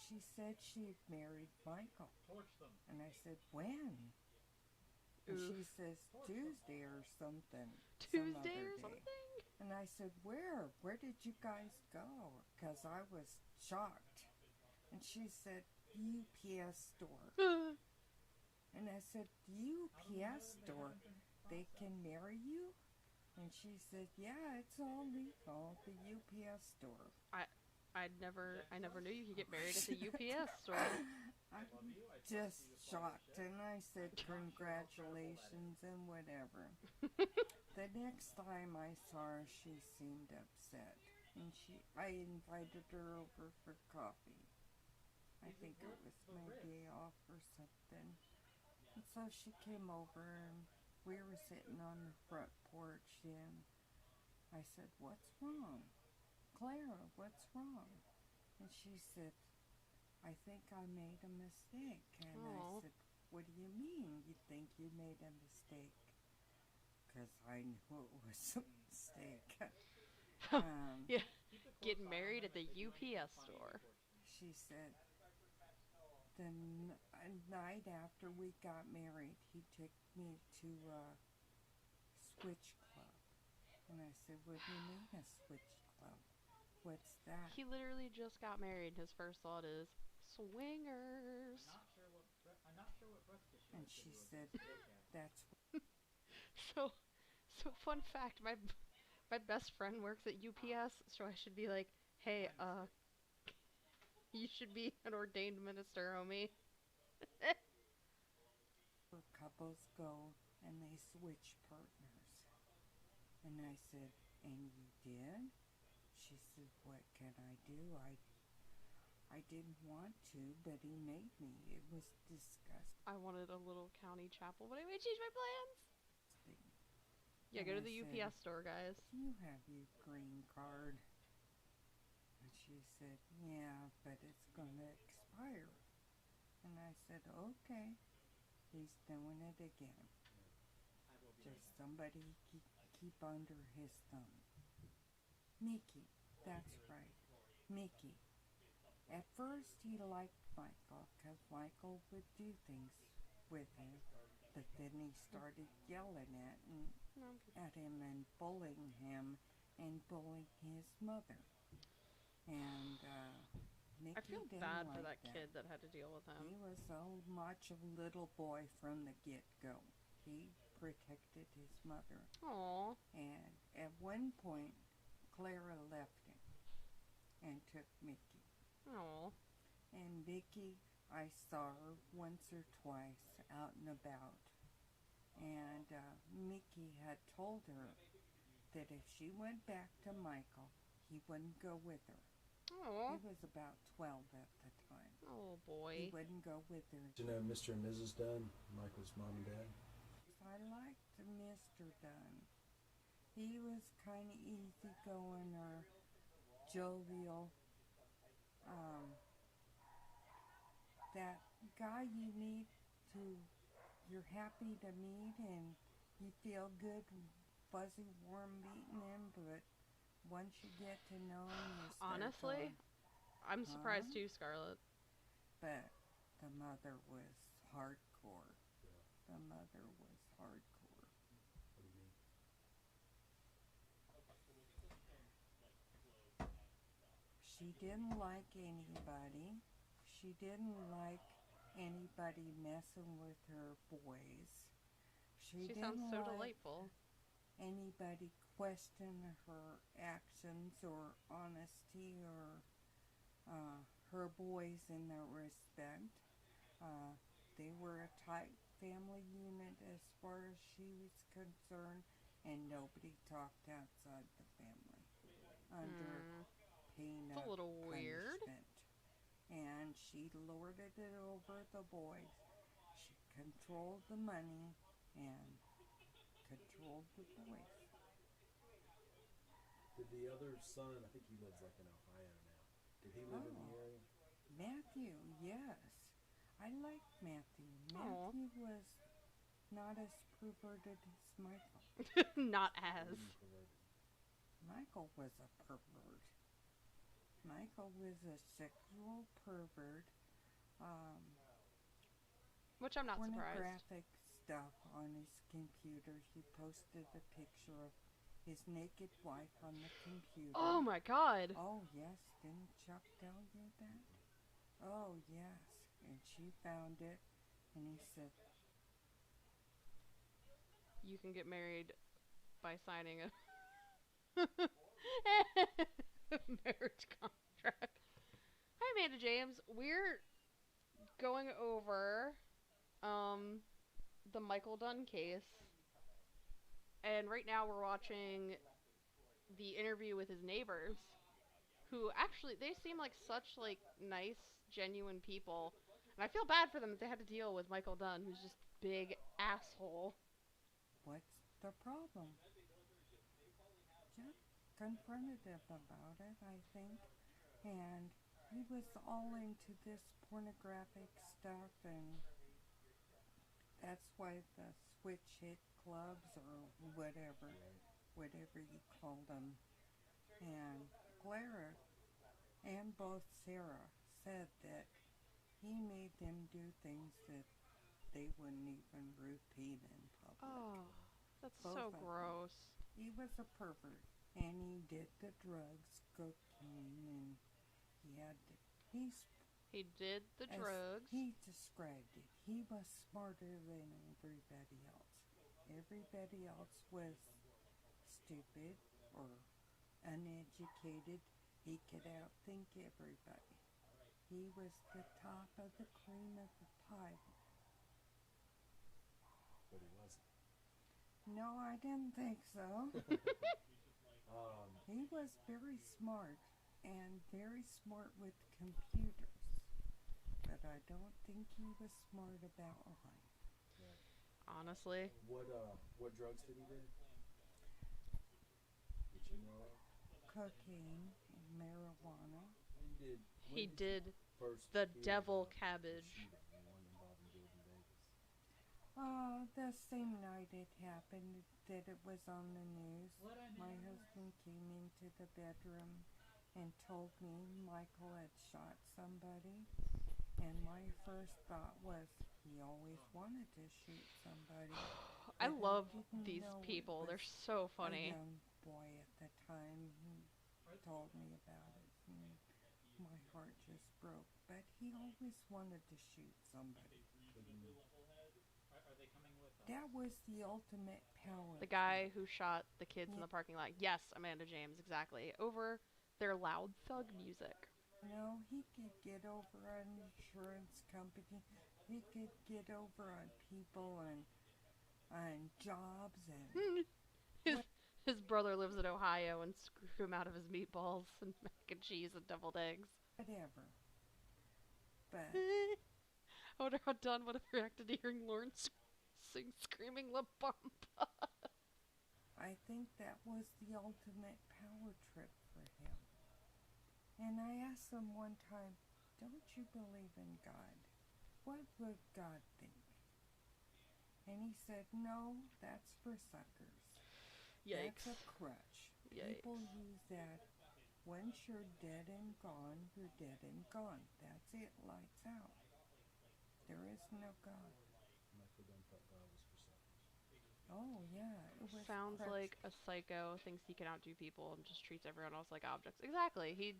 she said she'd married Michael. Torch them. And I said, when? And Oof. she says, Tuesday or something. some Tuesday other or day. something? And I said, where? Where did you guys go? Because I was shocked. And she said, UPS store. And I said, UPS store? They can marry you? And she said, yeah, it's all legal, the UPS store. I never knew you could get married at the UPS store. I'm just shocked. And I said, congratulations and whatever. The next time I saw her, she seemed upset. And I invited her over for coffee. I think it was my day off or something. And so she came over and we were sitting on the front porch and I said, what's wrong? Clara, what's wrong? And she said, I think I made a mistake. And Aw. I said, what do you mean you think you made a mistake? Because I knew it was a mistake. Yeah, getting married at the UPS store. She said, the night after we got married, he took me to a switch club. And I said, what do you mean a switch club? What's that? He literally just got married. His first thought is swingers. I'm not sure what breast tissue. And she said, that's So fun fact, my best friend works at UPS, so I should be like, hey, you should be an ordained minister, homie. where couples go and they switch partners. And I said, and you did? She said, what can I do? I didn't want to, but he made me. It was disgusting. I wanted a little county chapel, but I may change my plans. Yeah, go to And the I UPS said, store, guys. you have your green card. And she said, yeah, but it's going to expire. And I said, okay. He's doing it again. Just somebody keep under his thumb. Mickey, that's right. Mickey. At first he liked Michael because Michael would do things with him. But then he started yelling at him and bullying him and bullying his mother. And Mickey I feel didn't bad like for that kid that had to deal with He him. was so much a little boy from the get-go. He protected his mother. Aww. And at one point, Clara left him and took Mickey. Aww. And Mickey, I saw her once or twice out and about. And Mickey had told her that if she went back to Michael, he wouldn't go with her. Aww. He was about 12 at the time. Oh, He boy. wouldn't go with her. Do you know Mr. and Mrs. Dunn, Michael's mom and dad? I liked Mr. Dunn. He was kind of easygoing or jovial. That guy you meet you're happy to meet and you feel good, fuzzy, warm meeting him, but once you get to know him, you start Honestly, going, I'm surprised Huh? too, Scarlett. but the mother was hardcore. Yeah. The mother was hardcore. What do you mean? She didn't like anybody. She didn't like anybody messing with her boys. She didn't sounds so like delightful. anybody question her actions or honesty or her boys in that respect. They were a tight family unit as far as she was concerned, and nobody talked outside the family under pain It's of a little weird. punishment. And she lorded it over the boys. She controlled the money and controlled the boys. Did the other son, I think he lives like in Ohio now, did he live in the Oh. area? Matthew, yes. I liked Matthew. Aw. Matthew was not as perverted as Michael. Not What as. do you mean perverted? Michael was a pervert. Michael was a sexual pervert, um, Which I'm not surprised. pornographic stuff on his computer. He posted a picture of his naked wife on the computer. Oh my god. Oh, yes, didn't Chuck tell you that? Oh, yes. And she found it, and he said, You can get married by signing a marriage contract. Hi, Amanda James. We're going over the Michael Dunn case. And right now we're watching the interview with his neighbors, who actually, they seem like such like nice, genuine people. And I feel bad for them that they had to deal with Michael Dunn, who's just big asshole. what's the problem? Chuck confronted him about it, I think. And he was all into this pornographic stuff, and that's why the switch hit clubs or whatever you call them. And Clara and both Sarah said that he made them do things that they wouldn't even repeat in public. Oh, that's Both so of them. gross. He was a pervert, and he did the drugs, cocaine, and He did the as drugs. he described it, he was smarter than everybody else. Everybody else was stupid or uneducated. He could outthink everybody. He was the top of the cream of the pie. But he wasn't. No, I didn't think so. He was very smart and very smart with computers, but I don't think he was smart about life. Honestly. What drugs did he do? That you know of? Cocaine and marijuana. He did First the hear devil about the cabbage. shooting, the one involving Gilbert Davis. The same night it happened that it was on the news, my husband came into the bedroom and told me Michael had shot somebody. And my first thought was he always wanted to shoot somebody. I but love didn't these know it people. was They're so a funny. young boy at the time who told me about it. And my heart just broke. But he always wanted to shoot somebody. Are they coming with us? That was the ultimate power. The guy who shot the kids in Yeah. the parking lot. Yes, Amanda James, exactly. Over their loud thug music. No, he could get over on insurance company. He could get over on people and on jobs and His brother lives in Ohio and screwed him out of his meatballs and mac and cheese and deviled eggs. whatever. But I wonder how Dunn would have reacted to hearing Lauren sing Screaming La Bamba. I think that was the ultimate power trip for him. And I asked him one time, don't you believe in God? What would God think? And he said, no, that's for suckers. Yikes. That's a crutch. Yikes. People use that. Once you're dead and gone, you're dead and gone. That's it, lights out. There is no God. Michael Dunn thought God was for suckers. Oh, yeah. It was Sounds crutch. like a psycho, thinks he can outdo people and just treats everyone else like objects. Exactly.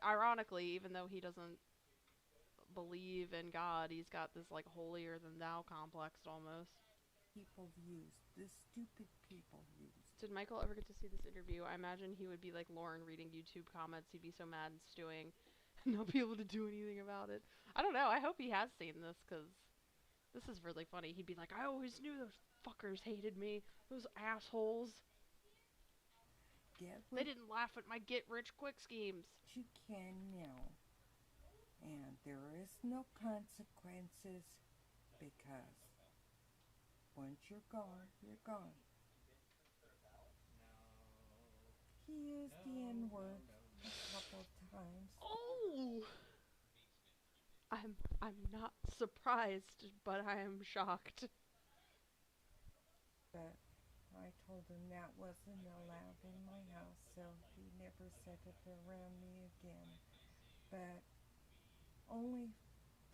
Ironically, even though he doesn't believe in God, he's got this like holier than thou complex almost. People use. The stupid people use. Did Michael ever get to see this interview? I imagine he would be like Lauren reading YouTube comments. He'd be so mad and stewing and not be able to do anything about it. I don't know. I hope he has seen this because this is really funny. He'd be like, I always knew those fuckers hated me. Those assholes. Get They what didn't laugh at my get-rich-quick schemes. you can now. And there is no consequences because once you're gone, you're gone. He used the N-word a couple times. Oh! I'm not surprised, but I am shocked. But I told him that wasn't allowed in my house, so he never said it around me again. But only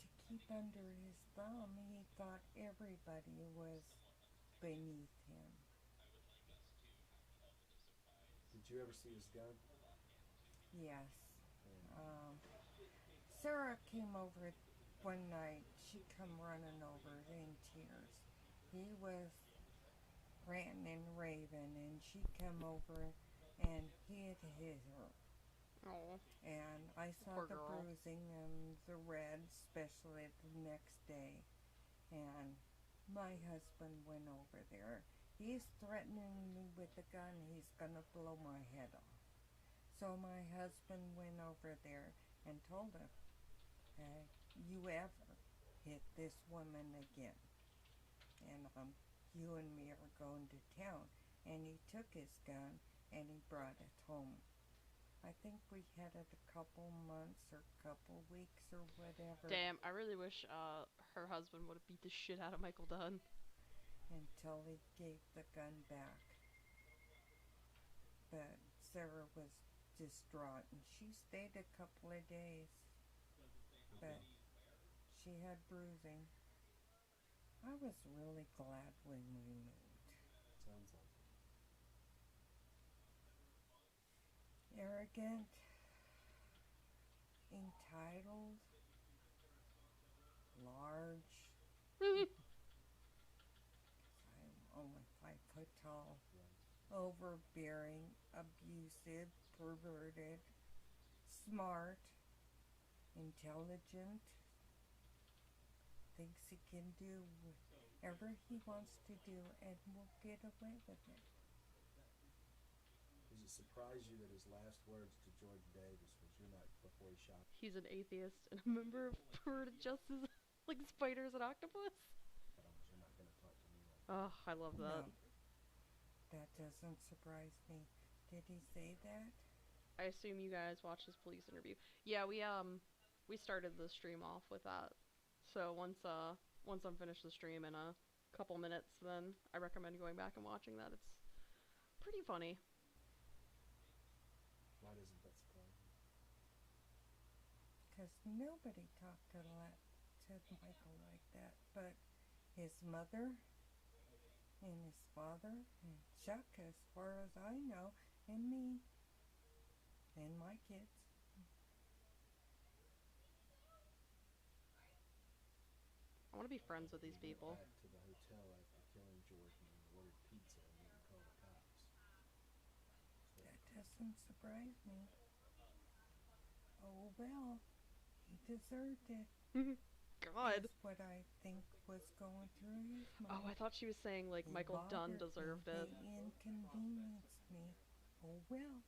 to keep under his thumb, he thought everybody was beneath him. Did you ever see his gun? Yes. And Sarah came over one night. She come running over in tears. He was ranting and raving, and she come over and hit her. Oh, And I saw poor the girl. bruising and the red, especially the next day. And my husband went over there. He's threatening me with a gun. He's gonna blow my head off. So my husband went over there and told him, you ever hit this woman again, and you and me are going to town. And he took his gun and he brought it home. I think we had it a couple months or couple weeks or whatever. Damn, I really wish her husband would have beat the shit out of Michael Dunn. Until he gave the gun back. But Sarah was distraught, and she stayed a couple of days. But she had bruising. I was really glad when we moved. sounds like it. Arrogant, entitled, large. I'm only 5 foot tall. Overbearing, abusive, perverted, smart, intelligent, thinks he can do whatever he wants to do and will get away with it. Does it surprise you that his last words to Jordan Davis was, "You're not," before he shot him? He's an atheist and a member of perverted justice, like spiders and octopus. But you're not gonna talk to me like that. Oh, I love that. No, that doesn't surprise me. Did he say that? I assume you guys watched his police interview. Yeah, we started the stream off with that. So once I'm finished the stream in a couple minutes, then I recommend going back and watching that. It's pretty funny. Why doesn't that surprise you? Because nobody talked to Michael like that. But his mother and his father and Chuck, as far as I know, and me and my kids. I want to be friends with these He went people. back to the hotel after killing Jordan and ordered pizza and didn't call the cops. So That doesn't surprise me. Oh well, he deserved it. God. That's what I think was going through his mind. Oh, I thought she was saying like He Michael Dunn bothered deserved me. it. They inconvenienced me. Oh well,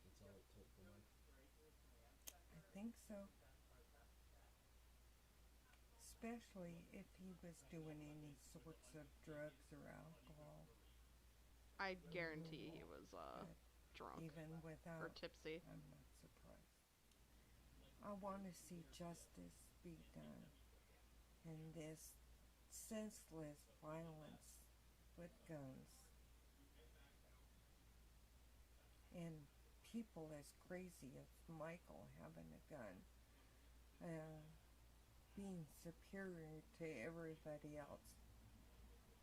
that's all it took for Mike. I think so. Especially if he was doing any sorts of drugs or alcohol. I guarantee he was But drunk even or without, tipsy. I'm not surprised. I want to see justice be done in this senseless violence with guns. And people as crazy as Michael having a gun, being superior to everybody else.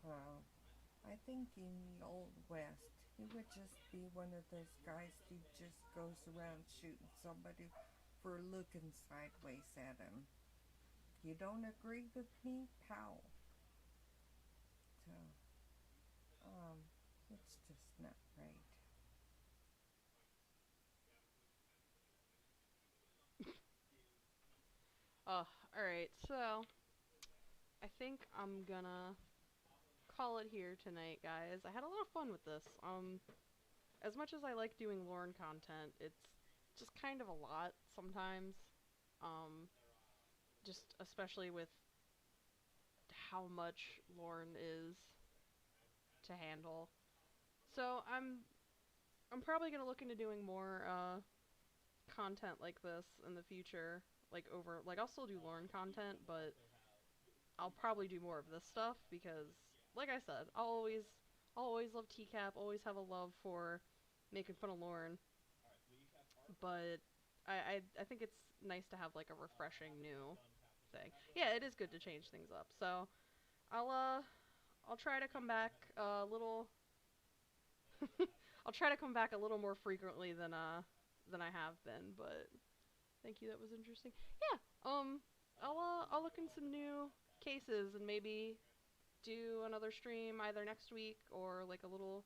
I think in the Old West, he would just be one of those guys who just goes around shooting somebody for looking sideways at him. You don't agree with me? Pow. So, it's just not right. Alright, so I think I'm gonna call it here tonight, guys. I had a lot of fun with this. As much as I like doing Lauren content, it's just kind of a lot sometimes. Just especially with how much Lauren is to handle. So I'm probably gonna look into doing more content like this in the future. I'll still do Lauren content, but I'll probably do more of this stuff because, like I said, I'll I'll always love TCAP, always have a love for making fun of Lauren. But I think it's nice to have like a refreshing new thing. Yeah, it is good to change things up. So I'll try to come back a little I'll try to come back a little more frequently than I have been, but thank you, that was interesting. Yeah, I'll look in some new cases and maybe do another stream either next week or like a little